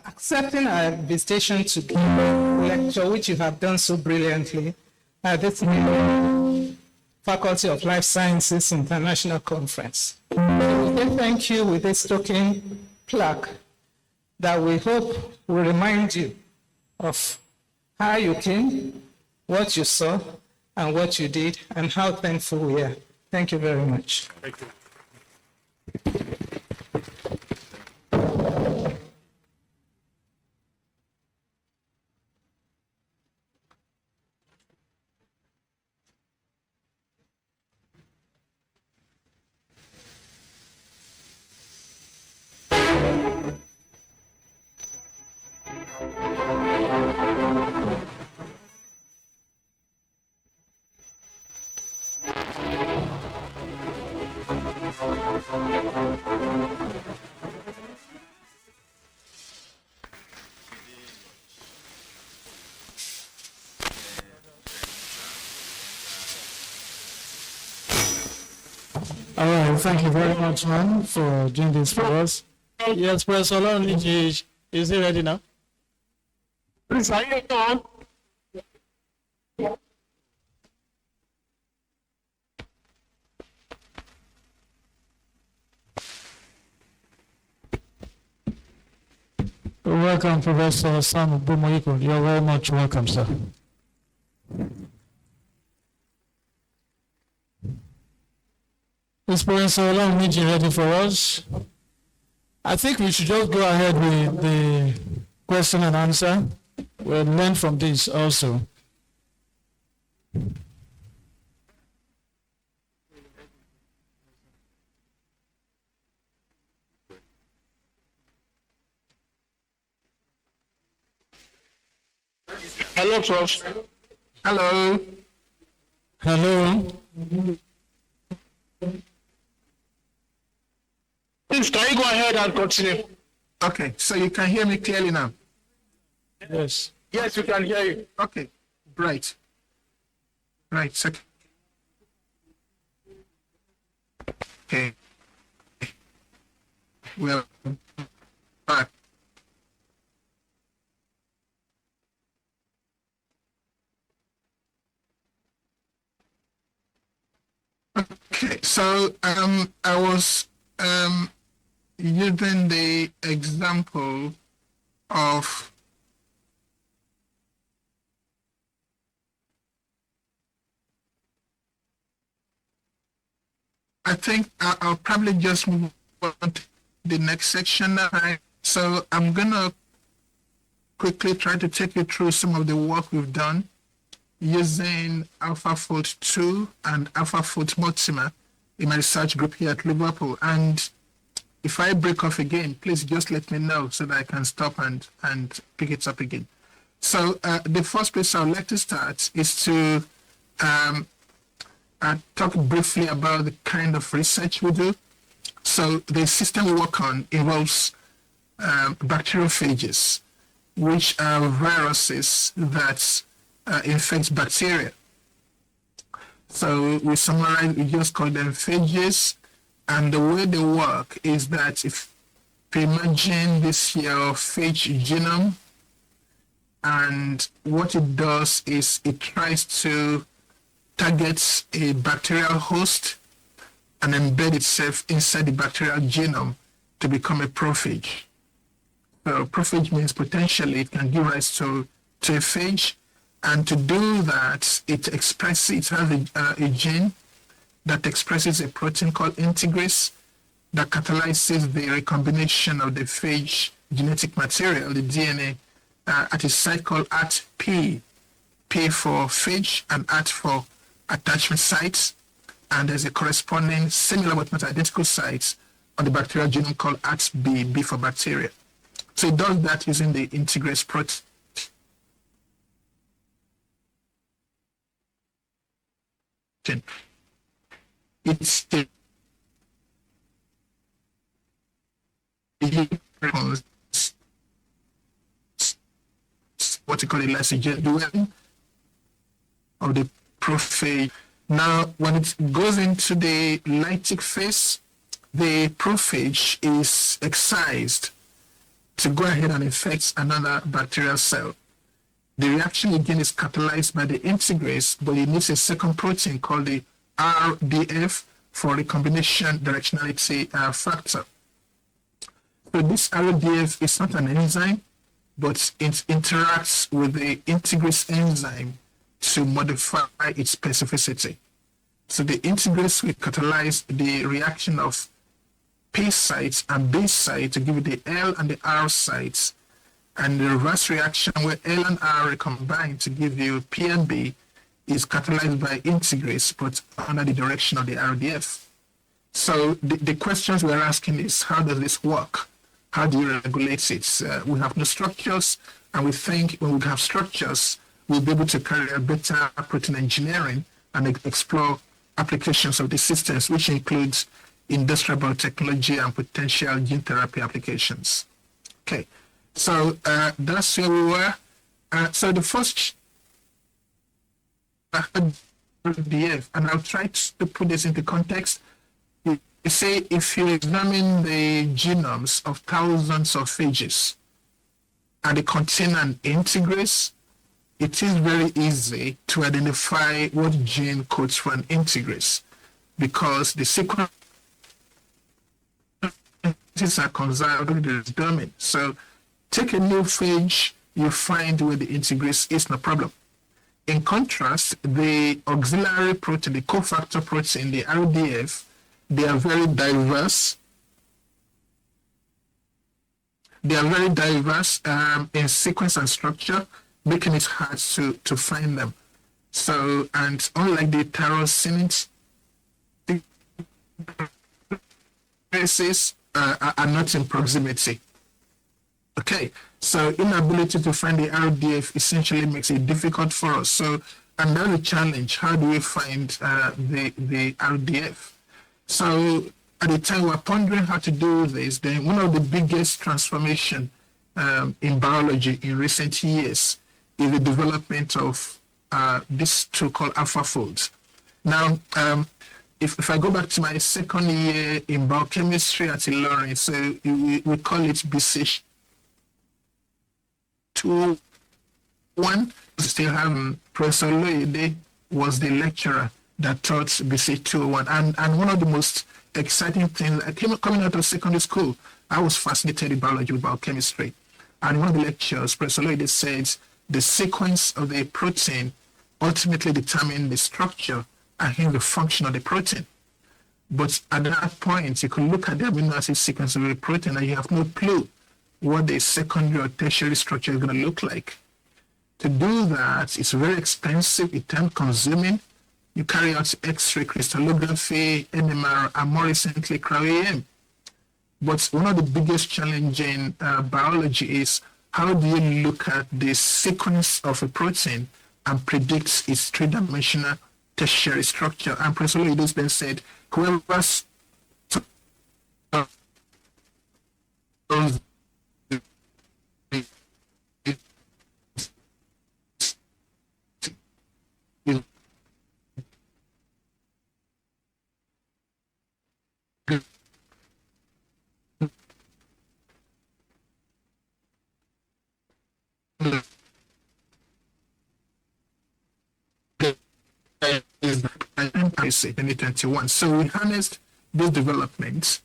accepting our invitation to give a lecture, which you have done so brilliantly at this Faculty of Life Sciences International Conference. So we say thank you with this token plaque that we hope will remind you of how you came, what you saw, and what you did, and how thankful we are. Thank you very much. Thank you. All right, thank you very much, man, for doing this for us. Yes, Professor Oloniji, is he ready now? Please, are you on? Welcome, Professor Sam Bumoyiko. You're very much welcome, sir. Is Professor Oloniji ready for us? I think we should just go ahead with the question and answer. We'll learn from this also. Hello, Prof. Hello. Hello. Please, can you go ahead and continue? Okay, so you can hear me clearly now? Yes. Yes, we can hear you. Okay, right. Right, second. Okay. Well, back. Okay, so I was using the example of I think I'll probably just move on to the next section now. So I'm gonna quickly try to take you through some of the work we've done using AlphaFold 2 and AlphaFold Mortimer in my research group here at Liverpool. And if I break off again, please just let me know so that I can stop and pick it up again. So the first place I would like to start is to talk briefly about the kind of research we do. So the system we work on involves bacteriophages, which are viruses that infect bacteria. So we summarize, we just call them phages. And the way they work is that if you imagine this your phage genome, and what it does is it tries to target a bacterial host and embed itself inside the bacterial genome to become a prophage. So prophage means potentially it can give rise to a phage, and to do that, it has a gene that expresses a protein called integrase that catalyzes the recombination of the phage genetic material, the DNA, at a site called ATP. P for phage and AT for attachment sites. And there's a corresponding similar but not identical sites on the bacterial genome called ATB, B for bacteria. So it does that using the integrase protein. it's what you call a lysogen dwelling of the prophage. Now, when it goes into the lytic phase, the prophage is excised to go ahead and infect another bacterial cell. The reaction again is catalyzed by the integrase, but it needs a second protein called the RDF for recombination directionality factor. So this RDF is not an enzyme, but it interacts with the integrase enzyme to modify its specificity. So the integrase will catalyze the reaction of P sites and B sites to give you the L and the R sites, and the reverse reaction where L and R recombine to give you P and B is catalyzed by integrase, but under the direction of the RDF. So the questions we're asking is, how does this work? How do you regulate it? We have no structures, and we think when we have structures, we'll be able to carry out better protein engineering and explore applications of the systems, which includes industrial biotechnology and potential gene therapy applications. Okay, so that's where we were. So the first RDF, and I'll try to put this into context. You say if you examine the genomes of thousands of phages and they contain an integrase, it is very easy to identify what gene codes for an integrase, because the sequences are conserved in the domain. So take a new phage, you find where the integrase is, no problem. In contrast, the auxiliary protein, the cofactor protein, the RDF, they are very diverse. They are very diverse in sequence and structure, making it hard to find them. So, and unlike the tyrosine bases are not in proximity. Okay, so inability to find the RDF essentially makes it difficult for us. So another challenge, how do we find the RDF? So at the time we're pondering how to do this, then one of the biggest transformation in biology in recent years is the development of this tool called AlphaFold. Now, if I go back to my second year in biochemistry at Ilorin, so we call it BC 201. We still have Professor Loide was the lecturer that taught BC 201. And one of the most exciting things, coming out of secondary school, I was fascinated in biology with biochemistry. And one of the lectures, Professor Loide said, the sequence of the protein ultimately determine the structure and hence the function of the protein. But at that point, you could look at the amino acid sequence of the protein and you have no clue what the secondary or tertiary structure is going to look like. To do that, it's very expensive, it's time-consuming. You carry out X-ray crystallography, NMR, and more recently, cryo-EM. But one of the biggest challenges in biology is how do you look at the sequence of a protein and predict its three-dimensional tertiary structure? And Professor Loide's then said, whoever is 2021. So we harnessed these developments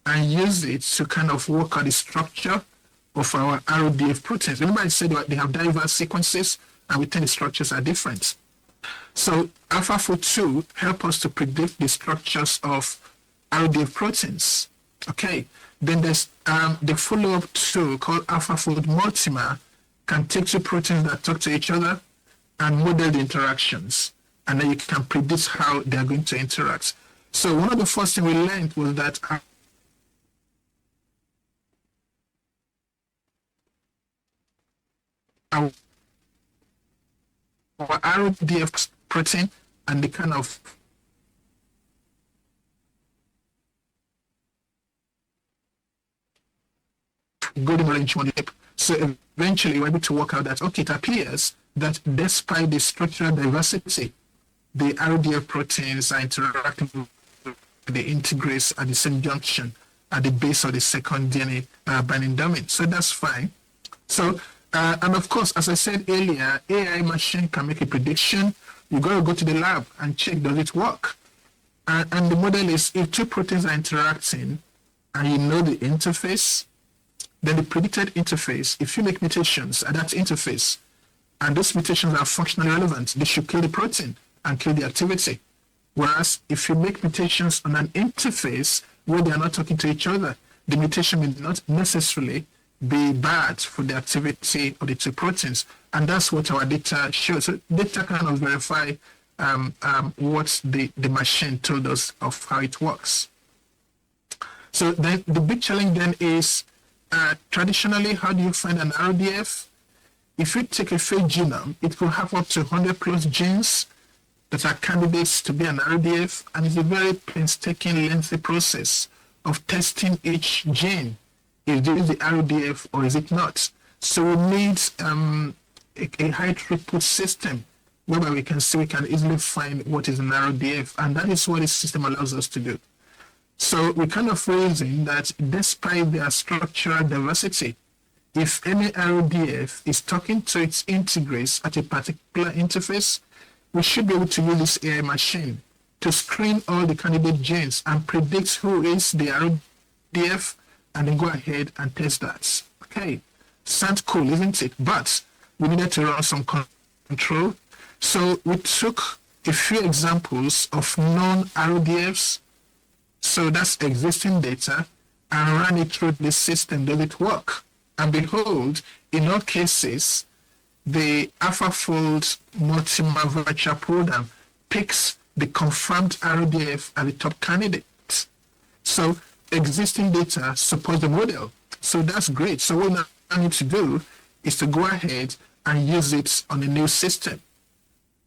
and used it to kind of work out the structure of our RDF proteins. Remember I said that they have diverse sequences and we think the structures are different. So AlphaFold 2 help us to predict the structures of RDF proteins. Okay, then there's the follow-up tool called AlphaFold Multimer can take two proteins that talk to each other and model the interactions. And then you can predict how they're going to interact. So one of the first things we learned was that our RDF protein and the kind of golden arrangement. So eventually we're able to work out that, okay, it appears that despite the structural diversity, the RDF proteins are interacting with the integrase at the same junction at the base of the second DNA binding domain. So that's fine. So, and of course, as I said earlier, AI machine can make a prediction. You got to go to the lab and check, does it work? And the model is, if two proteins are interacting and you know the interface, then the predicted interface, if you make mutations at that interface, and those mutations are functionally relevant, they should kill the protein and kill the activity. Whereas if you make mutations on an interface where they are not talking to each other, the mutation may not necessarily be bad for the activity of the two proteins. And that's what our data shows. So data kind of verify what the machine told us of how it works. So then the big challenge then is, traditionally, how do you find an RDF? If you take a fake genome, it could have up to 100 plus genes that are candidates to be an RDF, and it's a very painstaking, lengthy process of testing each gene. Is this the RDF or is it not? So we need a high throughput system whereby we can easily find what is an RDF, and that is what this system allows us to do. So we kind of reason that despite their structural diversity, if any RDF is talking to its integrase at a particular interface, we should be able to use this AI machine to screen all the candidate genes and predict who is the RDF, and then go ahead and test that. Okay, sounds cool, isn't it? But we needed to run some control. So we took a few examples of non-RDFs, so that's existing data, and ran it through the system. Does it work? And behold, in all cases, the AlphaFold multi-map virtual program picks the confirmed RDF as the top candidate. So existing data supports the model. So that's great. So what I need to do is to go ahead and use it on a new system.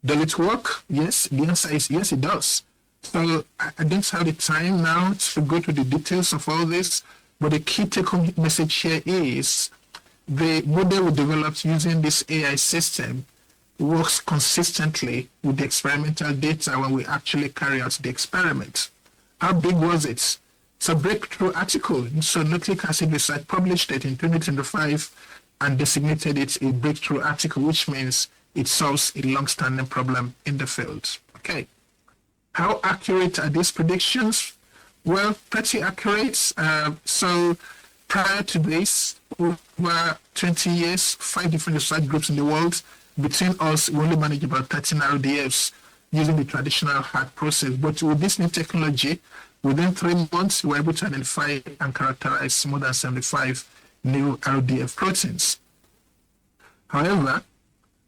Does it work? Yes. The answer is yes, it does. So I don't have the time now to go through the details of all this, but the key take-home message here is the model we developed using this AI system works consistently with the experimental data when we actually carry out the experiment. How big was it? It's a breakthrough article. So Nucleic Acid Research published it in 2025 and designated it a breakthrough article, which means it solves a long-standing problem in the field. Okay. How accurate are these predictions? Well, pretty accurate. So prior to this, over 20 years, 5 different research groups in the world. Between us, we only manage about 13 RDFs using the traditional hard process. But with this new technology, within 3 months, we were able to identify and characterize more than 75 new RDF proteins. However,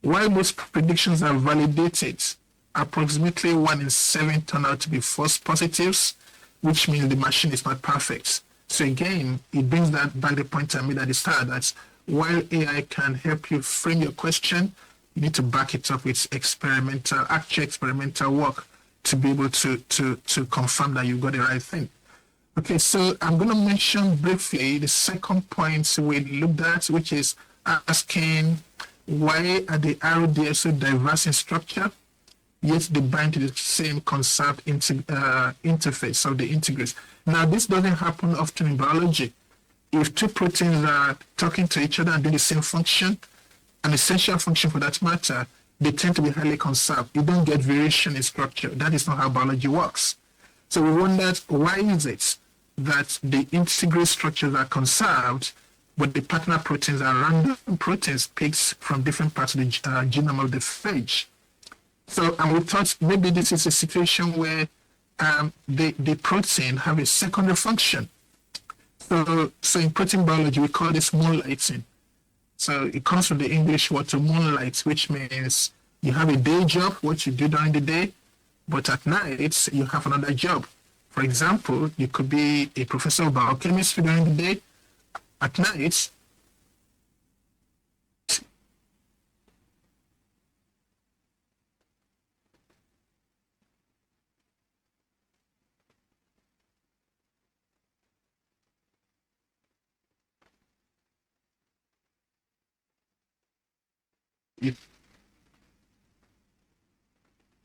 while most predictions are validated, approximately 1 in 7 turn out to be false positives, which means the machine is not perfect. So again, it brings that back the point I made at the start, that while AI can help you frame your question, you need to back it up with actual experimental work to be able to confirm that you got the right thing. Okay, so I'm going to mention briefly the second point we looked at, which is asking why are the RDF so diverse in structure, yet they bind to the same conserved interface of the integrase. Now, this doesn't happen often in biology. If two proteins are talking to each other and do the same function, an essential function for that matter, they tend to be highly conserved. You don't get variation in structure. That is not how biology works. So we wondered, why is it that the integrase structures are conserved, but the partner proteins are random proteins picked from different parts of the genome of the phage? So, and we thought maybe this is a situation where the protein have a secondary function. So in protein biology, we call this moonlighting. So it comes from the English word to moonlight, which means you have a day job, what you do during the day, but at night you have another job. For example, you could be a professor of biochemistry during the day. At night, it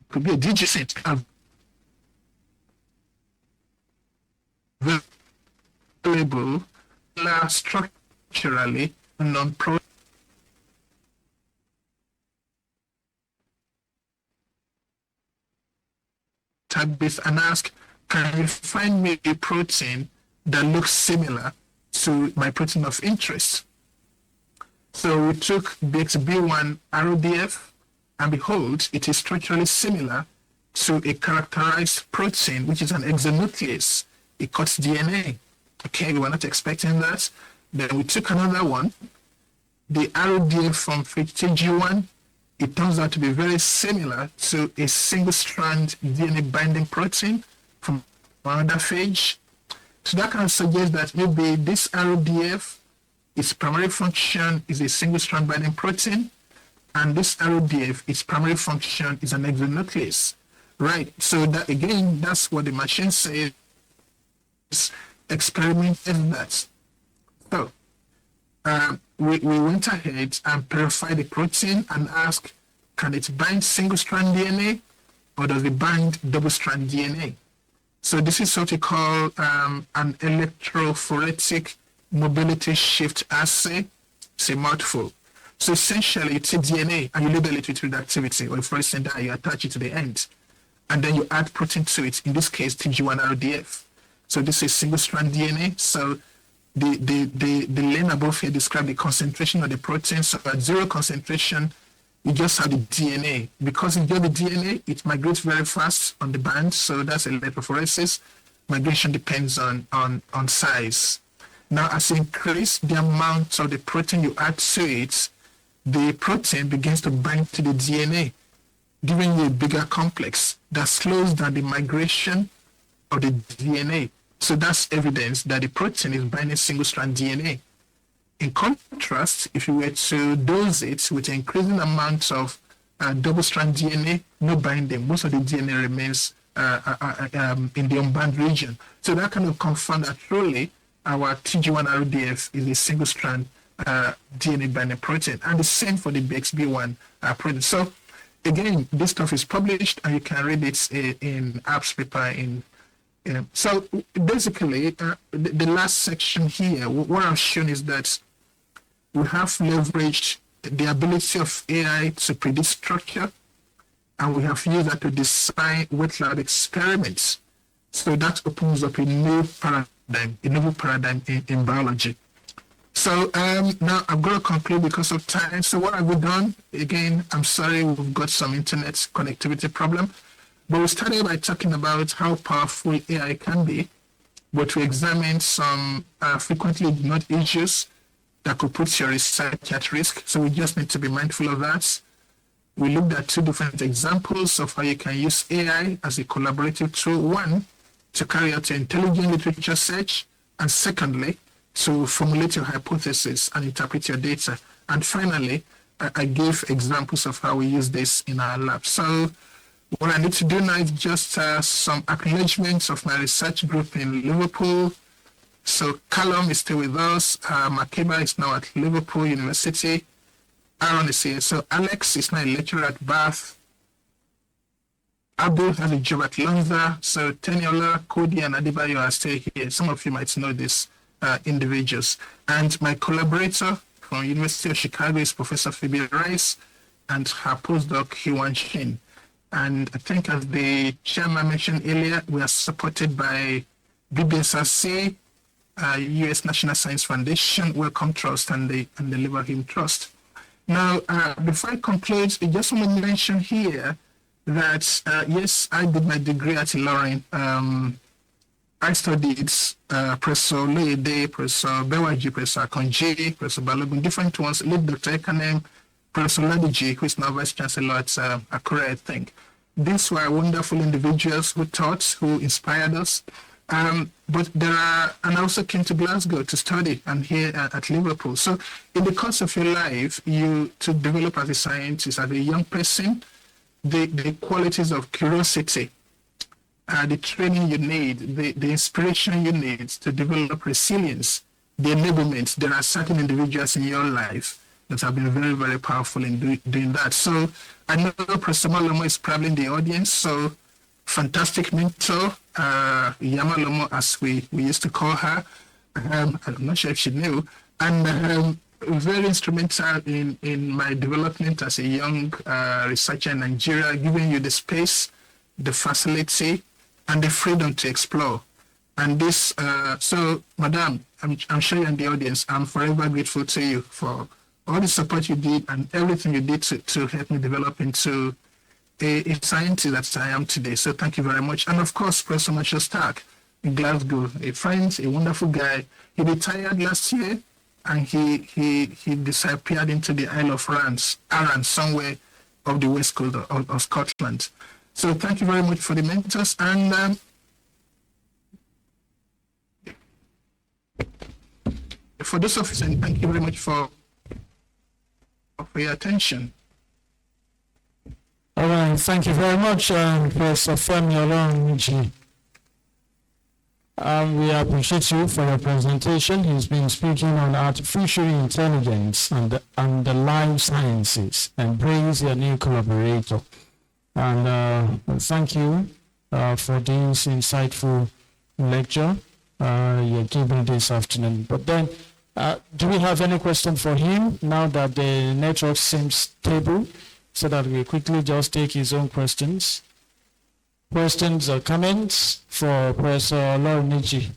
could be a digit available structurally non-pro tag base and ask, can you find me a protein that looks similar to my protein of interest? So we took BXB1 RODF, and behold, it is structurally similar to a characterized protein, which is an exonuclease. It cuts DNA. Okay, we were not expecting that. Then we took another one, the RODF from TG1. It turns out to be very similar to a single-strand DNA binding protein from another phage. So that can suggest that maybe this RODF, its primary function is a single-strand binding protein, and this RODF, its primary function is an exonuclease. Right, so that again, that's what the machine says, experiment in that. So we went ahead and purified the protein and asked, can it bind single-strand DNA or does it bind double-strand DNA? So this is what we call an electrophoretic mobility shift assay. It's a mouthful. So essentially, you take DNA and you label it with reactivity, or for instance, you attach it to the end, and then you add protein to it. In this case, TG1 RODF. So this is single-strand DNA. So the lane above here describes the concentration of the protein. So at zero concentration, you just have the DNA. Because you get the DNA, it migrates very fast on the band. So that's electrophoresis. Migration depends on size. Now, as you increase the amount of the protein you add to it, the protein begins to bind to the DNA, giving you a bigger complex that slows down the migration of the DNA. So that's evidence that the protein is binding single-strand DNA. In contrast, if you were to dose it with increasing amounts of double-strand DNA, no binding. Most of the DNA remains in the unbound region. So that kind of confirms that truly our TG1 RODF is a single-strand DNA binding protein, and the same for the BXB1 protein. So again, this stuff is published, and you can read it in App's paper. So basically, the last section here, what I've shown is that we have leveraged the ability of AI to predict structure, and we have used that to design wet lab experiments. So that opens up a new paradigm, a novel paradigm in biology. So now I'm going to conclude because of time. So what have we done? Again, I'm sorry, we've got some internet connectivity problem, but we started by talking about how powerful AI can be, but we examined some frequently ignored issues that could put your research at risk. So we just need to be mindful of that. We looked at two different examples of how you can use AI as a collaborative tool. One, to carry out your intelligent literature search, and secondly, to formulate your hypothesis and interpret your data. And finally, I gave examples of how we use this in our lab. So what I need to do now is just some acknowledgements of my research group in Liverpool. So Callum is still with us. Makeba is now at Liverpool University. Aaron is here. So Alex is now a lecturer at Bath. Abu has a job at Lonza. So Teniola, Cody, and Adebayo are still here. Some of you might know these individuals. And my collaborator from University of Chicago is Professor Phoebe Rice, and her postdoc, Hyewon Shin. And I think as the chairman mentioned earlier, we are supported by BBSRC, U.S. National Science Foundation, Wellcome Trust, and the Liver Him Trust. Now, before I conclude, I just want to mention here that, yes, I did my degree at Ilorin. I studied Professor Loyede, Professor Bewaji, Professor Akonji, Professor Balogun, different ones, late Dr. Ekanem, Professor Ladiji, who is now Vice Chancellor at Akure, I think. These were wonderful individuals who taught, who inspired us. But there are, and I also came to Glasgow to study, and here at Liverpool. So in the course of your life, you to develop as a scientist, as a young person, the qualities of curiosity, the training you need, the inspiration you need to develop resilience, the enablement. There are certain individuals in your life that have been very, very powerful in doing that. So I know Professor Malomo is probably in the audience, so fantastic mentor, Yama Lomo, as we used to call her. I'm not sure if she knew, and very instrumental in my development as a young researcher in Nigeria, giving you the space, the facility, and the freedom to explore. And this, so, Madam, I'm sure you're in the audience. I'm forever grateful to you for all the support you did and everything you did to help me develop into a scientist that I am today. So thank you very much. And of course, Professor Marshall Stark in Glasgow, a friend, a wonderful guy. He retired last year, and he disappeared into the Isle of Arran, somewhere off the west coast of Scotland. So thank you very much for the mentors, and for those of you, thank you very much for your attention. All right, thank you very much, Professor Femi Olorunji. We appreciate you for your presentation. He's been speaking on artificial intelligence and the life sciences. Embrace your new collaborator. And thank you for this insightful lecture you're giving this afternoon. But then, do we have any question for him now that the network seems stable, so that we quickly just take his own questions? Questions or comments for Professor Olorunji?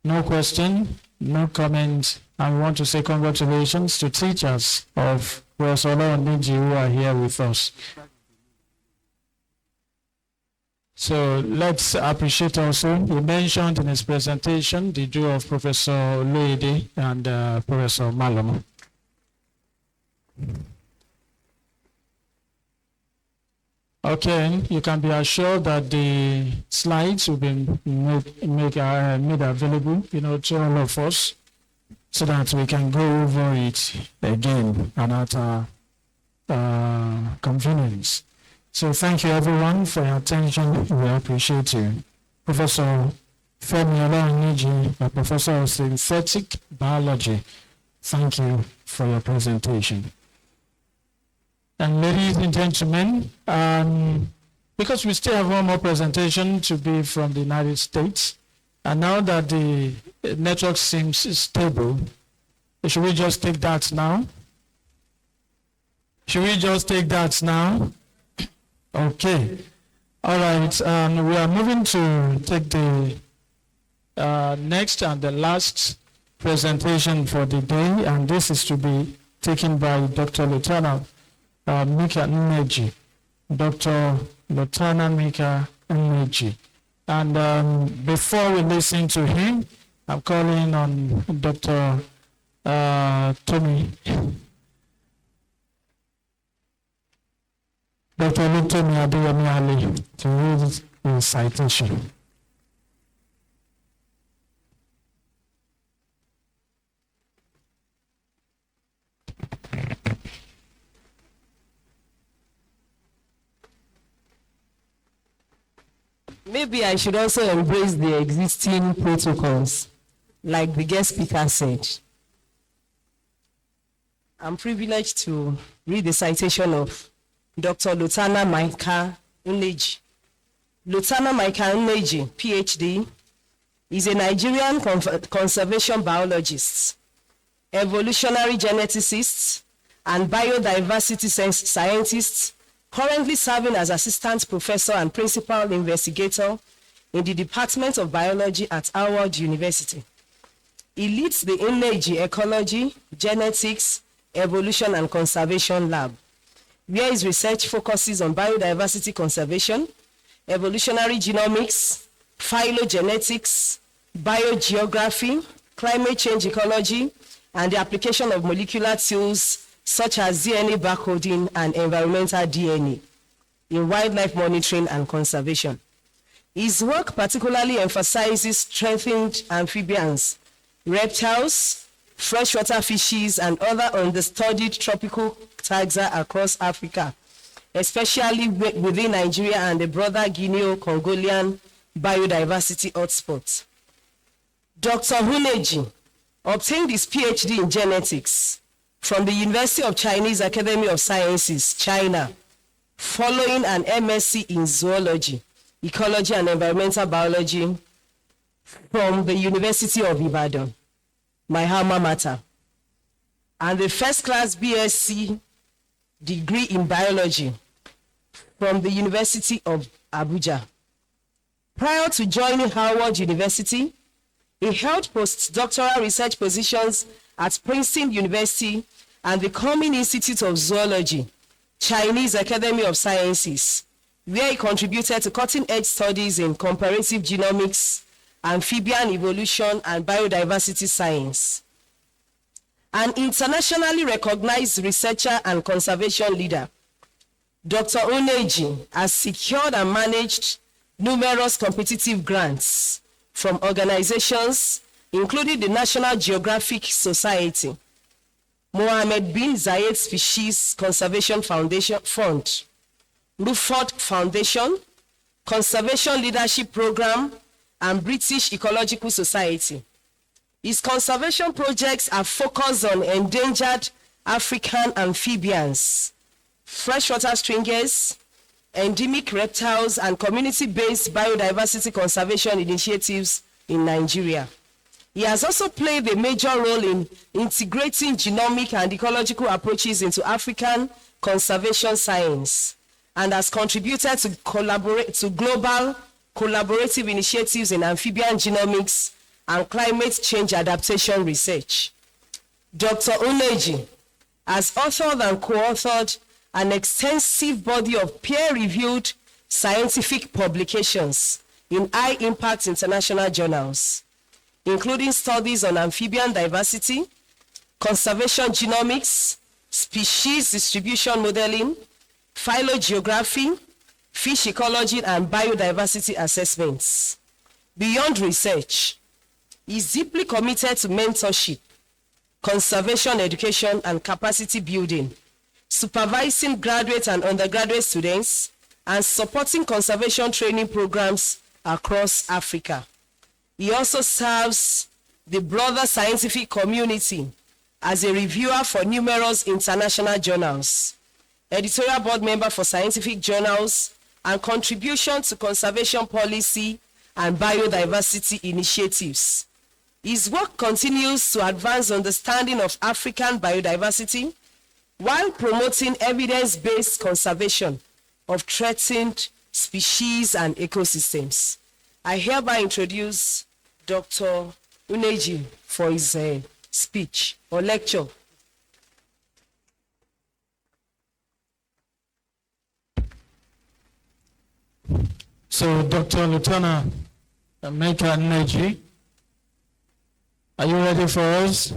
No question, no comment. I want to say congratulations to teachers of Professor Olorunji who are here with us. So let's appreciate also, he mentioned in his presentation the duo of Professor Oloyede and Professor Malomo. Okay, you can be assured that the slides will be made available, to all of us, so that we can go over it again and at our convenience. So thank you everyone for your attention. We appreciate you. Professor Femi Olorunji, a professor of synthetic biology, thank you for your presentation. And ladies and gentlemen, because we still have one more presentation to be from the United States, and now that the network seems stable, should we just take that now? Should we just take that now? Okay. All right. We are moving to take the next and the last presentation for the day, and this is to be taken by Dr. Lutana Mika Nneji, Dr. Lutana Mika Nneji. And before we listen to him, I'm calling on Dr. Tomi. Dr. Lutomi Adeyemi Ali to read the citation. Maybe I should also embrace the existing protocols, like the guest speaker said. I'm privileged to read the citation of Dr. Lutana Mika Nneji. Lutana Mika Nneji, PhD, is a Nigerian conservation biologist, evolutionary geneticist, and biodiversity scientist, currently serving as assistant professor and principal investigator in the Department of Biology at Howard University. He leads the Nneji Ecology, Genetics, Evolution and Conservation Lab, where his research focuses on biodiversity conservation, evolutionary genomics, phylogenetics, biogeography, climate change ecology, and the application of molecular tools such as DNA barcoding and environmental DNA in wildlife monitoring and conservation. His work particularly emphasizes strengthened amphibians, reptiles, freshwater fishes, and other understudied tropical taxa across Africa, especially within Nigeria and the broader Guinea-Congolian biodiversity hotspots. Dr. Nneji obtained his PhD in genetics from the University of Chinese Academy of Sciences, China, following an MSc in zoology, ecology, and environmental biology from the University of Ibadan, my alma mater, and the first-class BSc degree in biology from the University of Abuja. Prior to joining Howard University, he held postdoctoral research positions at Princeton University and the Cumming Institute of Zoology, Chinese Academy of Sciences, where he contributed to cutting-edge studies in comparative genomics, amphibian evolution, and biodiversity science. An internationally recognized researcher and conservation leader, Dr. Uneji has secured and managed numerous competitive grants from organizations including the National Geographic Society, Mohammed bin Zayed Species Conservation Foundation Fund, Ruford Foundation, Conservation Leadership Program, and British Ecological Society. His conservation projects are focused on endangered African amphibians, freshwater stringers, endemic reptiles, and community-based biodiversity conservation initiatives in Nigeria. He has also played a major role in integrating genomic and ecological approaches into African conservation science and has contributed to global collaborative initiatives in amphibian genomics and climate change adaptation research. Dr. Uneji has authored and co-authored an extensive body of peer-reviewed scientific publications in high-impact international journals, including studies on amphibian diversity, conservation genomics, species distribution modeling, phylogeography, fish ecology, and biodiversity assessments. Beyond research, he is deeply committed to mentorship, conservation education, and capacity building, supervising graduate and undergraduate students, and supporting conservation training programs across Africa. He also serves the broader scientific community as a reviewer for numerous international journals, editorial board member for scientific journals, and contribution to conservation policy and biodiversity initiatives. His work continues to advance understanding of African biodiversity while promoting evidence-based conservation of threatened species and ecosystems. I hereby introduce Dr. Uneji for his speech or lecture. So, Dr. Lieutenant Emeka Uneji, are you ready for us?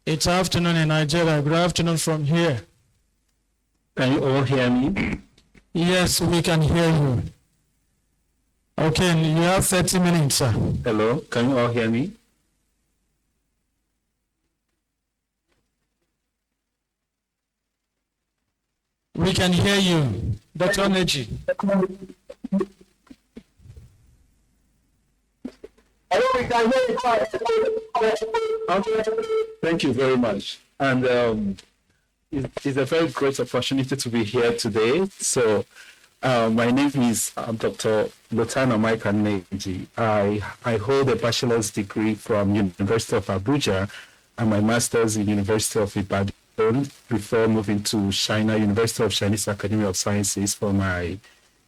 It's afternoon in Nigeria. Good afternoon from here. Can you all hear me? Yes, we can hear you. Okay, you have 30 minutes, sir. Hello, can you all hear me? We can hear you, Dr. Uneji. Thank you very much. And it's a very great opportunity to be here today. So my name is Dr. Lutana Emeka Uneji. I hold a bachelor's degree from University of Abuja and my master's in University of Ibadan before moving to China, University of Chinese Academy of Sciences for my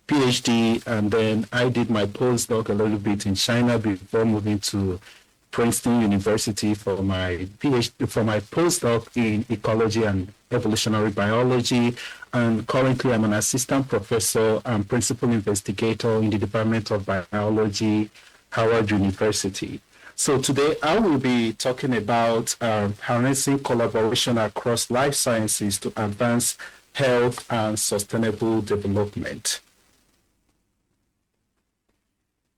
PhD, and then I did my postdoc a little bit in China before moving to Princeton University for my PhD, for my postdoc in ecology and evolutionary biology. And currently I'm an assistant professor and principal investigator in the Department of Biology, Howard University. So today I will be talking about harnessing collaboration across life sciences to advance health and sustainable development.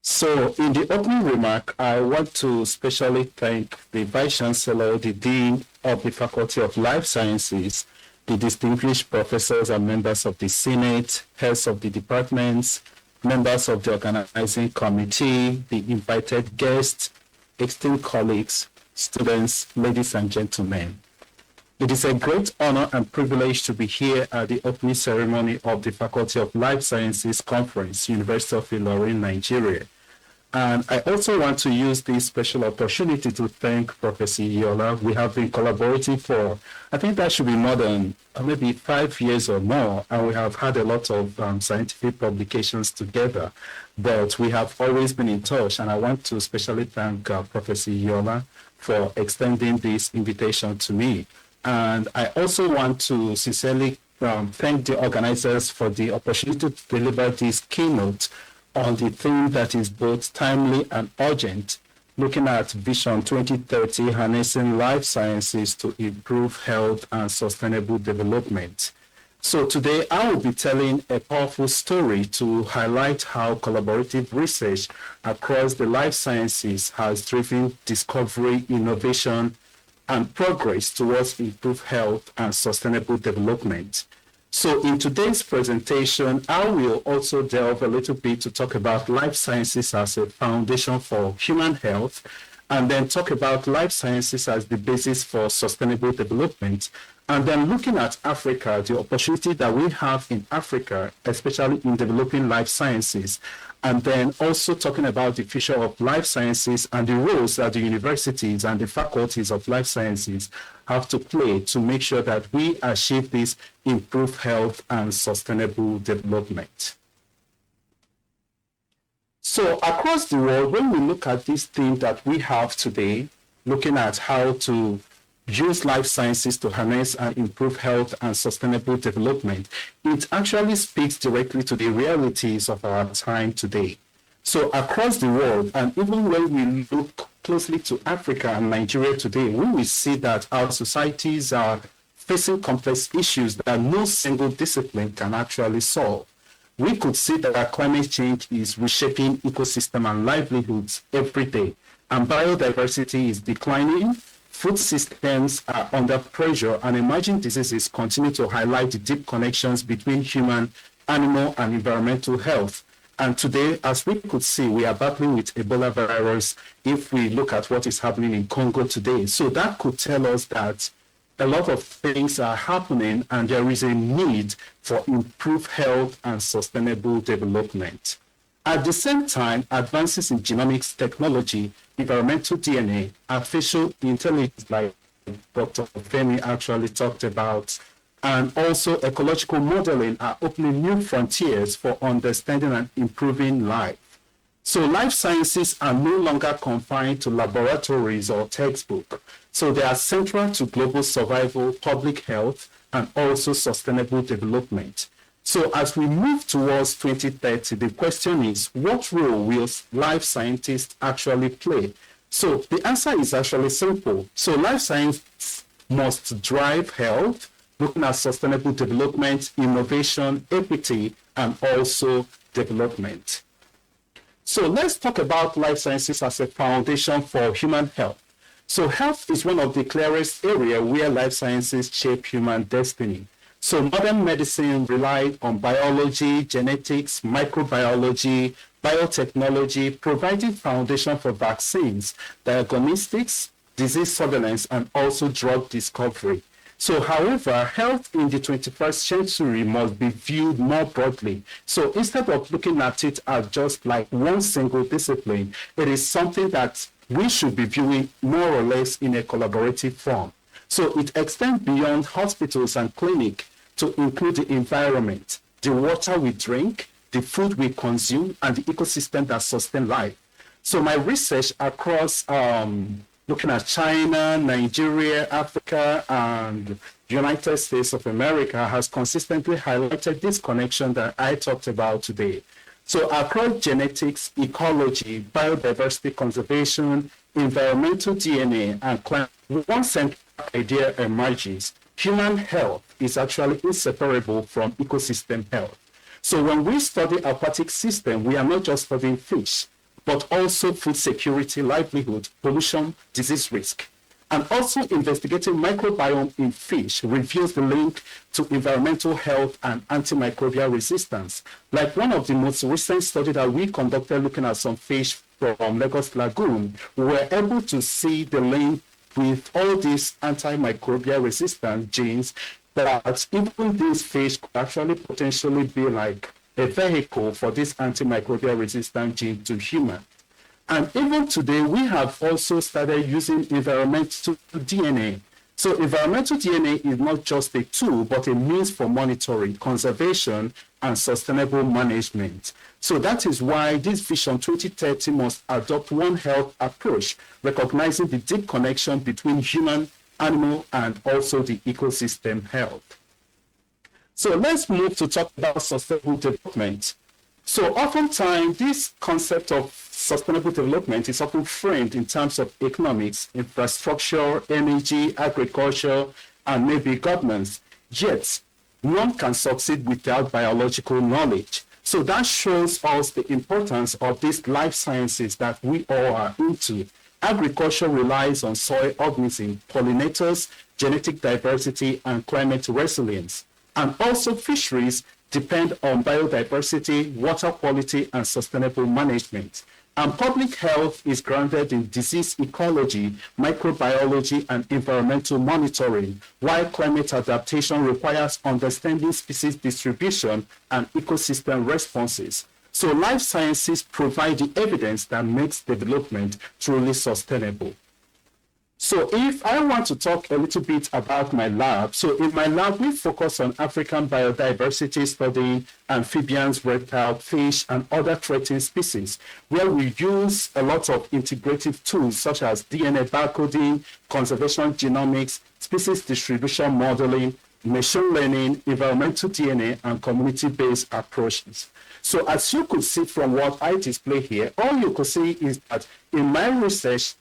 So in the opening remark, I want to specially thank the Vice Chancellor, the Dean of the Faculty of Life Sciences, the distinguished professors and members of the Senate, heads of the departments, members of the organizing committee, the invited guests, esteemed colleagues, students, ladies and gentlemen. It is a great honor and privilege to be here at the opening ceremony of the Faculty of Life Sciences Conference, University of Ilorin, Nigeria. And I also want to use this special opportunity to thank Professor Yola. We have been collaborating for, I think that should be more than maybe 5 years or more, and we have had a lot of scientific publications together, but we have always been in touch, and I want to especially thank Professor Yola for extending this invitation to me. And I also want to sincerely thank the organizers for the opportunity to deliver this keynote on the theme that is both timely and urgent, looking at Vision 2030, harnessing life sciences to improve health and sustainable development. So today I will be telling a powerful story to highlight how collaborative research across the life sciences has driven discovery, innovation, and progress towards improved health and sustainable development. So in today's presentation, I will also delve a little bit to talk about life sciences as a foundation for human health, and then talk about life sciences as the basis for sustainable development, and then looking at Africa, the opportunity that we have in Africa, especially in developing life sciences, and then also talking about the future of life sciences and the roles that the universities and the faculties of life sciences have to play to make sure that we achieve this improved health and sustainable development. So across the world, when we look at this theme that we have today, looking at how to use life sciences to harness and improve health and sustainable development, it actually speaks directly to the realities of our time today. So across the world, and even when we look closely to Africa and Nigeria today, we will see that our societies are facing complex issues that no single discipline can actually solve. We could see that our climate change is reshaping ecosystem and livelihoods every day, and biodiversity is declining. Food systems are under pressure, and emerging diseases continue to highlight the deep connections between human, animal, and environmental health. And today, as we could see, we are battling with Ebola virus if we look at what is happening in Congo today. So that could tell us that a lot of things are happening and there is a need for improved health and sustainable development. At the same time, advances in genomics technology, environmental DNA, artificial intelligence, like Dr. Femi actually talked about, and also ecological modeling are opening new frontiers for understanding and improving life. So life sciences are no longer confined to laboratories or textbook. So they are central to global survival, public health, and also sustainable development. So as we move towards 2030, the question is, what role will life scientists actually play? So the answer is actually simple. So life science must drive health, looking at sustainable development, innovation, equity, and also development. So let's talk about life sciences as a foundation for human health. So health is one of the clearest areas where life sciences shape human destiny. So modern medicine relied on biology, genetics, microbiology, biotechnology, providing foundation for vaccines, diagnostics, disease surveillance, and also drug discovery. So, however, health in the 21st century must be viewed more broadly. So instead of looking at it as just like one single discipline, it is something that we should be viewing more or less in a collaborative form. So it extends beyond hospitals and clinics to include the environment, the water we drink, the food we consume, and the ecosystem that sustain life. So my research across looking at China, Nigeria, Africa, and United States of America has consistently highlighted this connection that I talked about today. So across genetics, ecology, biodiversity conservation, environmental DNA, and climate, one central idea emerges. Human health is actually inseparable from ecosystem health. So when we study aquatic system, we are not just studying fish, but also food security, livelihood, pollution, disease risk. And also investigating microbiome in fish reveals the link to environmental health and antimicrobial resistance. Like one of the most recent studies that we conducted looking at some fish from Lagos Lagoon, we were able to see the link with all these antimicrobial resistant genes, that even these fish could actually potentially be like a vehicle for this antimicrobial resistant gene to human. And even today, we have also started using environmental DNA. So environmental DNA is not just a tool, but a means for monitoring, conservation, and sustainable management. So that is why this Vision 2030 must adopt One Health approach, recognizing the deep connection between human, animal, and also the ecosystem health. So let's move to talk about sustainable development. So oftentimes, this concept of sustainable development is often framed in terms of economics, infrastructure, energy, agriculture, and maybe governance. Yet, none can succeed without biological knowledge. So that shows us the importance of these life sciences that we all are into. Agriculture relies on soil organisms, pollinators, genetic diversity, and climate resilience. And also fisheries depend on biodiversity, water quality, and sustainable management. And public health is grounded in disease ecology, microbiology, and environmental monitoring, while climate adaptation requires understanding species distribution and ecosystem responses. So life sciences provide the evidence that makes development truly sustainable. So if I want to talk a little bit about my lab, so in my lab, we focus on African biodiversity, studying amphibians, reptiles, fish, and other threatened species, where we use a lot of integrative tools such as DNA barcoding, conservation genomics, species distribution modeling, machine learning, environmental DNA, and community-based approaches. So as you could see from what I display here, all you could see is that in my research,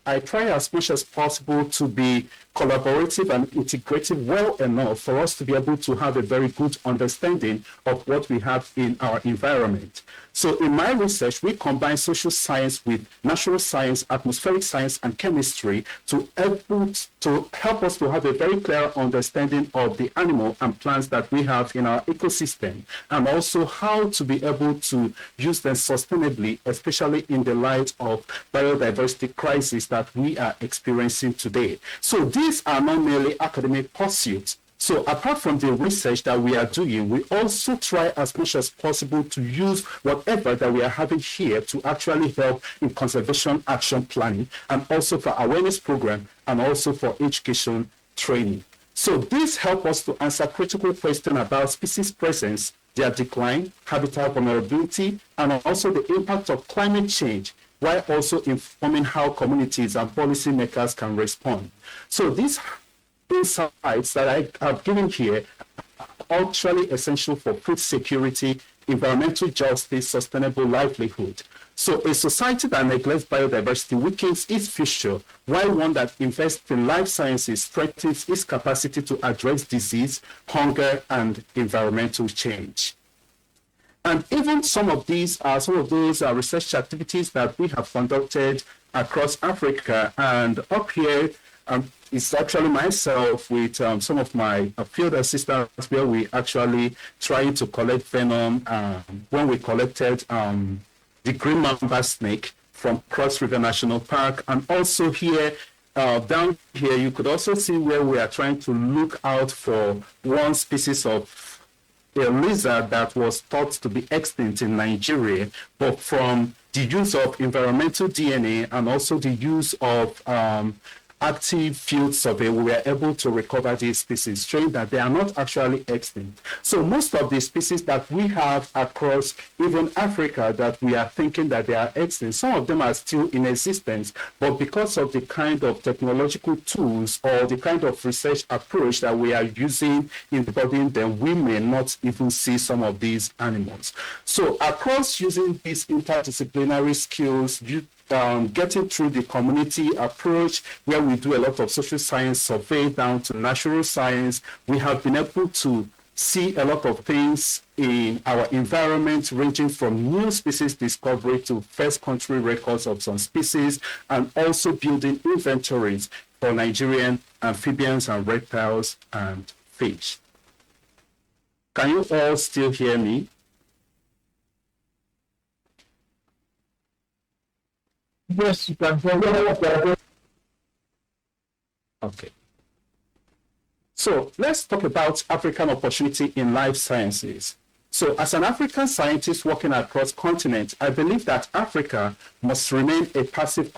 I try as much as possible to be collaborative and integrative well enough for us to be able to have a very good understanding of what we have in our environment. So in my research, we combine social science with natural science, atmospheric science, and chemistry to help us to have a very clear understanding of the animal and plants that we have in our ecosystem, and also how to be able to use them sustainably, especially in the light of biodiversity crisis that we are experiencing today. So these are not merely academic pursuits. So apart from the research that we are doing, we also try as much as possible to use whatever that we are having here to actually help in conservation action planning, and also for awareness program, and also for education training. So this helps us to answer critical questions about species presence, their decline, habitat vulnerability, and also the impact of climate change, while also informing how communities and policymakers can respond. So these insights that I have given here are actually essential for food security, environmental justice, sustainable livelihood. So a society that neglects biodiversity weakens its future, while one that invests in life sciences strengthens its capacity to address disease, hunger, and environmental change. And even some of those research activities that we have conducted across Africa. And up here, it's actually myself with some of my field assistants, where we actually trying to collect venom when we collected the green mamba snake from Cross River National Park. And also here, down here, you could also see where we are trying to look out for one species of a lizard that was thought to be extinct in Nigeria, but from the use of environmental DNA and also the use of active field survey, we were able to recover these species, showing that they are not actually extinct. So most of the species that we have across even Africa that we are thinking that they are extinct, some of them are still in existence, but because of the kind of technological tools or the kind of research approach that we are using in studying them, we may not even see some of these animals. So across using these interdisciplinary skills, getting through the community approach, where we do a lot of social science survey down to natural science, we have been able to see a lot of things in our environment, ranging from new species discovery to first country records of some species, and also building inventories for Nigerian amphibians and reptiles and fish. Can you all still hear me? Yes, you can. Okay. So let's talk about African opportunity in life sciences. So as an African scientist working across continents, I believe that Africa must remain a passive,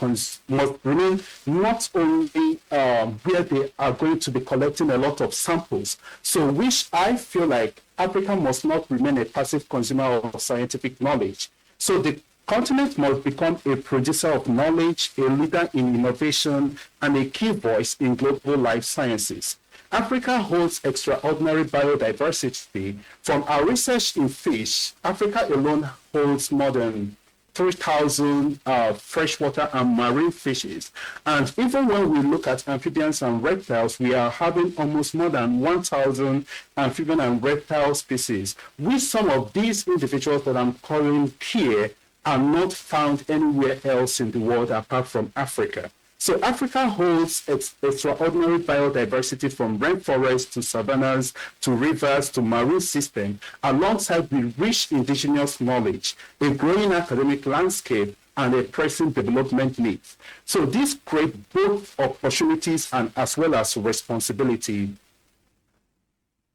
must remain not only where they are going to be collecting a lot of samples. So which I feel like Africa must not remain a passive consumer of scientific knowledge. So the continent must become a producer of knowledge, a leader in innovation, and a key voice in global life sciences. Africa holds extraordinary biodiversity. From our research in fish, Africa alone holds more than 3,000 freshwater and marine fishes. And even when we look at amphibians and reptiles, we are having almost more than 1,000 amphibian and reptile species, which some of these individuals that I'm calling here are not found anywhere else in the world apart from Africa. So Africa holds extraordinary biodiversity from rainforests to savannas, to rivers, to marine systems, alongside with rich indigenous knowledge, a growing academic landscape, and a pressing development needs. So this creates both opportunities and as well as responsibility.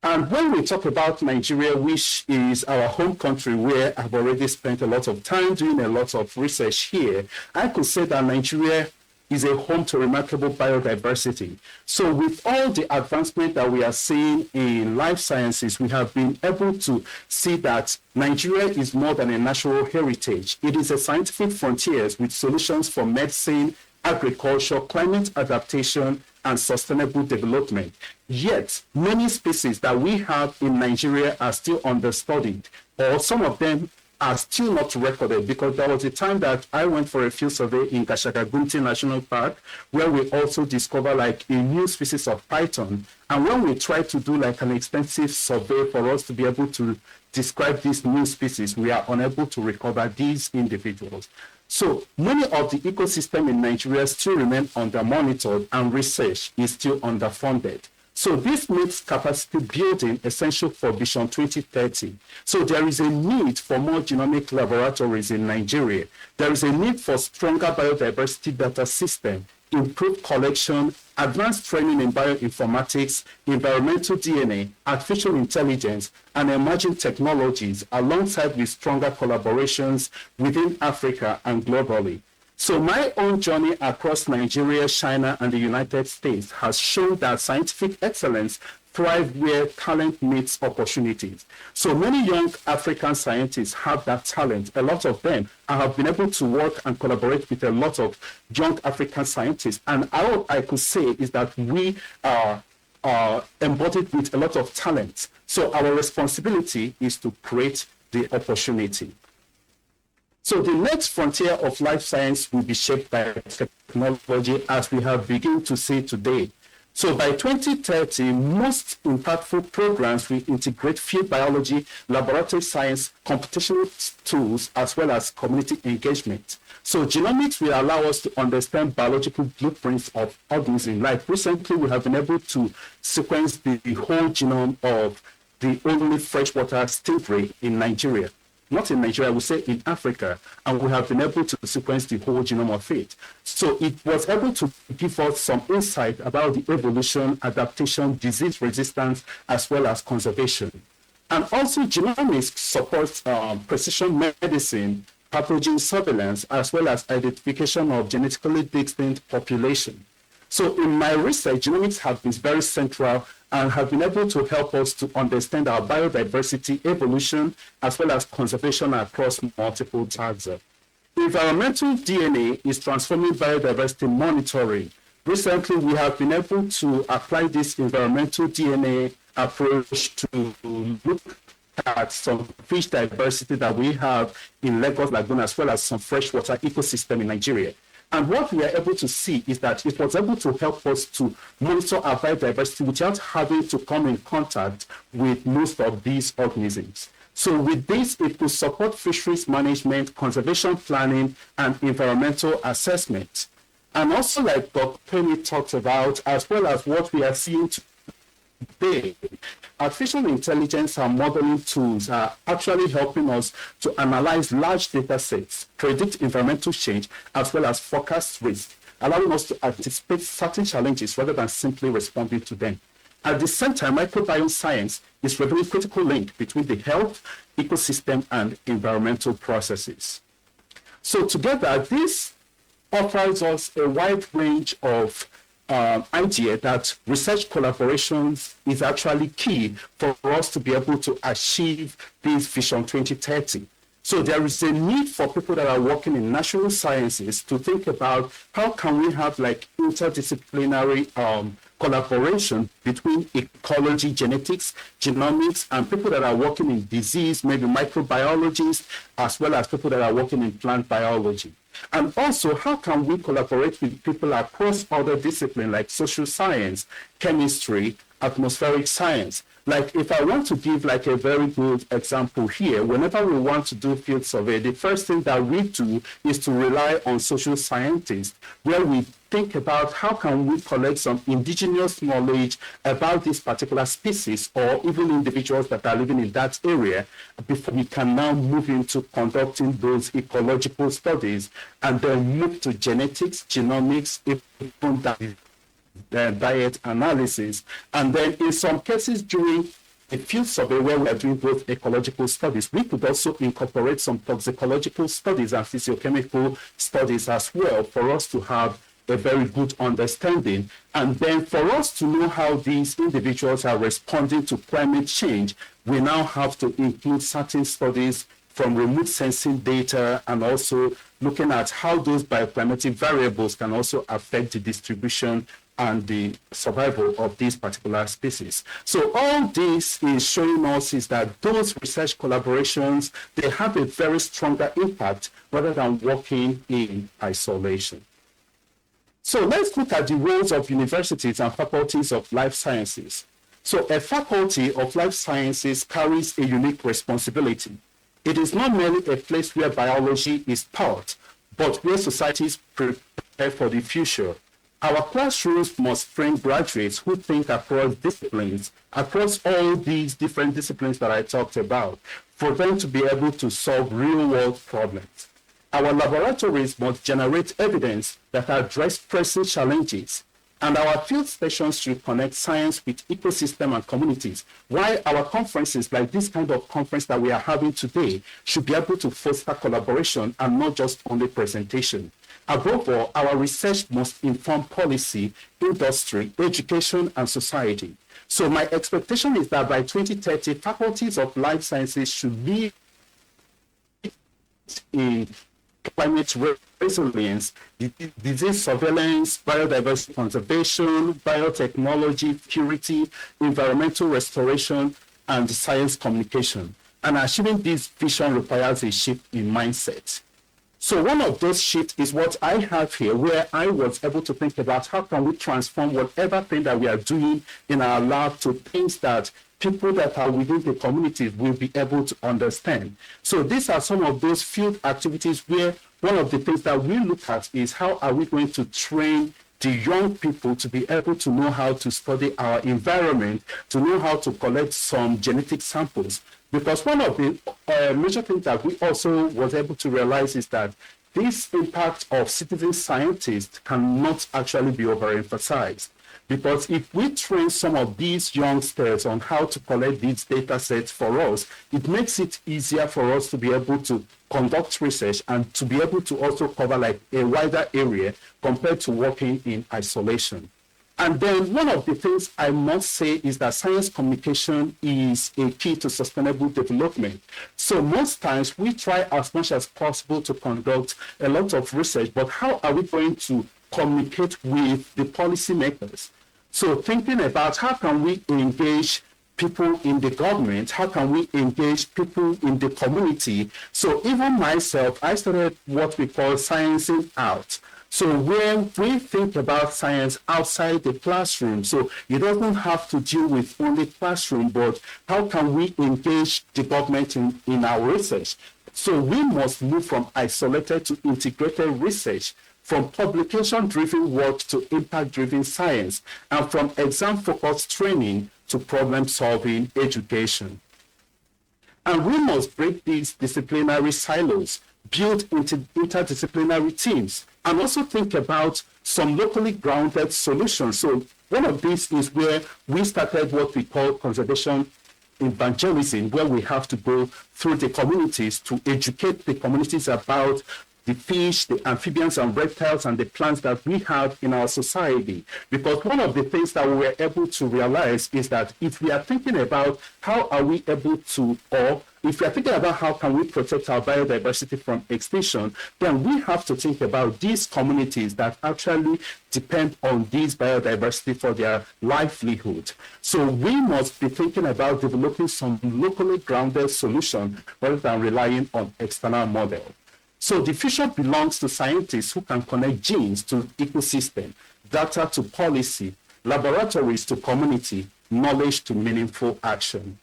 And when we talk about Nigeria, which is our home country where I've already spent a lot of time doing a lot of research here, I could say that Nigeria is a home to remarkable biodiversity. So with all the advancement that we are seeing in life sciences, we have been able to see that Nigeria is more than a natural heritage. It is a scientific frontier with solutions for medicine, agriculture, climate adaptation, and sustainable development. Yet, many species that we have in Nigeria are still understudied, or some of them are still not recorded, because there was a time that I went for a field survey in Gashaka-Gumti National Park, where we also discovered like a new species of python. And when we tried to do like an extensive survey for us to be able to describe these new species, we are unable to recover these individuals. So many of the ecosystem in Nigeria still remain under-monitored, and research is still underfunded. So this makes capacity building essential for Vision 2030. So there is a need for more genomic laboratories in Nigeria. There is a need for stronger biodiversity data system, improved collection, advanced training in bioinformatics, environmental DNA, artificial intelligence, and emerging technologies, alongside with stronger collaborations within Africa and globally. So my own journey across Nigeria, China, and the United States has shown that scientific excellence thrives where talent meets opportunities. So many young African scientists have that talent. A lot of them have been able to work and collaborate with a lot of young African scientists. And all I could say is that we are embodied with a lot of talent. So our responsibility is to create the opportunity. So the next frontier of life science will be shaped by technology, as we have begun to see today. So by 2030, most impactful programs will integrate field biology, laboratory science, computational tools, as well as community engagement. So genomics will allow us to understand biological blueprints of organisms. Like recently, we have been able to sequence the whole genome of the only freshwater stingray in Nigeria. Not in Nigeria, we say in Africa, and we have been able to sequence the whole genome of it. So it was able to give us some insight about the evolution, adaptation, disease resistance, as well as conservation. And also genomics supports precision medicine, pathogen surveillance, as well as identification of genetically distinct population. So in my research, genomics have been very central and have been able to help us to understand our biodiversity evolution as well as conservation across multiple taxa. Environmental DNA is transforming biodiversity monitoring. Recently, we have been able to apply this environmental DNA approach to look at some fish diversity that we have in Lagos Lagoon, as well as some freshwater ecosystem in Nigeria. And what we are able to see is that it was able to help us to monitor our biodiversity without having to come in contact with most of these organisms. So with this, it will support fisheries management, conservation planning, and environmental assessment. And also, like Dr. Penny talked about, as well as what we are seeing today, artificial intelligence and modeling tools are actually helping us to analyze large data sets, predict environmental change, as well as forecast risk, allowing us to anticipate certain challenges rather than simply responding to them. At the same time, microbiome science is revealing a critical link between the health, ecosystem, and environmental processes. So together, this offers us a wide range of idea that research collaborations is actually key for us to be able to achieve this Vision 2030. So there is a need for people that are working in natural sciences to think about how can we have like interdisciplinary collaboration between ecology, genetics, genomics, and people that are working in disease, maybe microbiologists, as well as people that are working in plant biology. And also, how can we collaborate with people across other disciplines like social science, chemistry, atmospheric science? Like if I want to give like a very good example here, whenever we want to do field survey, the first thing that we do is to rely on social scientists, where we think about how can we collect some indigenous knowledge about this particular species or even individuals that are living in that area before we can now move into conducting those ecological studies and then move to genetics, genomics, even diet analysis. And then in some cases during a field survey where we are doing both ecological studies, we could also incorporate some toxicological studies and physiochemical studies as well for us to have a very good understanding. And then for us to know how these individuals are responding to climate change, we now have to include certain studies from remote sensing data and also looking at how those bioclimatic variables can also affect the distribution and the survival of these particular species. So all this is showing us is that those research collaborations, they have a very stronger impact rather than working in isolation. So let's look at the roles of universities and faculties of life sciences. So a faculty of life sciences carries a unique responsibility. It is not merely a place where biology is taught, but where societies prepare for the future. Our classrooms must train graduates who think across disciplines, across all these different disciplines that I talked about, for them to be able to solve real-world problems. Our laboratories must generate evidence that address pressing challenges, and our field stations should connect science with ecosystem and communities, while our conferences like this kind of conference that we are having today should be able to foster collaboration and not just only presentation. Above all, our research must inform policy, industry, education, and society. So my expectation is that by 2030, faculties of life sciences should lead in climate resilience, disease surveillance, biodiversity conservation, biotechnology, purity, environmental restoration, and science communication. And achieving this vision requires a shift in mindset. So one of those shifts is what I have here, where I was able to think about how can we transform whatever thing that we are doing in our lab to things that people that are within the communities will be able to understand. So these are some of those field activities where one of the things that we look at is how are we going to train the young people to be able to know how to study our environment, to know how to collect some genetic samples. Because one of the major things that we also was able to realize is that this impact of citizen scientists cannot actually be overemphasized. Because if we train some of these youngsters on how to collect these data sets for us, it makes it easier for us to be able to conduct research and to be able to also cover like a wider area compared to working in isolation. And then one of the things I must say is that science communication is a key to sustainable development. So most times we try as much as possible to conduct a lot of research, but how are we going to communicate with the policymakers? So thinking about how can we engage people in the government, how can we engage people in the community? So even myself, I started what we call sciencing out. So when we think about science outside the classroom, so it doesn't have to deal with only classroom, but how can we engage the government in our research? So we must move from isolated to integrated research from publication-driven work to impact-driven science, and from exam-focused training to problem-solving education. And we must break these disciplinary silos, build interdisciplinary teams, and also think about some locally grounded solutions. So one of these is where we started what we call conservation evangelism, where we have to go through the communities to educate the communities about the fish, the amphibians and reptiles and the plants that we have in our society. Because one of the things that we were able to realize is that if we are thinking about how are we able to, or if we are thinking about how can we protect our biodiversity from extinction, then we have to think about these communities that actually depend on this biodiversity for their livelihood. So we must be thinking about developing some locally grounded solution rather than relying on external model. So the future belongs to scientists who can connect genes to ecosystem, data to policy, laboratories to community, knowledge to meaningful action.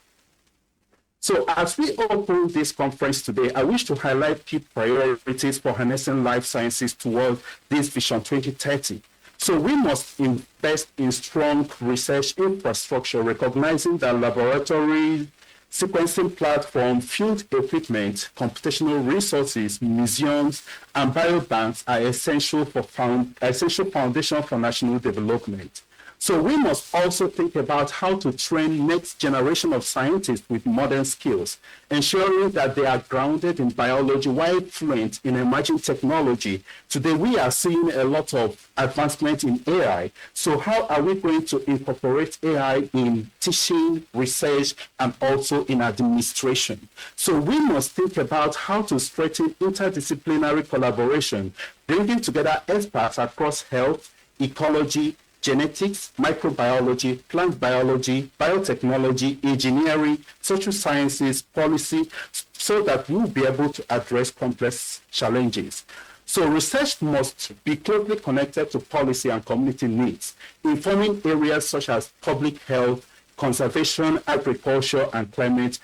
So as we open this conference today, I wish to highlight key priorities for harnessing life sciences toward this Vision 2030. So we must invest in strong research infrastructure, recognizing that laboratory sequencing platform, field equipment, computational resources, museums, and biobanks are essential foundation for national development. So we must also think about how to train next generation of scientists with modern skills, ensuring that they are grounded in biology while fluent in emerging technology. Today, we are seeing a lot of advancement in AI. So how are we going to incorporate AI in teaching, research, and also in administration? So we must think about how to strengthen interdisciplinary collaboration, bringing together experts across health, ecology, genetics, microbiology, plant biology, biotechnology, engineering, social sciences, policy, so that we will be able to address complex challenges. So research must be closely connected to policy and community needs, informing areas such as public health, conservation, agriculture, and climate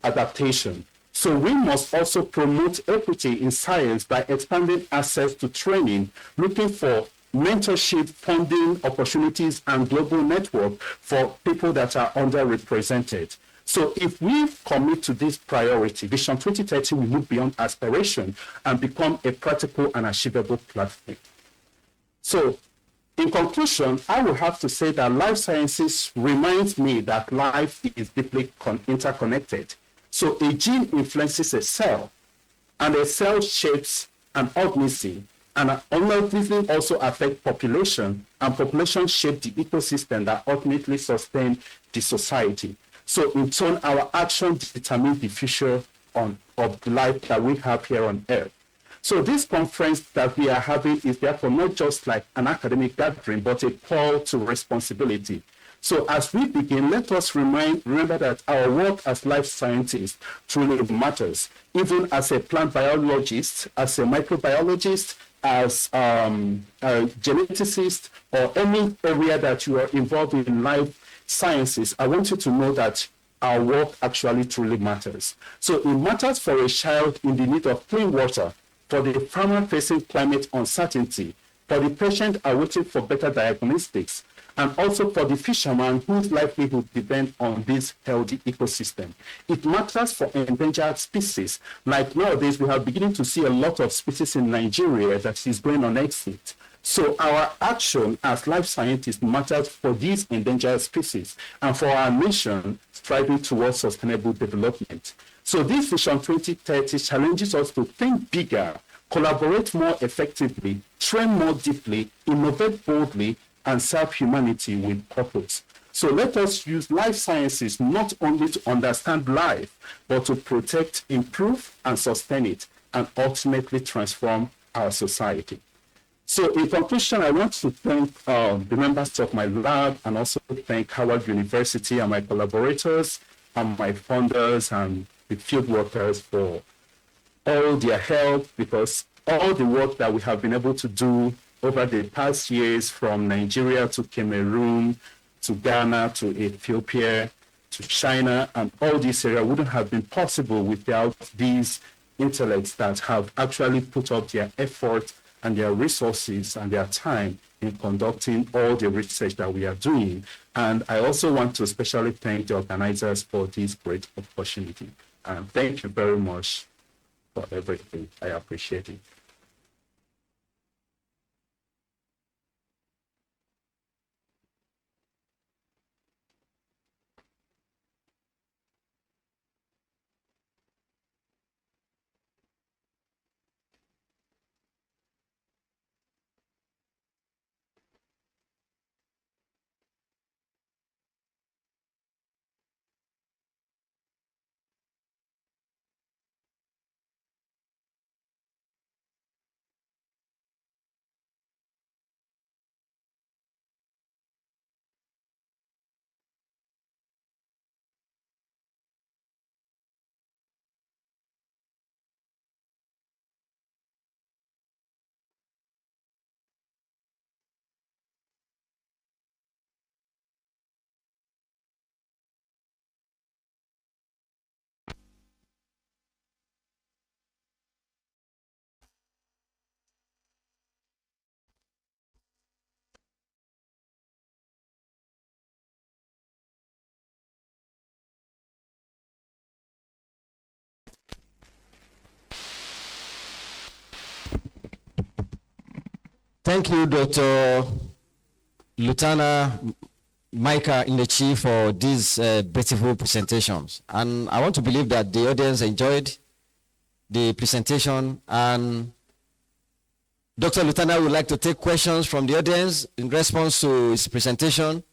adaptation. So we must also promote equity in science by expanding access to training, looking for mentorship, funding opportunities, and global network for people that are underrepresented. So if we commit to this priority, Vision 2030 will move beyond aspiration and become a practical and achievable platform. So in conclusion, I will have to say that life sciences reminds me that life is deeply interconnected. So a gene influences a cell, and a cell shapes an organism, and an organism also affects population, and population shape the ecosystem that ultimately sustain the society. So in turn, our actions determine the future of the life that we have here on Earth. So this conference that we are having is therefore not just like an academic gathering, but a call to responsibility. So as we begin, let us remember that our work as life scientists truly matters, even as a plant biologist, as a microbiologist, as a geneticist, or any area that you are involved in life sciences. I want you to know that our work actually truly matters. So it matters for a child in the need of clean water, for the farmer facing climate uncertainty, for the patient awaiting for better diagnostics, and also for the fisherman whose livelihood depends on this healthy ecosystem. It matters for endangered species. Like nowadays, we are beginning to see a lot of species in Nigeria that is going on extinct. So our action as life scientists matters for these endangered species and for our nation striving towards sustainable development. So this Vision 2030 challenges us to think bigger, collaborate more effectively, train more deeply, innovate boldly, and serve humanity with purpose. So let us use life sciences not only to understand life, but to protect, improve, and sustain it, and ultimately transform our society. So in conclusion, I want to thank the members of my lab and also thank Howard University and my collaborators and my funders and the field workers for all their help, because all the work that we have been able to do over the past years, from Nigeria to Cameroon, to Ghana, to Ethiopia, to China, and all this area wouldn't have been possible without these intellects that have actually put up their effort and their resources and their time in conducting all the research that we are doing. And I also want to especially thank the organizers for this great opportunity. And thank you very much for everything. I appreciate it. Thank you, Dr. Lieutenant Micah Nnechi, for these beautiful presentations. And I want to believe that the audience enjoyed the presentation, and Dr. Lieutenant would like to take questions from the audience in response to his presentation.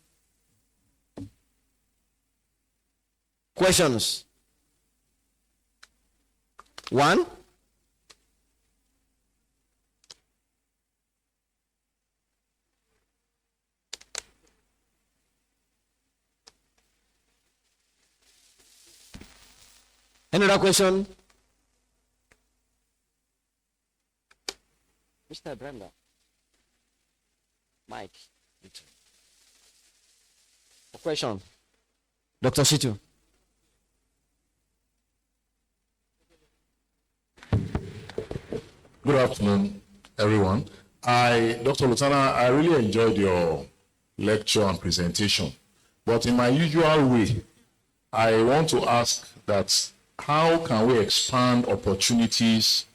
Questions? One? Any other question? Mr. Brenda. Mike. A question. Dr. Shitu. Good afternoon, everyone. Dr. Lieutenant, I really enjoyed your lecture and presentation. But in my usual way, I want to ask that how can we expand opportunities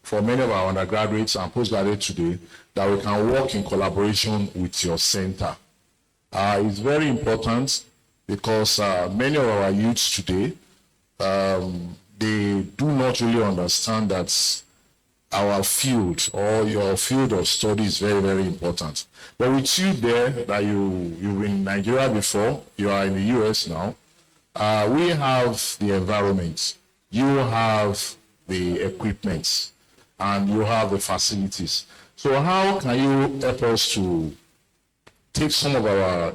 for many of our undergraduates and postgraduates today that we can work in collaboration with your center? It's very important because many of our youths today, they do not really understand that our field or your field of study is very, very important. But with you there, that you've been in Nigeria before, you are in the US now, we have the environment, you have the equipment, and you have the facilities. So how can you help us to take some of our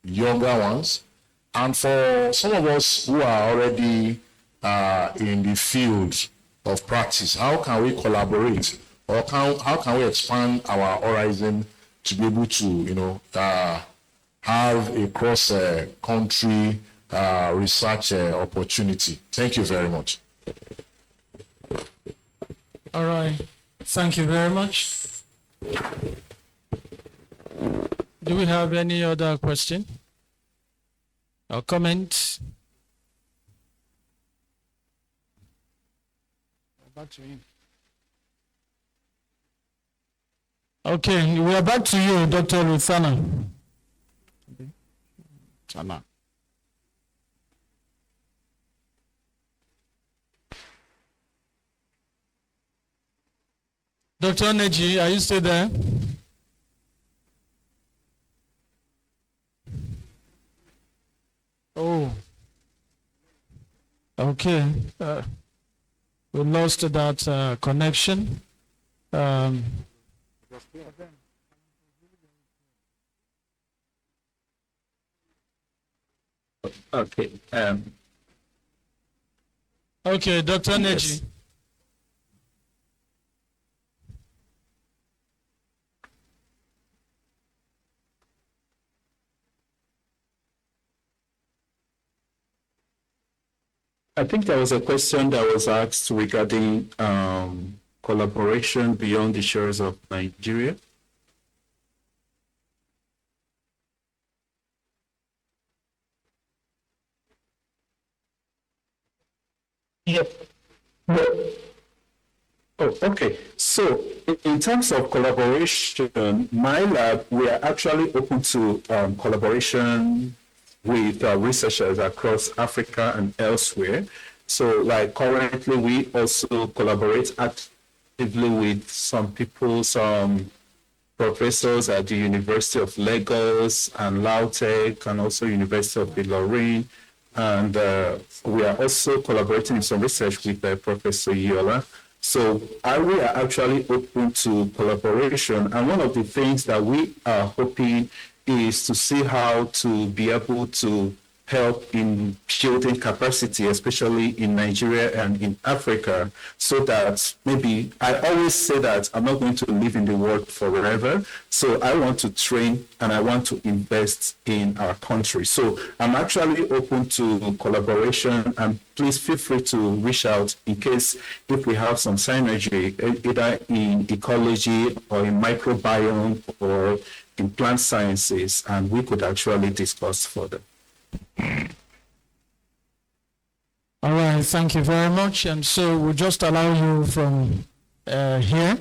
younger ones, and for some of us who are already in the field of practice, how can we collaborate, or how can we expand our horizon to be able to, have a cross-country research opportunity? Thank you very much. All right. Thank you very much. Do we have any other question or comment? Back to him. Okay, we are back to you, Dr. Luthana. Dr. Neji, are you still there? Oh, okay. We lost that connection. Okay. Okay, Dr. Neji. I think there was a question that was asked regarding collaboration beyond the shores of Nigeria. Yep. Oh, okay. So in terms of collaboration, my lab, we are actually open to collaboration with researchers across Africa and elsewhere. So like currently, we also collaborate actively with some people, some professors at the University of Lagos and LAUTECH and also University of Ilorin. And we are also collaborating in some research with Professor Yola. So we are actually open to collaboration. And one of the things that we are hoping is to see how to be able to help in building capacity, especially in Nigeria and in Africa, so that maybe, I always say that I'm not going to live in the world forever. So I want to train and I want to invest in our country. So I'm actually open to collaboration, and please feel free to reach out in case if we have some synergy, either in ecology or in microbiome or in plant sciences, and we could actually discuss further. All right, thank you very much. And so we'll just allow you from here.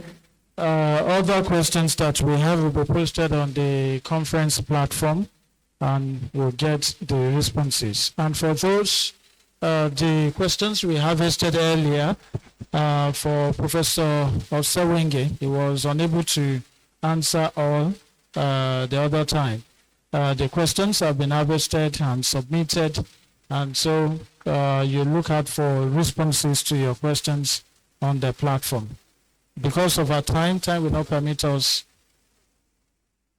Other questions that we have will be posted on the conference platform, and we'll get the responses. And for those, the questions we harvested earlier for Professor Osewenge, he was unable to answer all the other time. The questions have been harvested and submitted, and so you look out for responses to your questions on the platform. Because of our time will not permit us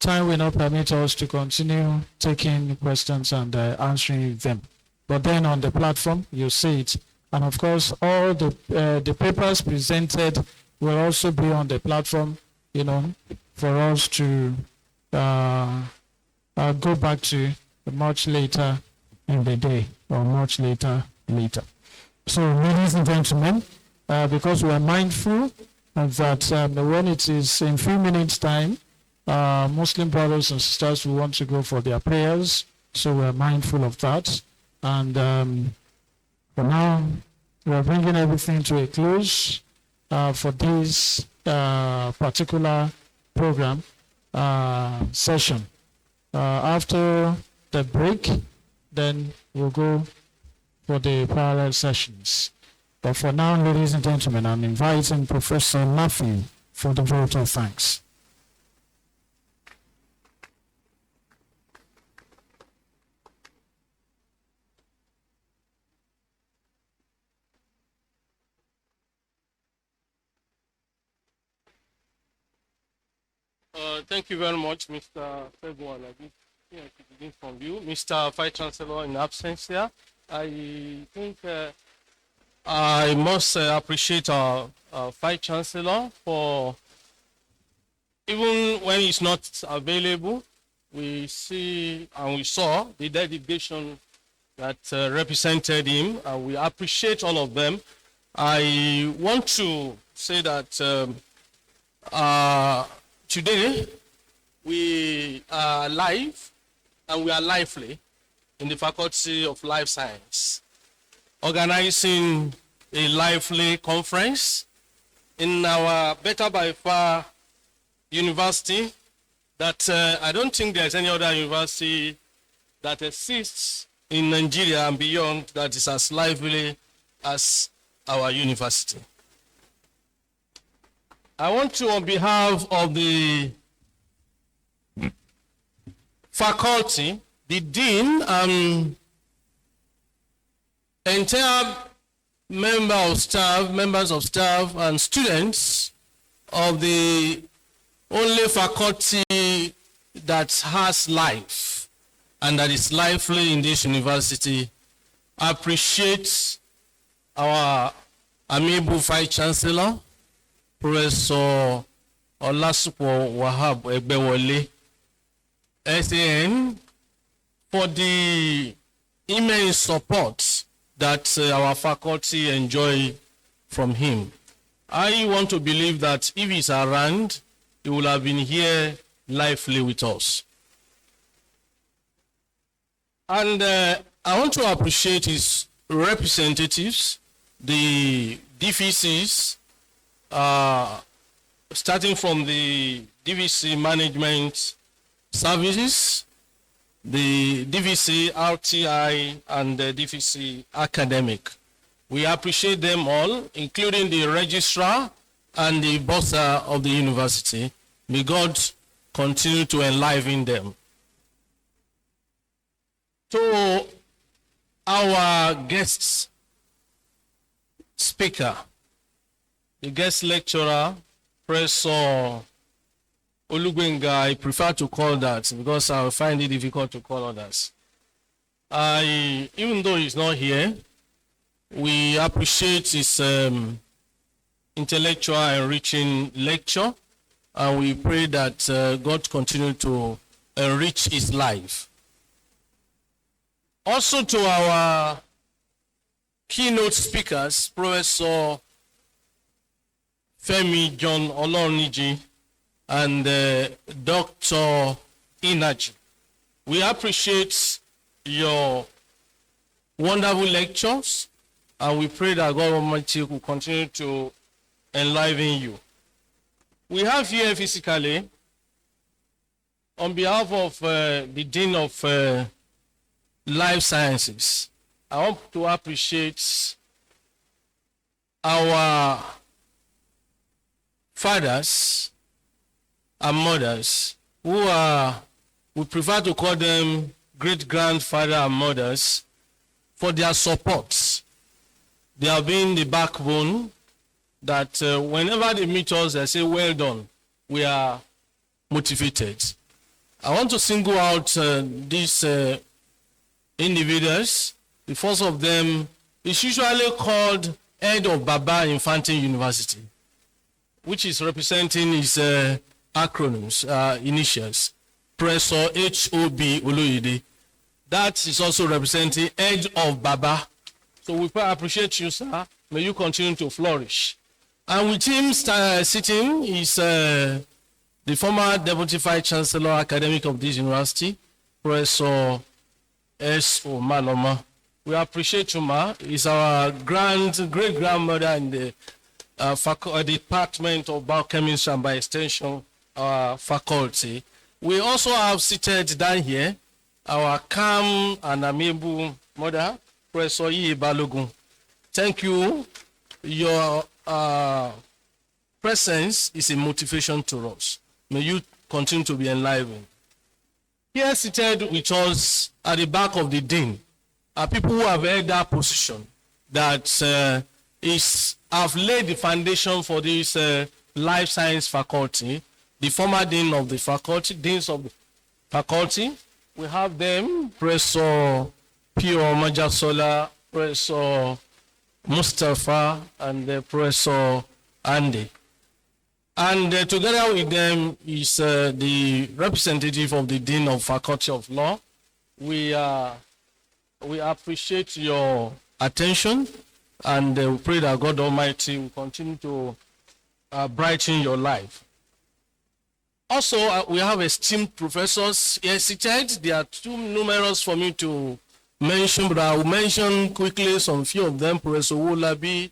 to continue taking questions and answering them. But then on the platform, you see it. And of course, all the papers presented will also be on the platform, for us to go back to much later in the day or much later. So, ladies and gentlemen, because we are mindful that when it is in 3 minutes' time, Muslim brothers and sisters will want to go for their prayers, so we are mindful of that. And for now, we are bringing everything to a close for this particular program session. After the break, then we'll go for the parallel sessions. But for now, ladies and gentlemen, I'm inviting Professor Matthew for the vote of thanks. Thank you very much, Mr. February. To begin from you, Mr. Vice Chancellor in absence here. I think I must appreciate our Vice Chancellor for, even when he's not available, we see and we saw the dedication that represented him, and we appreciate all of them. I want to say that today we are live and we are lively in the Faculty of Life Science, organizing a lively conference in our Better by Far University that I don't think there's any other university that exists in Nigeria and beyond that is as lively as our university. I want to, on behalf of the faculty, the dean, and entire members of staff and students of the only faculty that has life and that is lively in this university, appreciate our amiable Vice Chancellor, Professor Olasupo Wahab Egbewole, SAN, for the immense support that our faculty enjoy from him. I want to believe that if he's around, he will have been here lively with us. And I want to appreciate his representatives, the DVCs, starting from the DVC Management Services, the DVC RTI, and the DVC Academic. We appreciate them all, including the registrar and the bursar of the university. May God continue to enliven them. To our guest speaker, the guest lecturer, Professor Olugbenga, I prefer to call that because I find it difficult to call others. Even though he's not here, we appreciate his intellectual enriching lecture, and we pray that God continue to enrich his life. Also to our keynote speakers, Professor Femi John Oloniji and Dr. Inaji. We appreciate your wonderful lectures, and we pray that God Almighty will continue to enliven you. We have here physically, on behalf of the Dean of Life Sciences, I want to appreciate our fathers and mothers who are, we prefer to call them great-grandfather and mothers, for their support. They have been the backbone that whenever they meet us, they say, well done, we are motivated. I want to single out these individuals. The first of them is usually called head of Baba Infante University, which is representing his acronyms, initials, Professor H.O.B. Oloyede. That is also representing head of Baba. So we appreciate you, sir. May you continue to flourish. And with him sitting is the former Deputy Vice Chancellor Academic of this university, Professor S. Omaloma. We appreciate you, ma. He's our great-grandmother in the Department of Biochemistry and by extension, our faculty. We also have seated down here our calm and amiable mother, Professor Iye Balogun. Thank you. Your presence is a motivation to us. May you continue to be enlivened. Here seated with us at the back of the dean are people who have held that position that have laid the foundation for this life science faculty, the former dean of the faculty, deans of the faculty. We have them, Professor Pio Majasola, Professor Mustafa, and Professor Andy. And together with them is the representative of the Dean of Faculty of Law. We appreciate your attention, and we pray that God Almighty will continue to brighten your life. Also, we have esteemed professors here seated. They are too numerous for me to mention, but I will mention quickly some few of them. Professor Wolabi,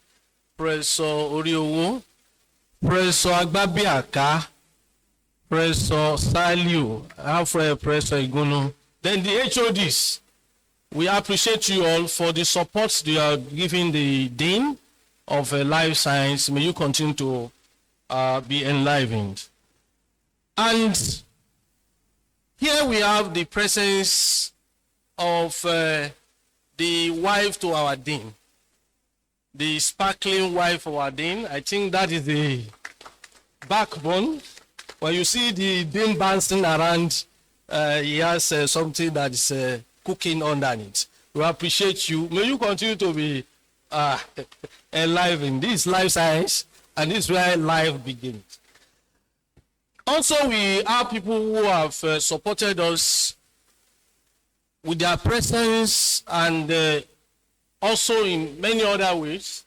Professor Oriowo, Professor Agbabiaka, Professor Saliu, Alfred, Professor Igunu. Then the HODs. We appreciate you all for the support you are giving the Dean of Life Science. May you continue to be enlivened. And here we have the presence of the wife to our Dean, the sparkling wife of our Dean. I think that is the backbone. When you see the Dean bouncing around, he has something that is cooking underneath. We appreciate you. May you continue to be enlivened. This is life science, and this is where life begins. Also, we have people who have supported us with their presence and also in many other ways.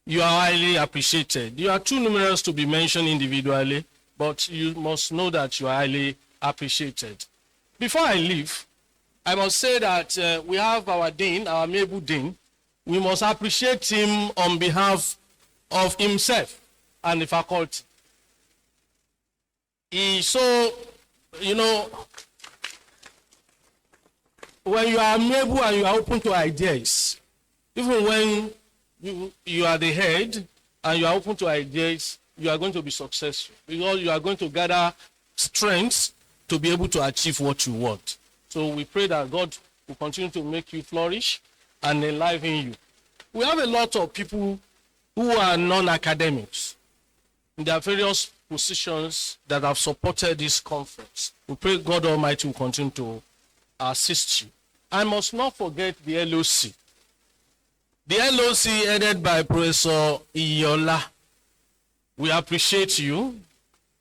You are highly appreciated. You are too numerous to be mentioned individually, but you must know that you are highly appreciated. Before I leave, I must say that we have our Dean, our amiable Dean. We must appreciate him on behalf of himself and the faculty. So, you know, when you are amiable and you are open to ideas, even when you are the head and you are open to ideas, you are going to be successful because you are going to gather strength to be able to achieve what you want. So we pray that God will continue to make you flourish and enliven you. We have a lot of people who are non-academics in their various positions that have supported this conference. We pray God Almighty will continue to assist you. I must not forget the LOC. The LOC headed by Professor Iyola. We appreciate you.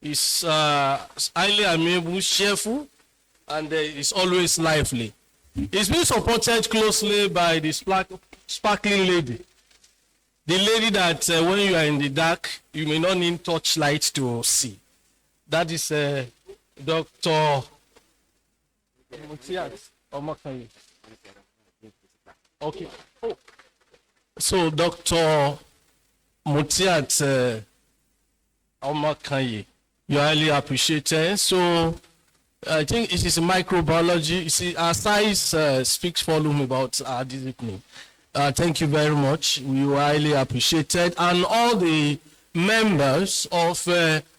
He's highly amiable, cheerful, and is always lively. He's been supported closely by the sparkling lady. The lady that when you are in the dark, you may not need torchlight to see. That is Dr. Okay. Oh. So Dr. Mutiat Omakanye, you are highly appreciated. So I think it is microbiology. You see, our size speaks volume about our discipline. Thank you very much. We are highly appreciated. And all the members of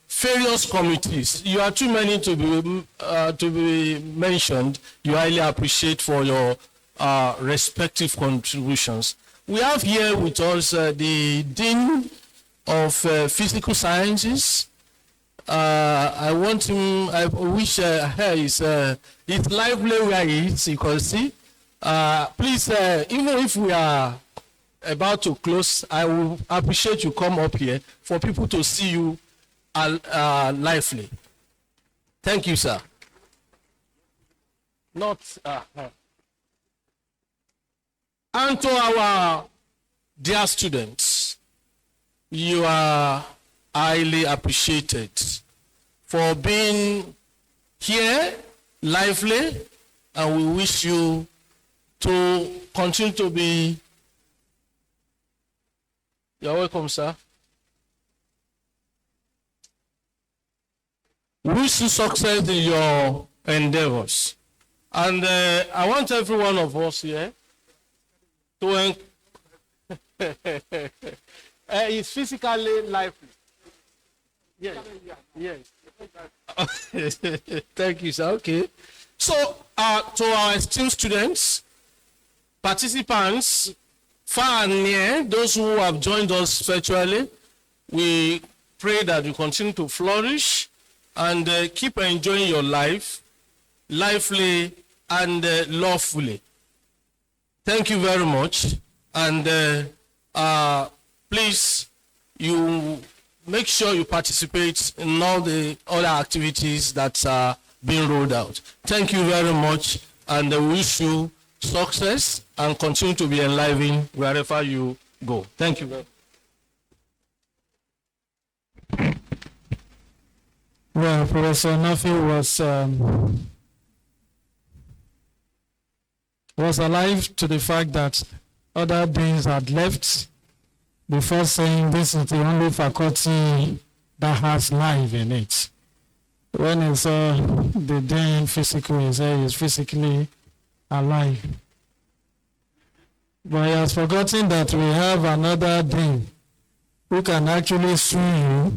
various committees, you are too many to be mentioned. You highly appreciate for your respective contributions. We have here with us the Dean of Physical Sciences. I wish her is lively where he is, you can see. Please, even if we are about to close, I will appreciate you come up here for people to see you lively. Thank you, sir. And to our dear students, you are highly appreciated for being here lively, and we wish you to continue to be. You're welcome, sir. Wish you success in your endeavors. And I want every one of us here to it's physically lively. Yes. Yes. Thank you, sir. Okay. So, to our esteemed students, participants, far and near, those who have joined us virtually, we pray that you continue to flourish and keep enjoying your life, lively and lawfully. Thank you very much. And please, you make sure you participate in all the other activities that are being rolled out. Thank you very much, and I wish you success and continue to be enlivened wherever you go. Thank you very much. Well, Professor Nafi was alive to the fact that other deans had left before saying this is the only faculty that has life in it. When he saw the dean physically, he said he's physically alive. But he has forgotten that we have another dean who can actually sue you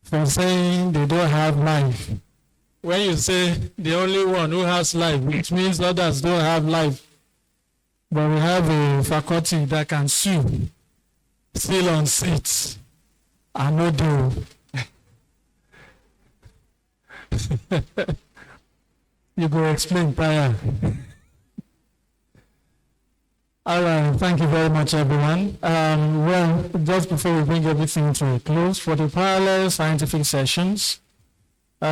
for saying they don't have life. When you say the only one who has life, which means others don't have life. But we have a faculty that can sue, still on seats, and no deal. You go explain, Paya. All right, thank you very much, everyone. Well, just before we bring everything to a close, for the parallel scientific sessions, for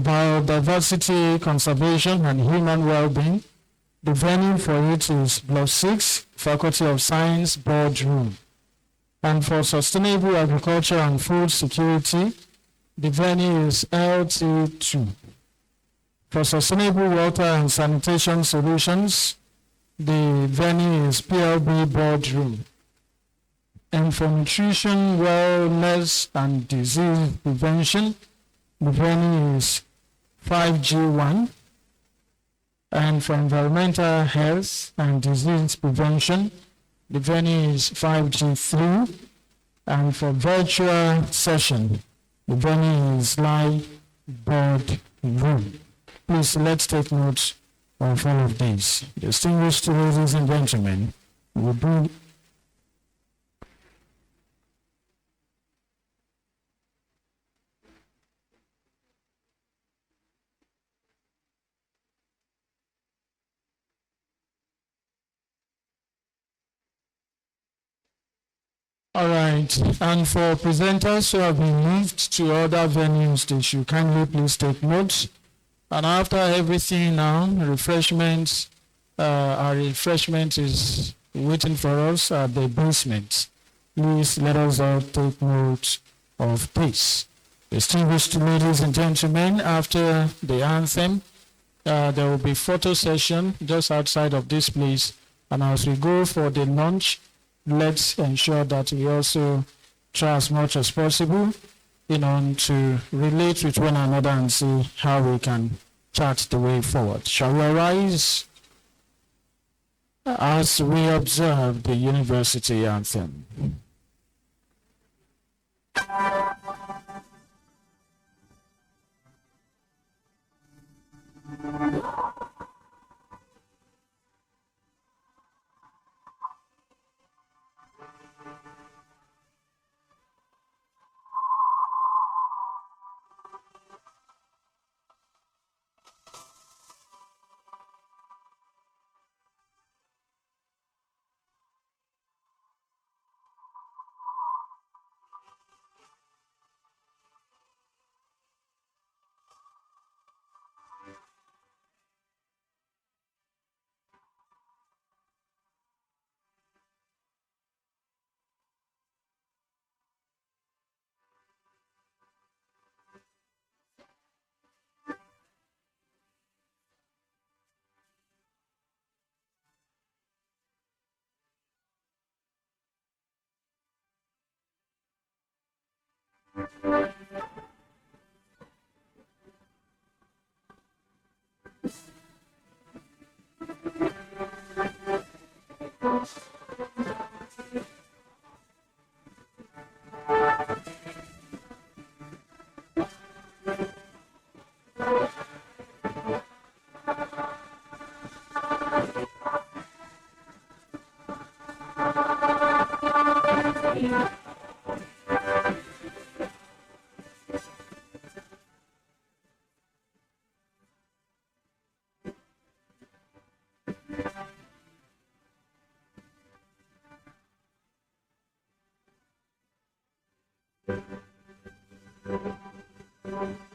biodiversity, conservation, and human well-being, the venue for it is Block 6, Faculty of Science Boardroom. And for sustainable agriculture and food security, the venue is LT2. For sustainable water and sanitation solutions, the venue is PLB Boardroom. And for nutrition, wellness, and disease prevention, the venue is 5G1. And for environmental health and disease prevention, the venue is 5G3. And for virtual session, the venue is Live Boardroom. Please, let's take note of all of these. Distinguished ladies and gentlemen, we do. All right, and for presenters who have been moved to other venues, they should kindly please take notes. And after everything now, refreshments, our refreshment is waiting for us at the basement. Please let us all take note of this. Distinguished ladies and gentlemen, after the anthem, there will be photo session just outside of this place. And as we go for the lunch, let's ensure that we also try as much as possible, to relate with one another and see how we can chart the way forward. Shall we arise as we observe the university anthem? Thank you.